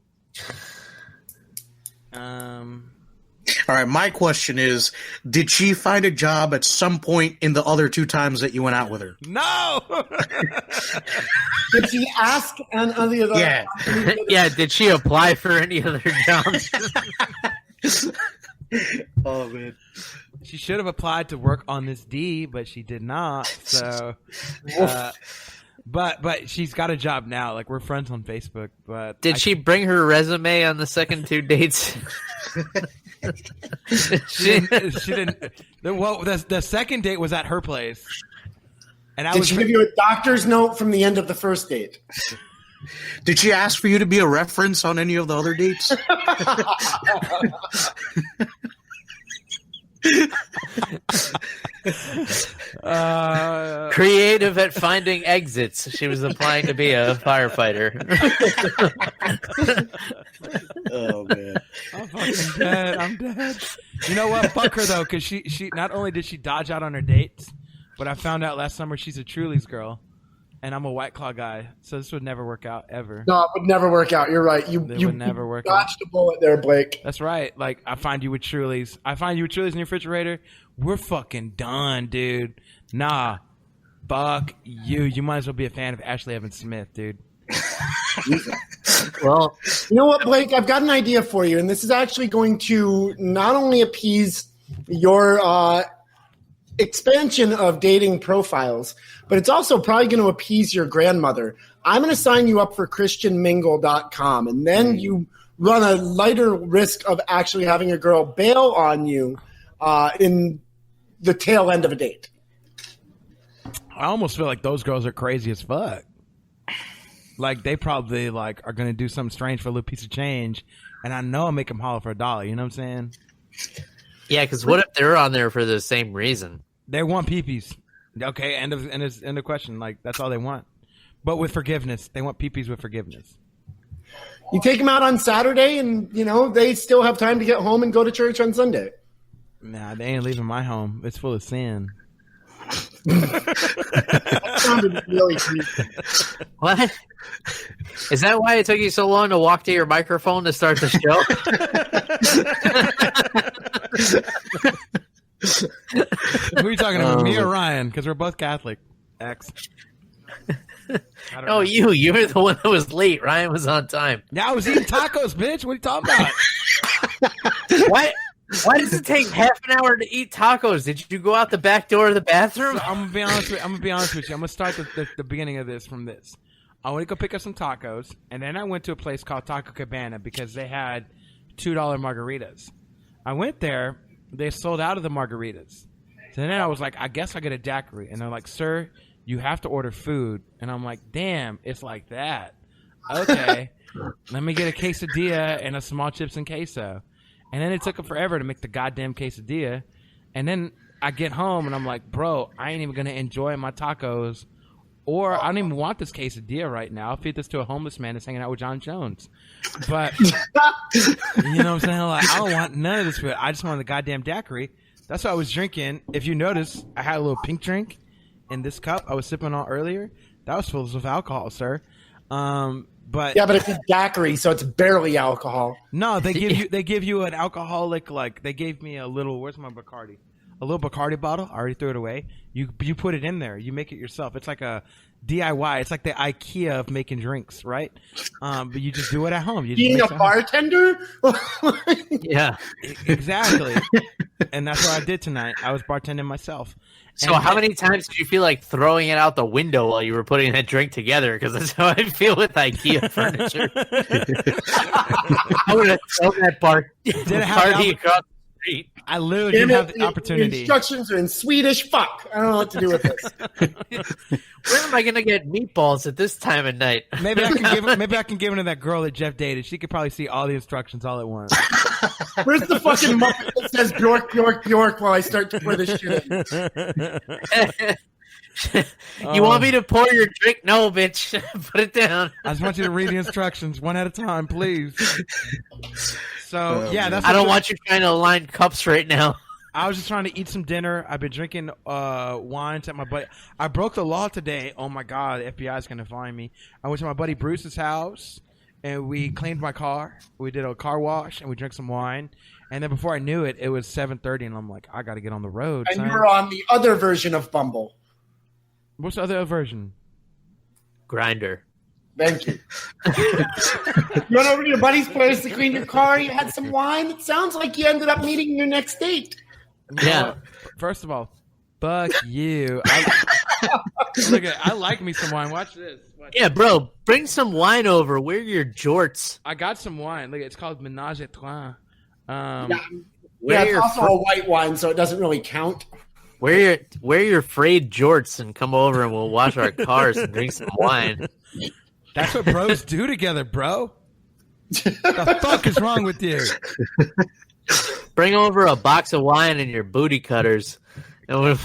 All right, my question is, did she find a job at some point in the other 2 times that you went out with her? No! Did she ask any other? Yeah. Yeah, did she apply for any other jobs? Oh, man. She should have applied to work on this D, but she did not. So, but she's got a job now. Like, we're friends on Facebook. But did she bring her resume on the second 2 dates? She didn't. Well, the second date was at her place, and Did she give you a doctor's note from the end of the first date? Did she ask for you to be a reference on any of the other dates? Creative at finding exits. She was applying to be a firefighter. Oh, man. I'm fucking dead. I'm dead. You know what? Fuck her, though, because she not only did she dodge out on her dates, but I found out last summer she's a Truly's girl, and I'm a White Claw guy, so this would never work out, ever. No, it would never work out. You're right. You would never work dodged a bullet there, Blake. That's right. Like, I find you with Truly's. I find you with Truly's in your refrigerator. We're fucking done, dude. Nah. Fuck you. You might as well be a fan of Ashley Evans Smith, dude. Well, you know what, Blake? I've got an idea for you, and this is actually going to not only appease your expansion of dating profiles, but it's also probably going to appease your grandmother. I'm going to sign you up for ChristianMingle.com, and then you run a lighter risk of actually having a girl bail on you in the tail end of a date. I almost feel like those girls are crazy as fuck. Like they probably like are gonna do something strange for a little piece of change, and I know I'll make them holler for $1. You know what I'm saying? Yeah, because what if they're on there for the same reason? They want peepees. Okay, end of question. Like that's all they want, but with forgiveness. They want peepees with forgiveness. You take them out on Saturday, and they still have time to get home and go to church on Sunday. Nah, they ain't leaving my home. It's full of sin. That sounded really creepy. What? Is that why it took you so long to walk to your microphone to start the show? Who are you talking about, me or Ryan? Because we're both Catholic. X. Oh, you were the one that was late. Ryan was on time. Yeah, I was eating tacos, bitch. What are you talking about? What? Why does it take half an hour to eat tacos? Did you go out the back door of the bathroom? So I'm gonna be honest with you. I'm gonna start the beginning of this from this. I went to go pick up some tacos, and then I went to a place called Taco Cabana because they had $2 margaritas. I went there. They sold out of the margaritas. So then I was like, I guess I get a daiquiri. And they're like, sir, you have to order food. And I'm like, damn, it's like that. Okay. Let me get a quesadilla and a small chips and queso. And then it took them forever to make the goddamn quesadilla. And then I get home and I'm like, bro, I ain't even going to enjoy my tacos. Or I don't even want this quesadilla right now. I'll feed this to a homeless man that's hanging out with John Jones. But, you know what I'm saying? Like, I don't want none of this food. I just want the goddamn daiquiri. That's what I was drinking. If you notice, I had a little pink drink in this cup I was sipping on earlier. That was full of alcohol, sir. But yeah, but it's a daiquiri, so it's barely alcohol. No, they give you an alcoholic, like they gave me a little. Where's my Bacardi? A little Bacardi bottle. I already threw it away. You put it in there. You make it yourself. It's like a DIY. It's like the IKEA of making drinks, right? But you just do it at home. You being a bartender. Yeah, exactly. And that's what I did tonight. I was bartending myself. So how many times did you feel like throwing it out the window while you were putting that drink together? Because that's how I feel with IKEA furniture. I would have thrown that party across the street. I literally didn't have the opportunity. The instructions are in Swedish. Fuck. I don't know what to do with this. Where am I going to get meatballs at this time of night? Maybe I can give it to that girl that Jeff dated. She could probably see all the instructions all at once. Where's the fucking muppet that says Bjork, Bjork, Bjork while I start to pour this shit in? You want me to pour your drink? No, bitch. Put it down. I just want you to read the instructions one at a time, please. So, that's. I don't want you trying to align cups right now. I was just trying to eat some dinner. I've been drinking wine at my buddy. I broke the law today. Oh, my God. The FBI is going to find me. I went to my buddy Bruce's house, and we cleaned my car. We did a car wash, and we drank some wine. And then before I knew it, it was 7:30, and I'm like, I got to get on the road. And you were on the other version of Bumble. What's the other version? Grinder. Thank you. You went over to your buddy's place to clean your car. You had some wine. It sounds like you ended up meeting your next date. Yeah. First of all, fuck you. I like me some wine. Watch this. Yeah, bro. Bring some wine over. Wear your jorts. I got some wine. Look, it's called Ménage à Trois. It's also a white wine, so it doesn't really count. Wear your frayed jorts and come over and we'll wash our cars and drink some wine. That's what bros do together, bro. The fuck is wrong with you? Bring over a box of wine and your booty cutters, and we'll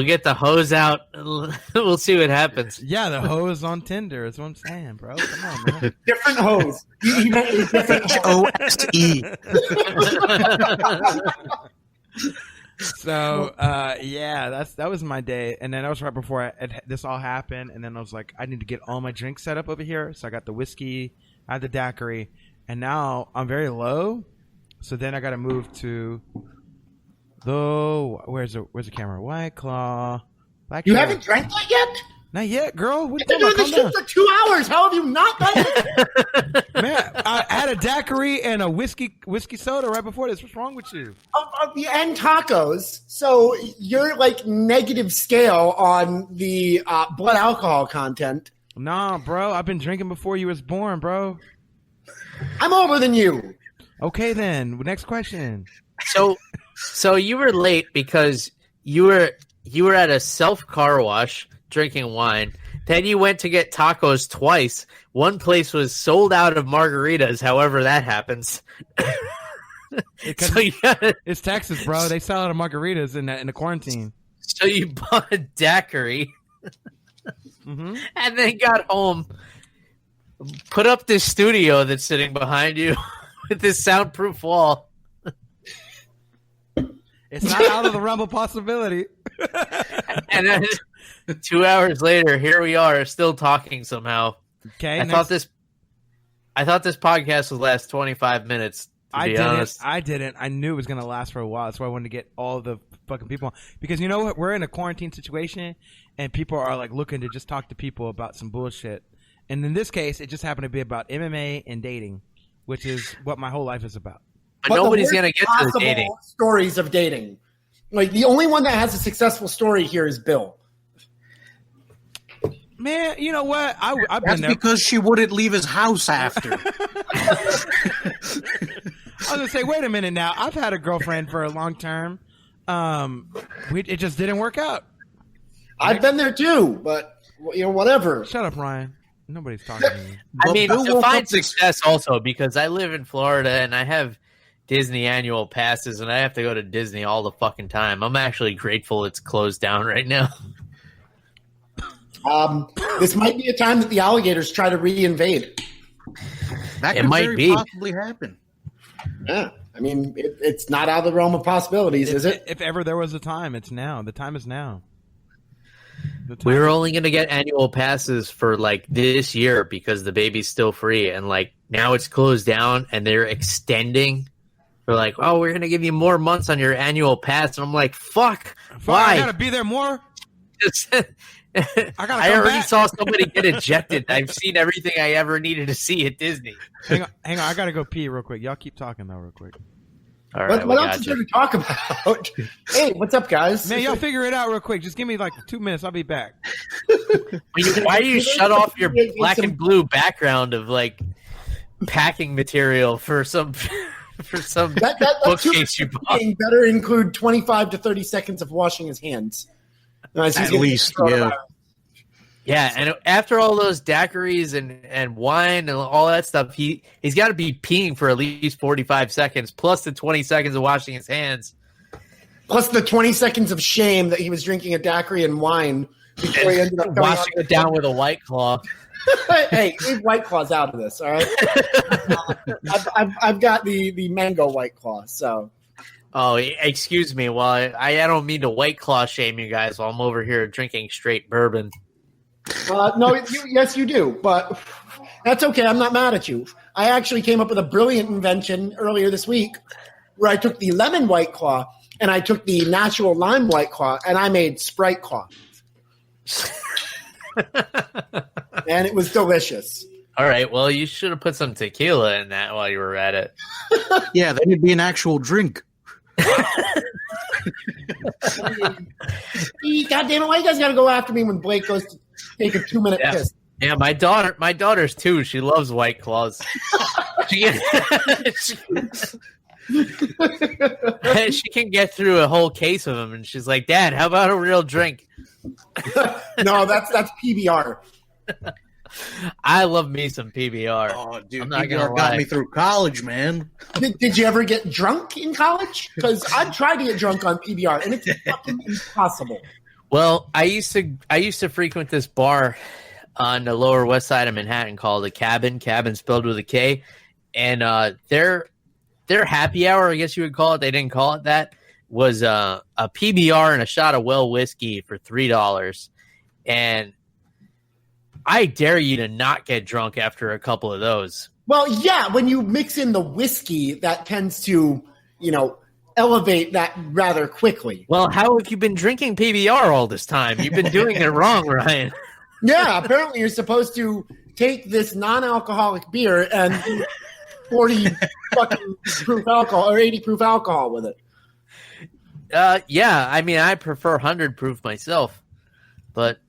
get the hose out. We'll see what happens. Yeah, the hose on Tinder is what I'm saying, bro. Come on, man. Different hose. He meant a different HOSE. So, that was my day. And then that was right before this all happened. And then I was like, I need to get all my drinks set up over here. So I got the whiskey, I had the daiquiri, and now I'm very low. So then I got to move to where's the camera? White Claw. Black You Cherry. haven't drank that yet? Not yet, girl. What You've been doing this shit for 2 hours. How have you not done it? Man, I had a daiquiri and a whiskey soda right before this. What's wrong with you? And tacos. So you're like negative scale on the blood alcohol content. Nah, bro. I've been drinking before you was born, bro. I'm older than you. Okay, then. Next question. So you were late because you were at a self car wash drinking wine. Then you went to get tacos twice. One place was sold out of margaritas, however that happens. It's Texas, bro. They sell out of margaritas in the quarantine. So you bought a daiquiri and then got home, put up this studio that's sitting behind you with this soundproof wall. It's not out of the realm of possibility. And then 2 hours later, here we are, still talking somehow. Okay, I thought this podcast would last 25 minutes. To be honest. I didn't. I knew it was going to last for a while. That's why I wanted to get all the fucking people on. Because you know what? We're in a quarantine situation, and people are like looking to just talk to people about some bullshit. And in this case, it just happened to be about MMA and dating, which is what my whole life is about. But nobody's going to get to the dating. Stories of dating. Like, the only one that has a successful story here is Bill. Man, you know what? I've That's been there. because she wouldn't leave his house after. I was going to say, wait a minute now. I've had a girlfriend for a long term. It just didn't work out. I've been there too, but, whatever. Shut up, Ryan. Nobody's talking to me. I mean, define success also, because I live in Florida and I have Disney annual passes and I have to go to Disney all the fucking time. I'm actually grateful it's closed down right now. This might be a time that the alligators try to reinvade. That It could might very be. possibly happen. Yeah, I mean, it's not out of the realm of possibilities, is it? If ever there was a time, it's now. The time is now. We were only going to get annual passes for like this year because the baby's still free, and like now it's closed down and they're extending. They're like, oh, we're going to give you more months on your annual pass, and I'm like, fuck, why? I gotta be there more. I already saw somebody get ejected. I've seen everything I ever needed to see at Disney. Hang on. I gotta go pee real quick. Y'all keep talking though, real quick. All right, What else is there to talk about? Hey, what's up, guys? Man, y'all figure it out real quick. Just give me like 2 minutes. I'll be back. Why do you shut off your black and blue background of like packing material for some bookcase you bought? Better include 25 to 30 seconds of washing his hands. At least, yeah. Yeah, and after all those daiquiris and wine and all that stuff, he's got to be peeing for at least 45 seconds, plus the 20 seconds of washing his hands. Plus the 20 seconds of shame that he was drinking a daiquiri and wine before he ended up washing it down with a White Claw. Hey, leave White Claws out of this, all right? I've got the mango White Claw, so... Oh, excuse me. Well, I don't mean to White Claw shame you guys while I'm over here drinking straight bourbon. No, yes, you do, but that's okay. I'm not mad at you. I actually came up with a brilliant invention earlier this week where I took the lemon White Claw and I took the natural lime White Claw and I made Sprite Claw. And it was delicious. All right. Well, you should have put some tequila in that while you were at it. Yeah, then it'd be an actual drink. God damn it! Why you guys gotta go after me when Blake goes to take a 2-minute piss? Yeah, my daughter's too. She loves White Claws. she can get through a whole case of them, and she's like, "Dad, how about a real drink?" No, that's PBR. I love me some PBR. Oh, dude, I'm not PBR got me through college, man. Did you ever get drunk in college? Because I've tried to get drunk on PBR, and it's fucking impossible. Well, I used to frequent this bar on the Lower West Side of Manhattan called the Cabin spelled with a K, and their happy hour, I guess you would call it. They didn't call it that. Was a PBR and a shot of well whiskey for $3, and I dare you to not get drunk after a couple of those. Well, yeah, when you mix in the whiskey, that tends to, elevate that rather quickly. Well, how have you been drinking PBR all this time? You've been doing it wrong, Ryan. Yeah, apparently you're supposed to take this non-alcoholic beer and do 40 fucking proof alcohol or 80 proof alcohol with it. Yeah, I mean, I prefer 100 proof myself, but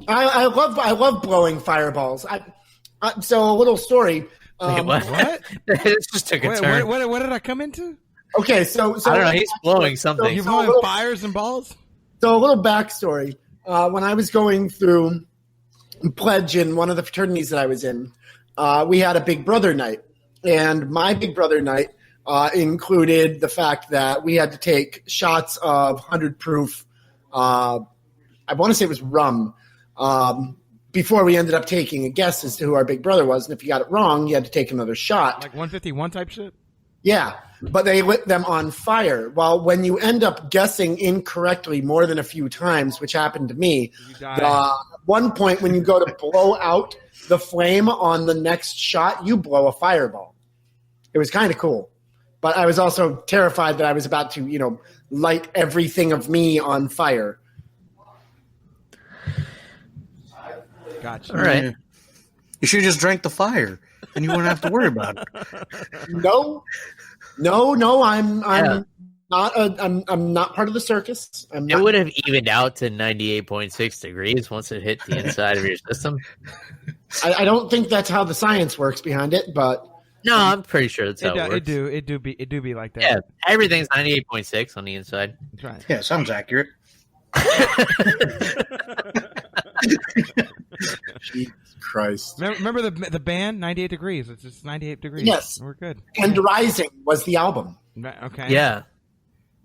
I love blowing fireballs. So a little story. Wait, what? This just took a turn. What did I come into? Okay, so I don't know. He's blowing something. You're blowing fires and balls? So a little backstory. when I was going through pledge in one of the fraternities that I was in, we had a Big Brother night. And my Big Brother night included the fact that we had to take shots of 100 proof, I want to say it was rum, before we ended up taking a guess as to who our Big Brother was. And if you got it wrong, you had to take another shot. Like 151 type shit? Yeah, but they lit them on fire. Well, when you end up guessing incorrectly more than a few times, which happened to me, at one point when you go to blow out the flame on the next shot, you blow a fireball. It was kind of cool. But I was also terrified that I was about to, light everything of me on fire. Gotcha. All right. You should have just drank the fire, and you wouldn't have to worry about it. No, I'm not part of the circus. It would have evened out to 98.6 degrees once it hit the inside of your system. I don't think that's how the science works behind it, but no, I'm pretty sure that's how it works. It do be like that. Yeah, everything's 98.6 on the inside. That's right. Yeah, sounds accurate. Jesus Christ. Remember the band 98 Degrees? It's just 98 degrees. Yes. We're good. And Rising was the album. Okay. Yeah.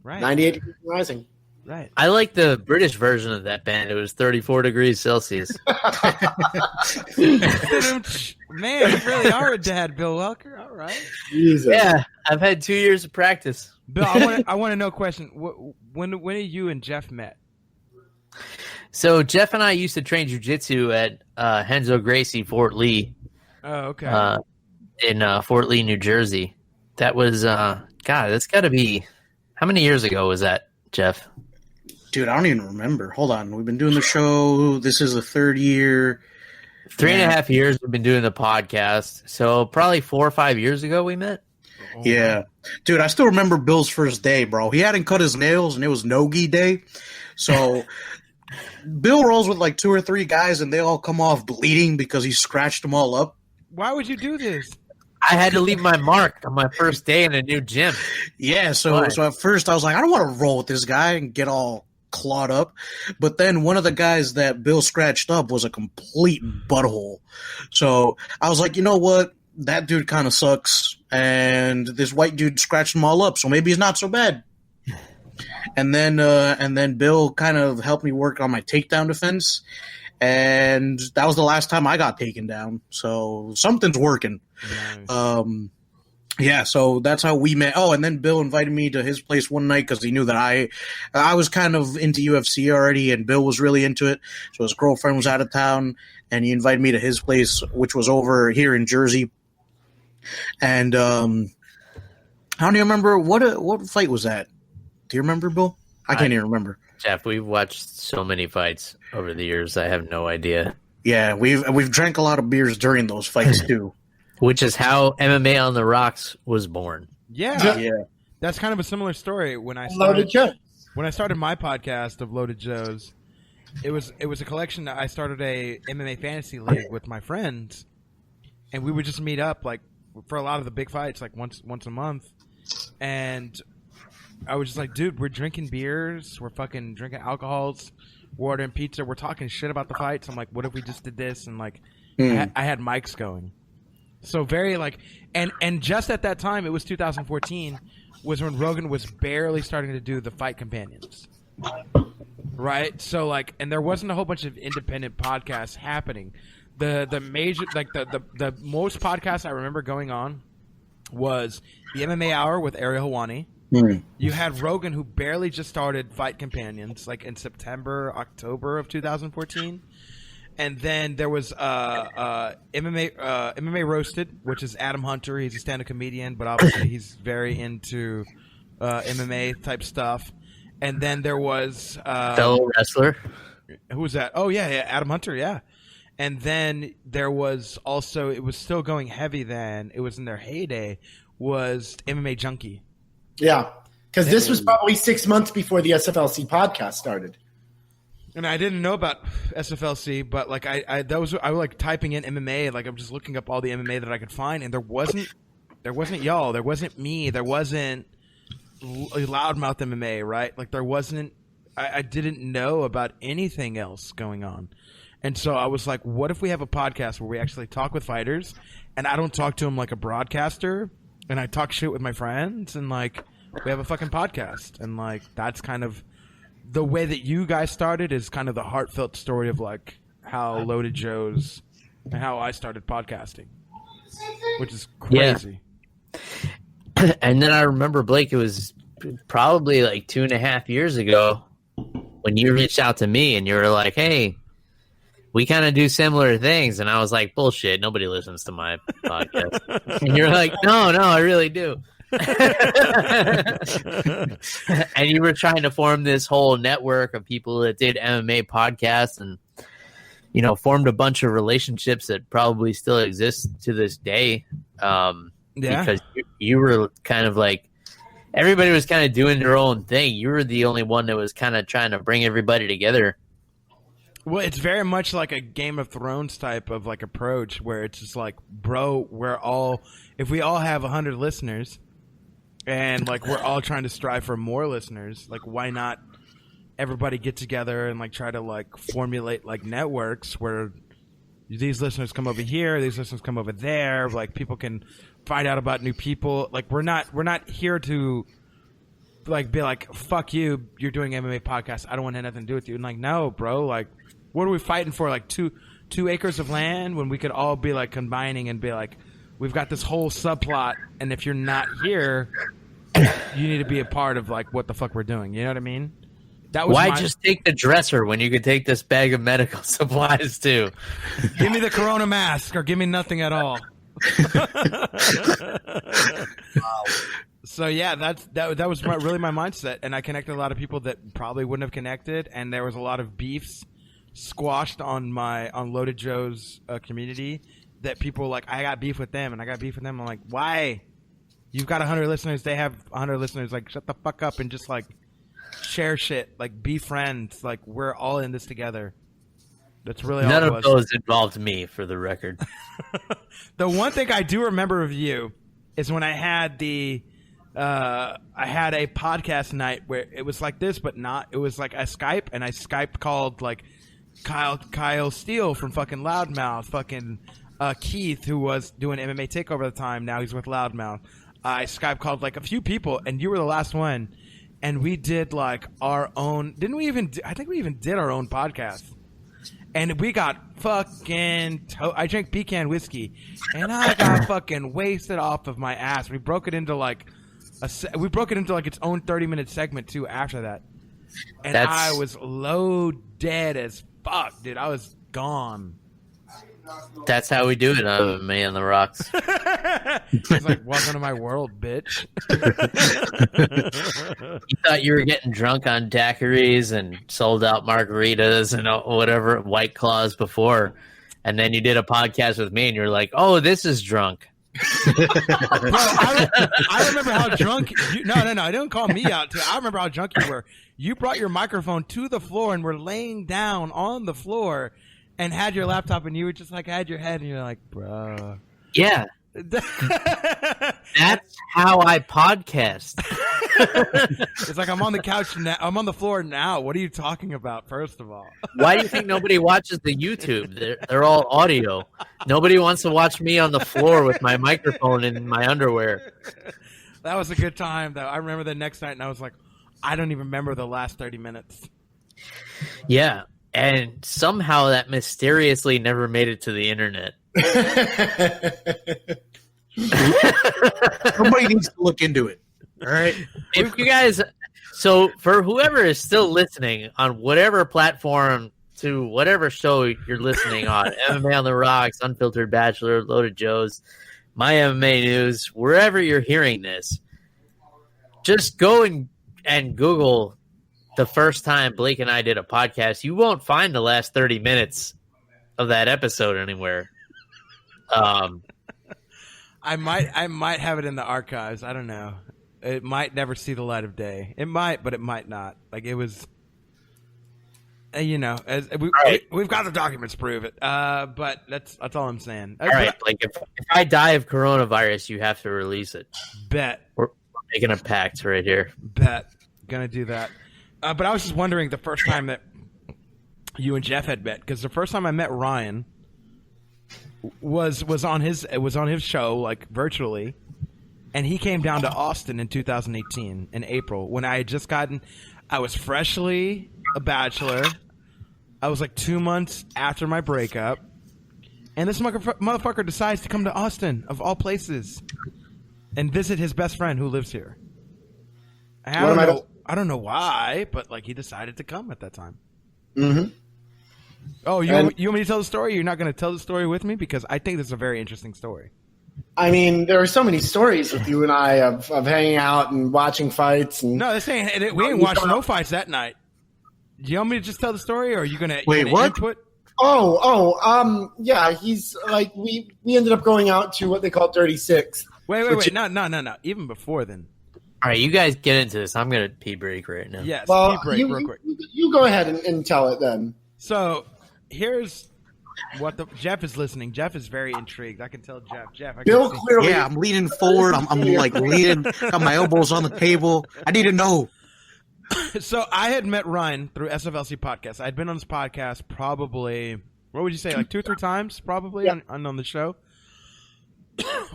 Right. 98 Degrees Rising. Right. I like the British version of that band. It was 34 degrees Celsius. Man, you really are a dad, Bill Welker. All right. Jesus. Yeah, I've had 2 years of practice. Bill, I want to know a question. When did you and Jeff met? So Jeff and I used to train jiu-jitsu at Henzo Gracie Fort Lee. Oh, okay. In Fort Lee, New Jersey. That was, that's got to be, how many years ago was that, Jeff? Dude, I don't even remember. Hold on. We've been doing the show. This is the third year. 3.5 years we've been doing the podcast. So probably 4 or 5 years ago we met. Yeah. Dude, I still remember Bill's first day, bro. He hadn't cut his nails, and it was no-gi day. So Bill rolls with like 2 or 3 guys, and they all come off bleeding because he scratched them all up. Why would you do this? I had to leave my mark on my first day in a new gym. Yeah, so at first I was like, I don't want to roll with this guy and get all clawed up. But then one of the guys that Bill scratched up was a complete butthole. So I was like, you know what? That dude kind of sucks. And this white dude scratched them all up, so maybe he's not so bad. And then Bill kind of helped me work on my takedown defense. And that was the last time I got taken down. So something's working. Nice. Yeah, so that's how we met. Oh, and then Bill invited me to his place one night because he knew that I was kind of into UFC already, and Bill was really into it. So his girlfriend was out of town, and he invited me to his place, which was over here in Jersey. And I don't even remember what fight was that. Do you remember, Bill? I can't even remember. Jeff, we've watched so many fights over the years. I have no idea. Yeah, we've drank a lot of beers during those fights too. Which is how MMA on the Rocks was born. Yeah. That's kind of a similar story. When I started my podcast of Loaded Joes, it was a collection that I started a MMA fantasy league with my friends, and we would just meet up like for a lot of the big fights, like once a month. And I was just like, dude, we're drinking beers, we're fucking drinking alcohols, we're ordering pizza, we're talking shit about the fights. I'm like, what if we just did this? And like, I had mics going. So very like, and just at that time, it was 2014, was when Rogan was barely starting to do the fight companions, right? So like, and there wasn't a whole bunch of independent podcasts happening. The major, like the most podcasts I remember going on was the MMA Hour with Ariel Helwani. You had Rogan, who barely just started Fight Companions, like in September, October of 2014. And then there was MMA Roasted, which is Adam Hunter. He's a stand-up comedian, but obviously he's very into MMA type stuff. And then there was fellow wrestler. Who was that? Oh yeah, Adam Hunter, yeah. And then there was also, it was still going heavy then. It was in their heyday. Was MMA Junkie. Yeah, because this was probably 6 months before the SFLC podcast started. And I didn't know about SFLC, but like I was like typing in MMA, like I'm just looking up all the MMA that I could find, and there wasn't y'all, there wasn't me, there wasn't Loudmouth MMA, right? Like there wasn't I didn't know about anything else going on. And so I was like, what if we have a podcast where we actually talk with fighters, and I don't talk to them like a broadcaster, and I talk shit with my friends, and like we have a fucking podcast. And like that's kind of the way that you guys started, is kind of the heartfelt story of like how Loaded Joe's and how I started podcasting, which is crazy. Yeah. And then I remember, Blake, it was probably like 2.5 years ago when you reached out to me and you were like, hey, we kind of do similar things. And I was like, bullshit, nobody listens to my podcast. And you're like, no, I really do. And you were trying to form this whole network of people that did MMA podcasts, and you know, formed a bunch of relationships that probably still exist to this day. Because you were kind of like, everybody was kind of doing their own thing. You were the only one that was kind of trying to bring everybody together. Well, it's very much like a Game of Thrones type of like approach, where it's just like, bro, if we all have 100 listeners, and like we're all trying to strive for more listeners, like why not everybody get together and like try to like formulate like networks where these listeners come over here, these listeners come over there, like people can find out about new people. Like we're not here to like be like, fuck you, you're doing MMA podcast, I don't want nothing to do with you. And like, no, bro, like what are we fighting for? Like two acres of land, when we could all be like combining and be like, we've got this whole subplot, and if you're not here, you need to be a part of like what the fuck we're doing. You know what I mean? Why just take the dresser when you could take this bag of medical supplies too? Give me the Corona mask, or give me nothing at all. So yeah, that was really my mindset, and I connected a lot of people that probably wouldn't have connected, and there was a lot of beefs squashed on Loaded Joe's community, that people were like, I got beef with them, and I got beef with them. I'm like, why? You've got 100 listeners, they have 100 listeners. Like, shut the fuck up and just like share shit, like be friends, like we're all in this together. That's really all it was. None of those involved me, for the record. The one thing I do remember of you is when I had a podcast night where it was like this, but not. It was like a Skype, and I Skyped called like Kyle Steele from fucking Loudmouth, fucking Keith, who was doing MMA Takeover at the time. Now he's with Loudmouth. I Skype called like a few people, and you were the last one. And we did like our own. Didn't we even? I think we even did our own podcast. And we got fucking. I drank pecan whiskey, and I got fucking wasted off of my ass. We broke it into like its own 30-minute segment too. After that, and I was low dead as fuck, dude. I was gone. That's how we do it on Me on the Rocks. It's like, welcome to my world, bitch. You thought you were getting drunk on daiquiris and sold out margaritas and whatever, White Claws before, and then you did a podcast with me and you're like, oh, this is drunk. Bro, I remember how drunk you. No, don't call me out. I remember how drunk you were. You brought your microphone to the floor and were laying down on the floor and had your laptop, and you were just like, had your head, and you're like, bro. Yeah. That's how I podcast. It's like, I'm on the couch now. I'm on the floor now. What are you talking about, first of all? Why do you think nobody watches the YouTube? They're all audio. Nobody wants to watch me on the floor with my microphone in my underwear. That was a good time, though. I remember the next night, and I was like, I don't even remember the last 30 minutes. Yeah. And somehow that mysteriously never made it to the internet. Somebody needs to look into it. All right. If you guys, so for whoever is still listening on whatever platform to whatever show you're listening on, MMA on the Rocks, Unfiltered Bachelor, Loaded Joe's, My MMA News, wherever you're hearing this, just go and Google the first time Blake and I did a podcast. You won't find the last 30 minutes of that episode anywhere. I might have it in the archives. I don't know. It might never see the light of day. It might, but it might not. Like, it was, we've got the documents to prove it. But that's all I'm saying. All right, like if I die of coronavirus, you have to release it. Bet. We're making a pact right here. Bet. Gonna do that. But I was just wondering the first time that you and Jeff had met, because the first time I met Ryan was on his show, like virtually, and he came down to Austin in 2018 in April when I was freshly a bachelor. I was like 2 months after my breakup, and this motherfucker decides to come to Austin of all places and visit his best friend who lives here. I don't know why, but like he decided to come at that time. Mm-hmm. Oh, you want me to tell the story? You're not going to tell the story with me? Because I think this is a very interesting story. I mean, there are so many stories with you and I of hanging out and watching fights. And no, we ain't watched no fights that night. Do you want me to just tell the story, or are you going to wait? What? Input? Yeah. He's like we ended up going out to what they call Dirty Six. Wait. No. Even before then. All right, you guys get into this. I'm going to pee break right now. Yes, well, pee break real quick. You go ahead and tell it then. So here's what Jeff is listening. Jeff is very intrigued. I can tell Jeff. Bill clearly. Yeah, I'm leaning forward. I'm like leaning. Got my elbows on the table. I need to know. So I had met Ryan through SFLC podcast. I'd been on this podcast probably, what would you say, like 2 or 3 times probably on the show.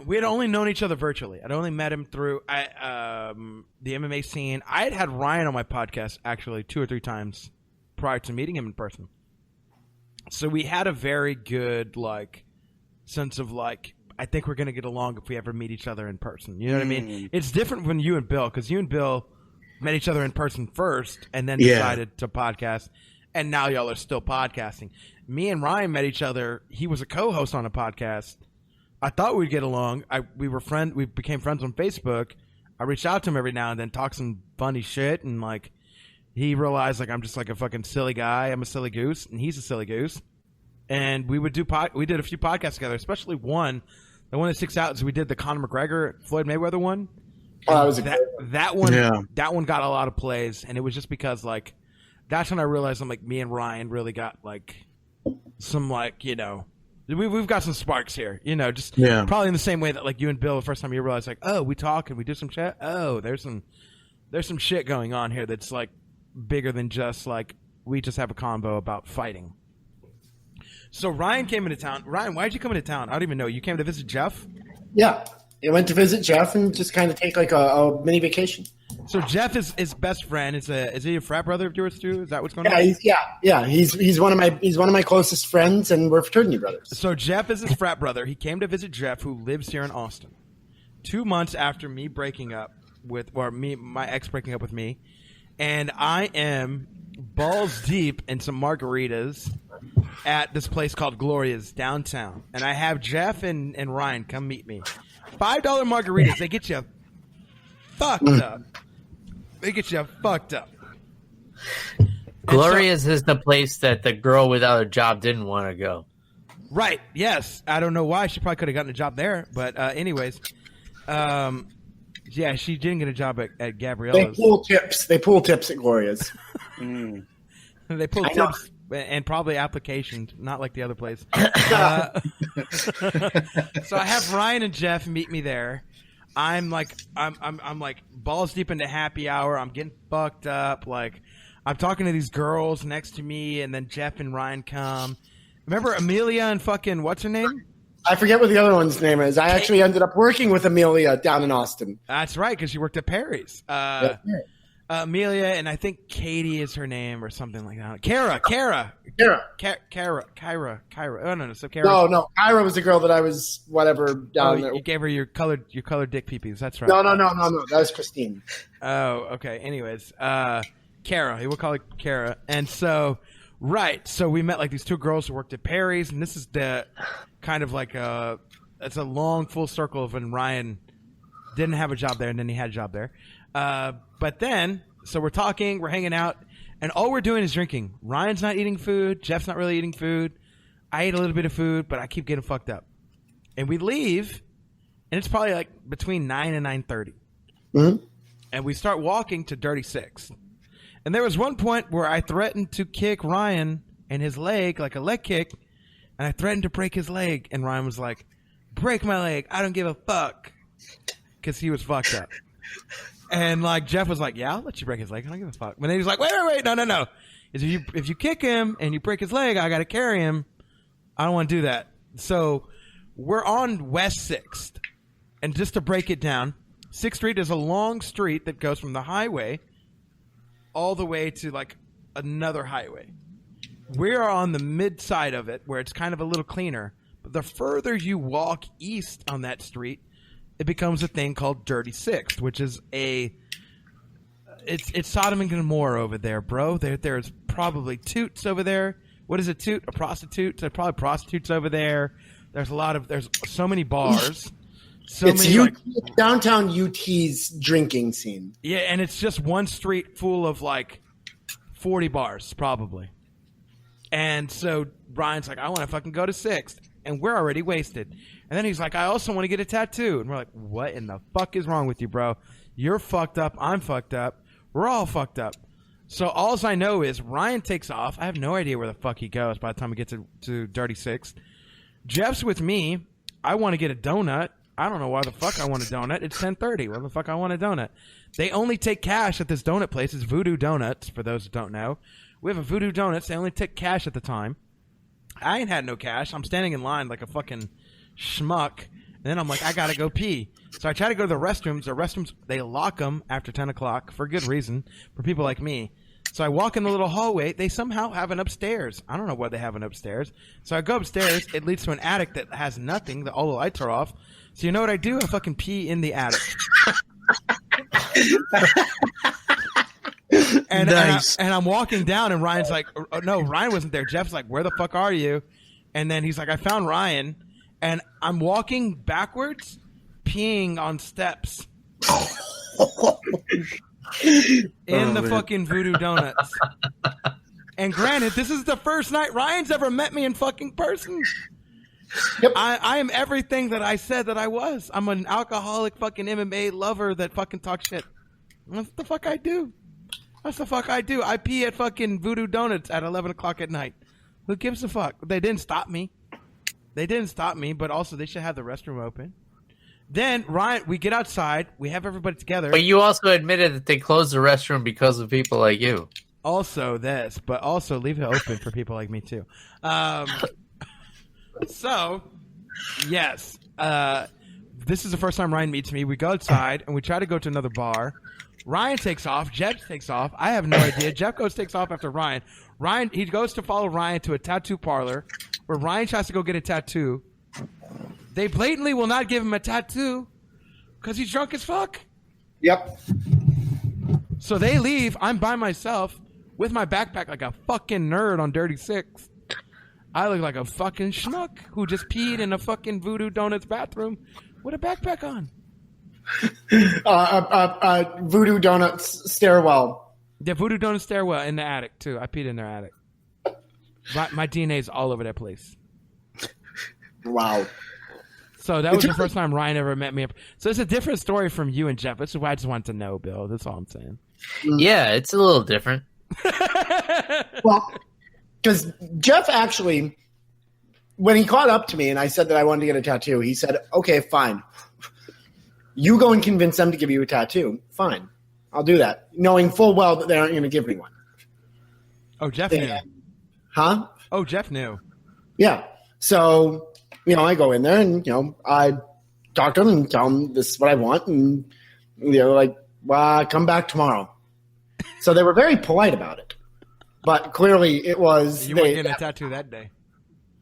We had only known each other virtually. I'd only met him through the MMA scene. I had Ryan on my podcast actually 2 or 3 times prior to meeting him in person. So we had a very good like sense of like, I think we're going to get along if we ever meet each other in person. You know what I mean? It's different when you and Bill, because you and Bill met each other in person first and then decided to podcast, and now y'all are still podcasting. Me and Ryan met each other. He was a co-host on a podcast. I thought we'd get along. We became friends on Facebook. I reached out to him every now and then, talk some funny shit, and like he realized like I'm just like a fucking silly guy. I'm a silly goose, and he's a silly goose. And we did a few podcasts together, especially one. The one that sticks out is we did the Conor McGregor Floyd Mayweather one. Oh, that one. Yeah. That one got a lot of plays, and it was just because like that's when I realized I'm like me and Ryan really got like some like we've got some sparks here, just probably in the same way that like you and Bill the first time you realized like, oh, we talk and we do some chat. Oh, there's some shit going on here that's like bigger than just like we just have a convo about fighting. So Ryan came into town. Ryan, why did you come into town? I don't even know. You came to visit Jeff? Yeah. I went to visit Jeff and just kind of take like a mini vacation. So Jeff is his best friend. Is he a frat brother of yours too? Is that what's going on? He's one of my closest friends, and we're fraternity brothers. So Jeff is his frat brother. He came to visit Jeff, who lives here in Austin. 2 months after me my ex breaking up with me, and I am balls deep in some margaritas at this place called Gloria's downtown, and I have Jeff and Ryan come meet me. $5 margaritas, they get you fucked up. Gloria's is the place that the girl without a job didn't want to go. Right, yes. I don't know why. She probably could have gotten a job there. But anyways, she didn't get a job at Gabriella's. They pull tips at Gloria's. They pull tips and probably applications, not like the other place. So I have Ryan and Jeff meet me there. I'm like balls deep into happy hour. I'm getting fucked up. Like I'm talking to these girls next to me, and then Jeff and Ryan come. Remember Amelia and fucking what's her name? I forget what the other one's name is. I actually ended up working with Amelia down in Austin. That's right, because she worked at Perry's. Amelia, and I think Katie is her name or something like that. Kara. Oh no, so Kara. No, Kyra was the girl that I was down there. You gave her your colored dick peepees. That's right. No. That was Christine. Oh, okay. Anyways, Kara. We'll call her Kara. And so, right. So we met like these 2 girls who worked at Perry's, and this is the kind of like it's a long full circle of when Ryan didn't have a job there, and then he had a job there. But then, so we're talking, we're hanging out, and all we're doing is drinking. Ryan's not eating food. Jeff's not really eating food. I ate a little bit of food, but I keep getting fucked up. And we leave, and it's probably like between 9 and 9:30. Mm-hmm. And we start walking to Dirty Six. And there was one point where I threatened to kick Ryan in his leg, like a leg kick, and I threatened to break his leg. And Ryan was like, break my leg. I don't give a fuck. Because he was fucked up. And like Jeff was like, yeah, I'll let you break his leg. I don't give a fuck. But then he's like, wait, no. If you kick him and you break his leg, I got to carry him. I don't want to do that. So we're on West 6th. And just to break it down, 6th Street is a long street that goes from the highway all the way to like another highway. We're on the mid side of it where it's kind of a little cleaner. But the further you walk east on that street, it becomes a thing called Dirty Sixth, which is it's Sodom and Gomorrah over there, bro. There's probably toots over there. What is a toot? A prostitute? There's probably prostitutes over there. There's so many bars. Downtown UT's drinking scene. Yeah, and it's just one street full of like 40 bars, probably. And so Brian's like, I want to fucking go to 6th. And we're already wasted. And then he's like, I also want to get a tattoo. And we're like, what in the fuck is wrong with you, bro? You're fucked up. I'm fucked up. We're all fucked up. So all I know is Ryan takes off. I have no idea where the fuck he goes by the time we get to Dirty Six. Jeff's with me. I want to get a donut. I don't know why the fuck I want a donut. It's 10:30. Why the fuck I want a donut? They only take cash at this donut place. It's Voodoo Donuts, for those who don't know. We have a Voodoo Donuts. They only take cash at the time. I ain't had no cash. I'm standing in line like a fucking schmuck. And then I'm like, I gotta go pee. So I try to go to the restrooms. The restrooms, they lock them after 10 o'clock for good reason, for people like me. So I walk in the little hallway. They somehow have an upstairs. I don't know what they have an upstairs. So I go upstairs. It leads to an attic that has nothing. All the lights are off. So you know what I do? I fucking pee in the attic. Nice. And I'm walking down, and Ryan's like, oh, no, Ryan wasn't there. Jeff's like, where the fuck are you? And then he's like, I found Ryan. And I'm walking backwards, peeing on steps. In the fucking Voodoo Donuts. And granted, this is the first night Ryan's ever met me in fucking person. Yep. I am everything that I said that I was. I'm an alcoholic fucking MMA lover that fucking talks shit. That's the fuck I do. That's the fuck I do. I pee at fucking Voodoo Donuts at 11 o'clock at night. Who gives a fuck? They didn't stop me. But also they should have the restroom open. Then, Ryan, we get outside. We have everybody together. But you also admitted that they closed the restroom because of people like you. Also this, but also leave it open for people like me too. So, yes. This is the first time Ryan meets me. We go outside, and we try to go to another bar. Ryan takes off. Jeff takes off. I have no idea. Jeff takes off after Ryan. He goes to follow Ryan to a tattoo parlor where Ryan tries to go get a tattoo. They blatantly will not give him a tattoo because he's drunk as fuck. Yep. So they leave. I'm by myself with my backpack like a fucking nerd on Dirty Six. I look like a fucking schmuck who just peed in a fucking Voodoo Donuts bathroom with a backpack on. Voodoo Donuts stairwell. Yeah, Voodoo Donuts stairwell in the attic, too. I peed in their attic. My DNA's all over that place. Wow. So that was the first time Ryan ever met me. So it's a different story from you and Jeff. That's why I just wanted to know, Bill. That's all I'm saying. Yeah, it's a little different. Well, because Jeff actually, when he caught up to me and I said that I wanted to get a tattoo, he said, okay, fine. You go and convince them to give you a tattoo. Fine. I'll do that. Knowing full well that they aren't going to give me one. Oh, Jeff knew. Huh? Oh, Jeff knew. Yeah. So, I go in there and, I talk to them and tell them this is what I want. And they're like, well, come back tomorrow. So they were very polite about it. But clearly it was... You weren't getting a tattoo that day.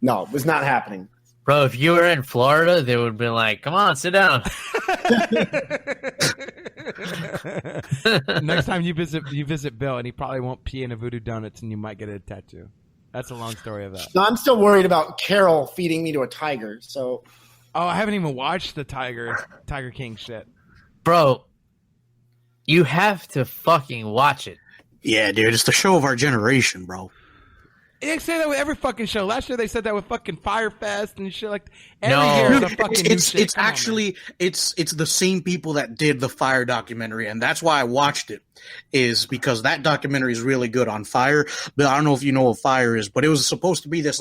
No, it was not happening. Bro, if you were in Florida, they would have been like, come on, sit down. Next time you visit Bill, and he probably won't pee in a Voodoo Donuts, and you might get a tattoo. That's a long story of that. No, I'm still worried about Carol feeding me to a tiger. So, I haven't even watched the Tiger King shit. Bro, you have to fucking watch it. Yeah, dude, it's the show of our generation, bro. They say that with every fucking show. Last year they said that with fucking Firefest and shit like that. Every year is a fucking new shit. It's actually it's the same people that did the Fire documentary, and that's why I watched it, is because that documentary is really good on Fire. But I don't know if you know what Fire is, but it was supposed to be this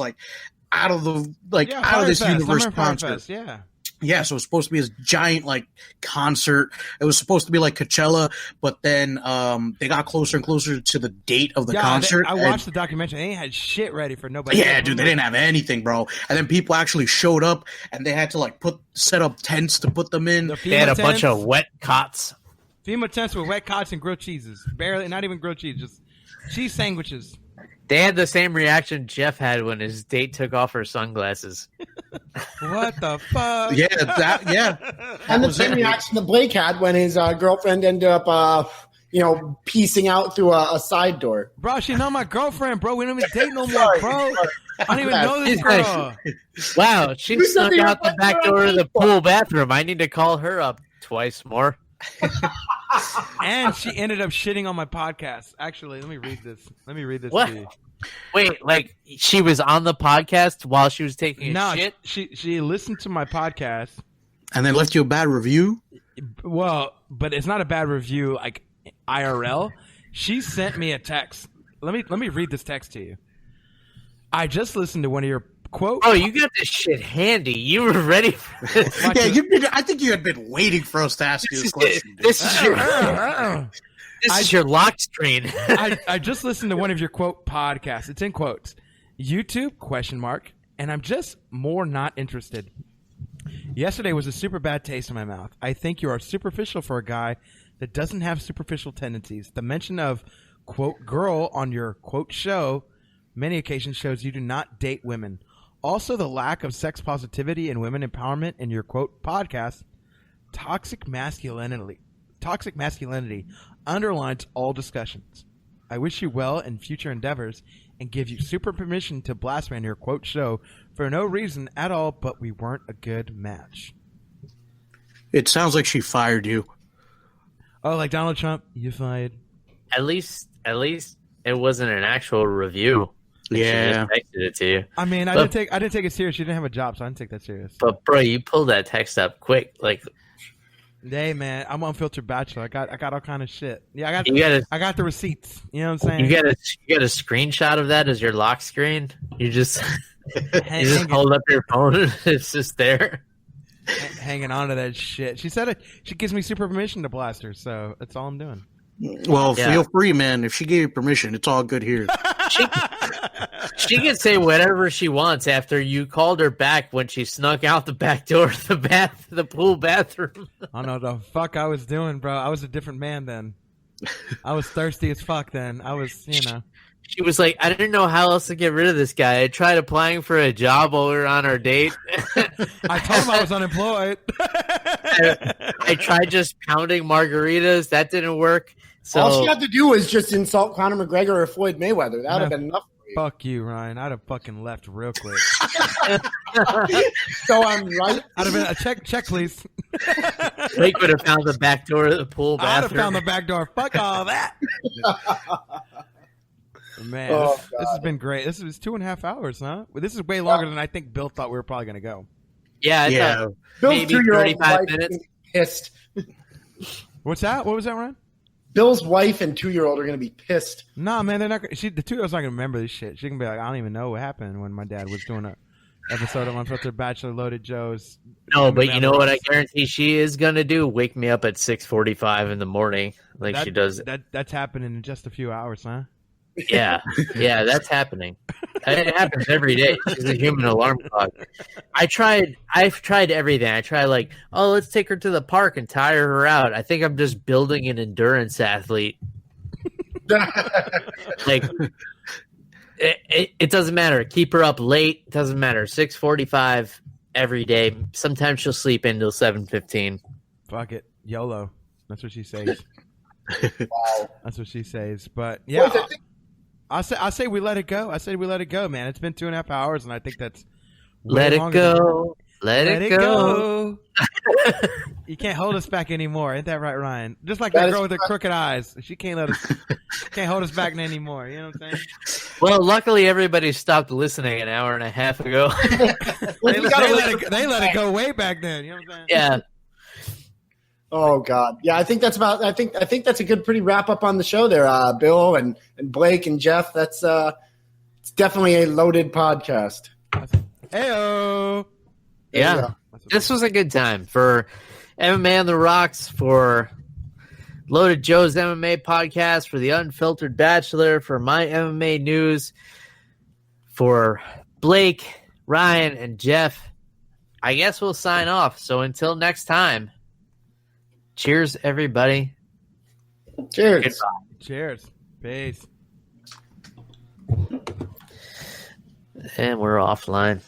out of this universe concert. Yeah. Yeah, so it was supposed to be this giant like concert. It was supposed to be like Coachella, but then they got closer and closer to the date of the concert. I watched the documentary. They ain't had shit ready for nobody. Yeah, dude, they didn't have anything, bro. And then people actually showed up, and they had to like set up tents to put them in. They had a bunch of wet cots. FEMA tents with wet cots and grilled cheeses. Barely, not even grilled cheese, just cheese sandwiches. They had the same reaction Jeff had when his date took off her sunglasses. What the fuck? Yeah. And the same reaction that Blake had when his girlfriend ended up, piecing out through a side door. Bro, she's not my girlfriend, bro. We don't even date no more, bro. I don't even know this girl. Wow, she snuck out the back door of the pool bathroom. I need to call her up twice more. And she ended up shitting on my podcast. Actually, let me read this. What? To you. Wait, like she was on the podcast while she was taking a shit? She listened to my podcast. And then left you a bad review? Well, but it's not a bad review like IRL. She sent me a text. Let me read this text to you. I just listened to one of your quote. Oh, you got this shit handy. You were ready for this. I think you had been waiting for us to ask you this question. This is your lock screen. I just listened to one of your quote podcasts. It's in quotes. YouTube ? And I'm just more not interested. Yesterday was a super bad taste in my mouth. I think you are superficial for a guy that doesn't have superficial tendencies. The mention of quote girl on your quote show many occasions shows you do not date women. Also, the lack of sex positivity and women empowerment in your quote podcast, toxic masculinity underlines all discussions. I wish you well in future endeavors and give you super permission to blast me on your quote show for no reason at all, but we weren't a good match. It sounds like she fired you. Oh, like Donald Trump, you fired. At least it wasn't an actual review. Yeah, she just texted it to you. I mean, I didn't take it serious. She didn't have a job, so I didn't take that serious. But bro, you pulled that text up quick. Like, hey man, I'm Unfiltered Bachelor. I got all kind of shit. Yeah, I got the receipts. You know what I'm saying? You got a screenshot of that as your lock screen. You just hold up your phone. It's just there. Hanging on to that shit. She said it. She gives me super permission to blast her, so that's all I'm doing. Well, feel free, man. If she gave you permission, it's all good here. She can say whatever she wants after you called her back when she snuck out the back door of the pool bathroom. I don't know the fuck I was doing, bro. I was a different man then. I was thirsty as fuck then. I was, She was like, I didn't know how else to get rid of this guy. I tried applying for a job while we were on our date. I told him I was unemployed. I tried just pounding margaritas. That didn't work. So all she had to do was just insult Conor McGregor or Floyd Mayweather. That would have been enough for you. Fuck you, Ryan. I'd have fucking left real quick. So I'm right. I'd have been a check, please. Blake would have found the back door of the pool bathroom. I'd have found the back door. Fuck all that. Man, this has been great. This is 2.5 hours, huh? This is way longer than I think Bill thought we were probably going to go. Yeah, I thought maybe 35 minutes. Pissed. What's that? What was that, Ryan? Bill's wife and 2-year-old are going to be pissed. Nah, man, they're not. The 2-year-old's not going to remember this shit. She can be like, I don't even know what happened when my dad was doing an episode of Unfiltered Bachelor, Loaded Joe's. No, but you know what? I guarantee she is going to do? Wake me up at 6:45 in the morning, like she does. That's happening in just a few hours, huh? Yeah, that's happening. It happens every day. She's a human alarm clock. I've tried everything. I tried let's take her to the park and tire her out. I think I'm just building an endurance athlete. It doesn't matter. Keep her up late. It doesn't matter. 6:45 every day. Sometimes she'll sleep until 7:15. Fuck it. YOLO. That's what she says. Wow. That's what she says. But yeah. I say we let it go. I say we let it go, man. It's been 2.5 hours, and I think that's let it go. Let it go. You can't hold us back anymore. Ain't that right, Ryan? Just like that girl with the crooked eyes. She can't hold us back anymore. You know what I'm saying? Well, luckily everybody stopped listening an hour and a half ago. They let it go way back then. You know what I'm saying? Yeah. Oh God, yeah. I think that's a good, pretty wrap up on the show there, Bill and Blake and Jeff. That's it's definitely a loaded podcast. Heyo. Yeah. This was a good time for MMA on the Rocks, for Loaded Joe's MMA podcast, for the Unfiltered Bachelor, for my MMA news, for Blake, Ryan, and Jeff. I guess we'll sign off. So until next time, cheers, everybody. Cheers. Goodbye. Cheers. Peace. And we're offline.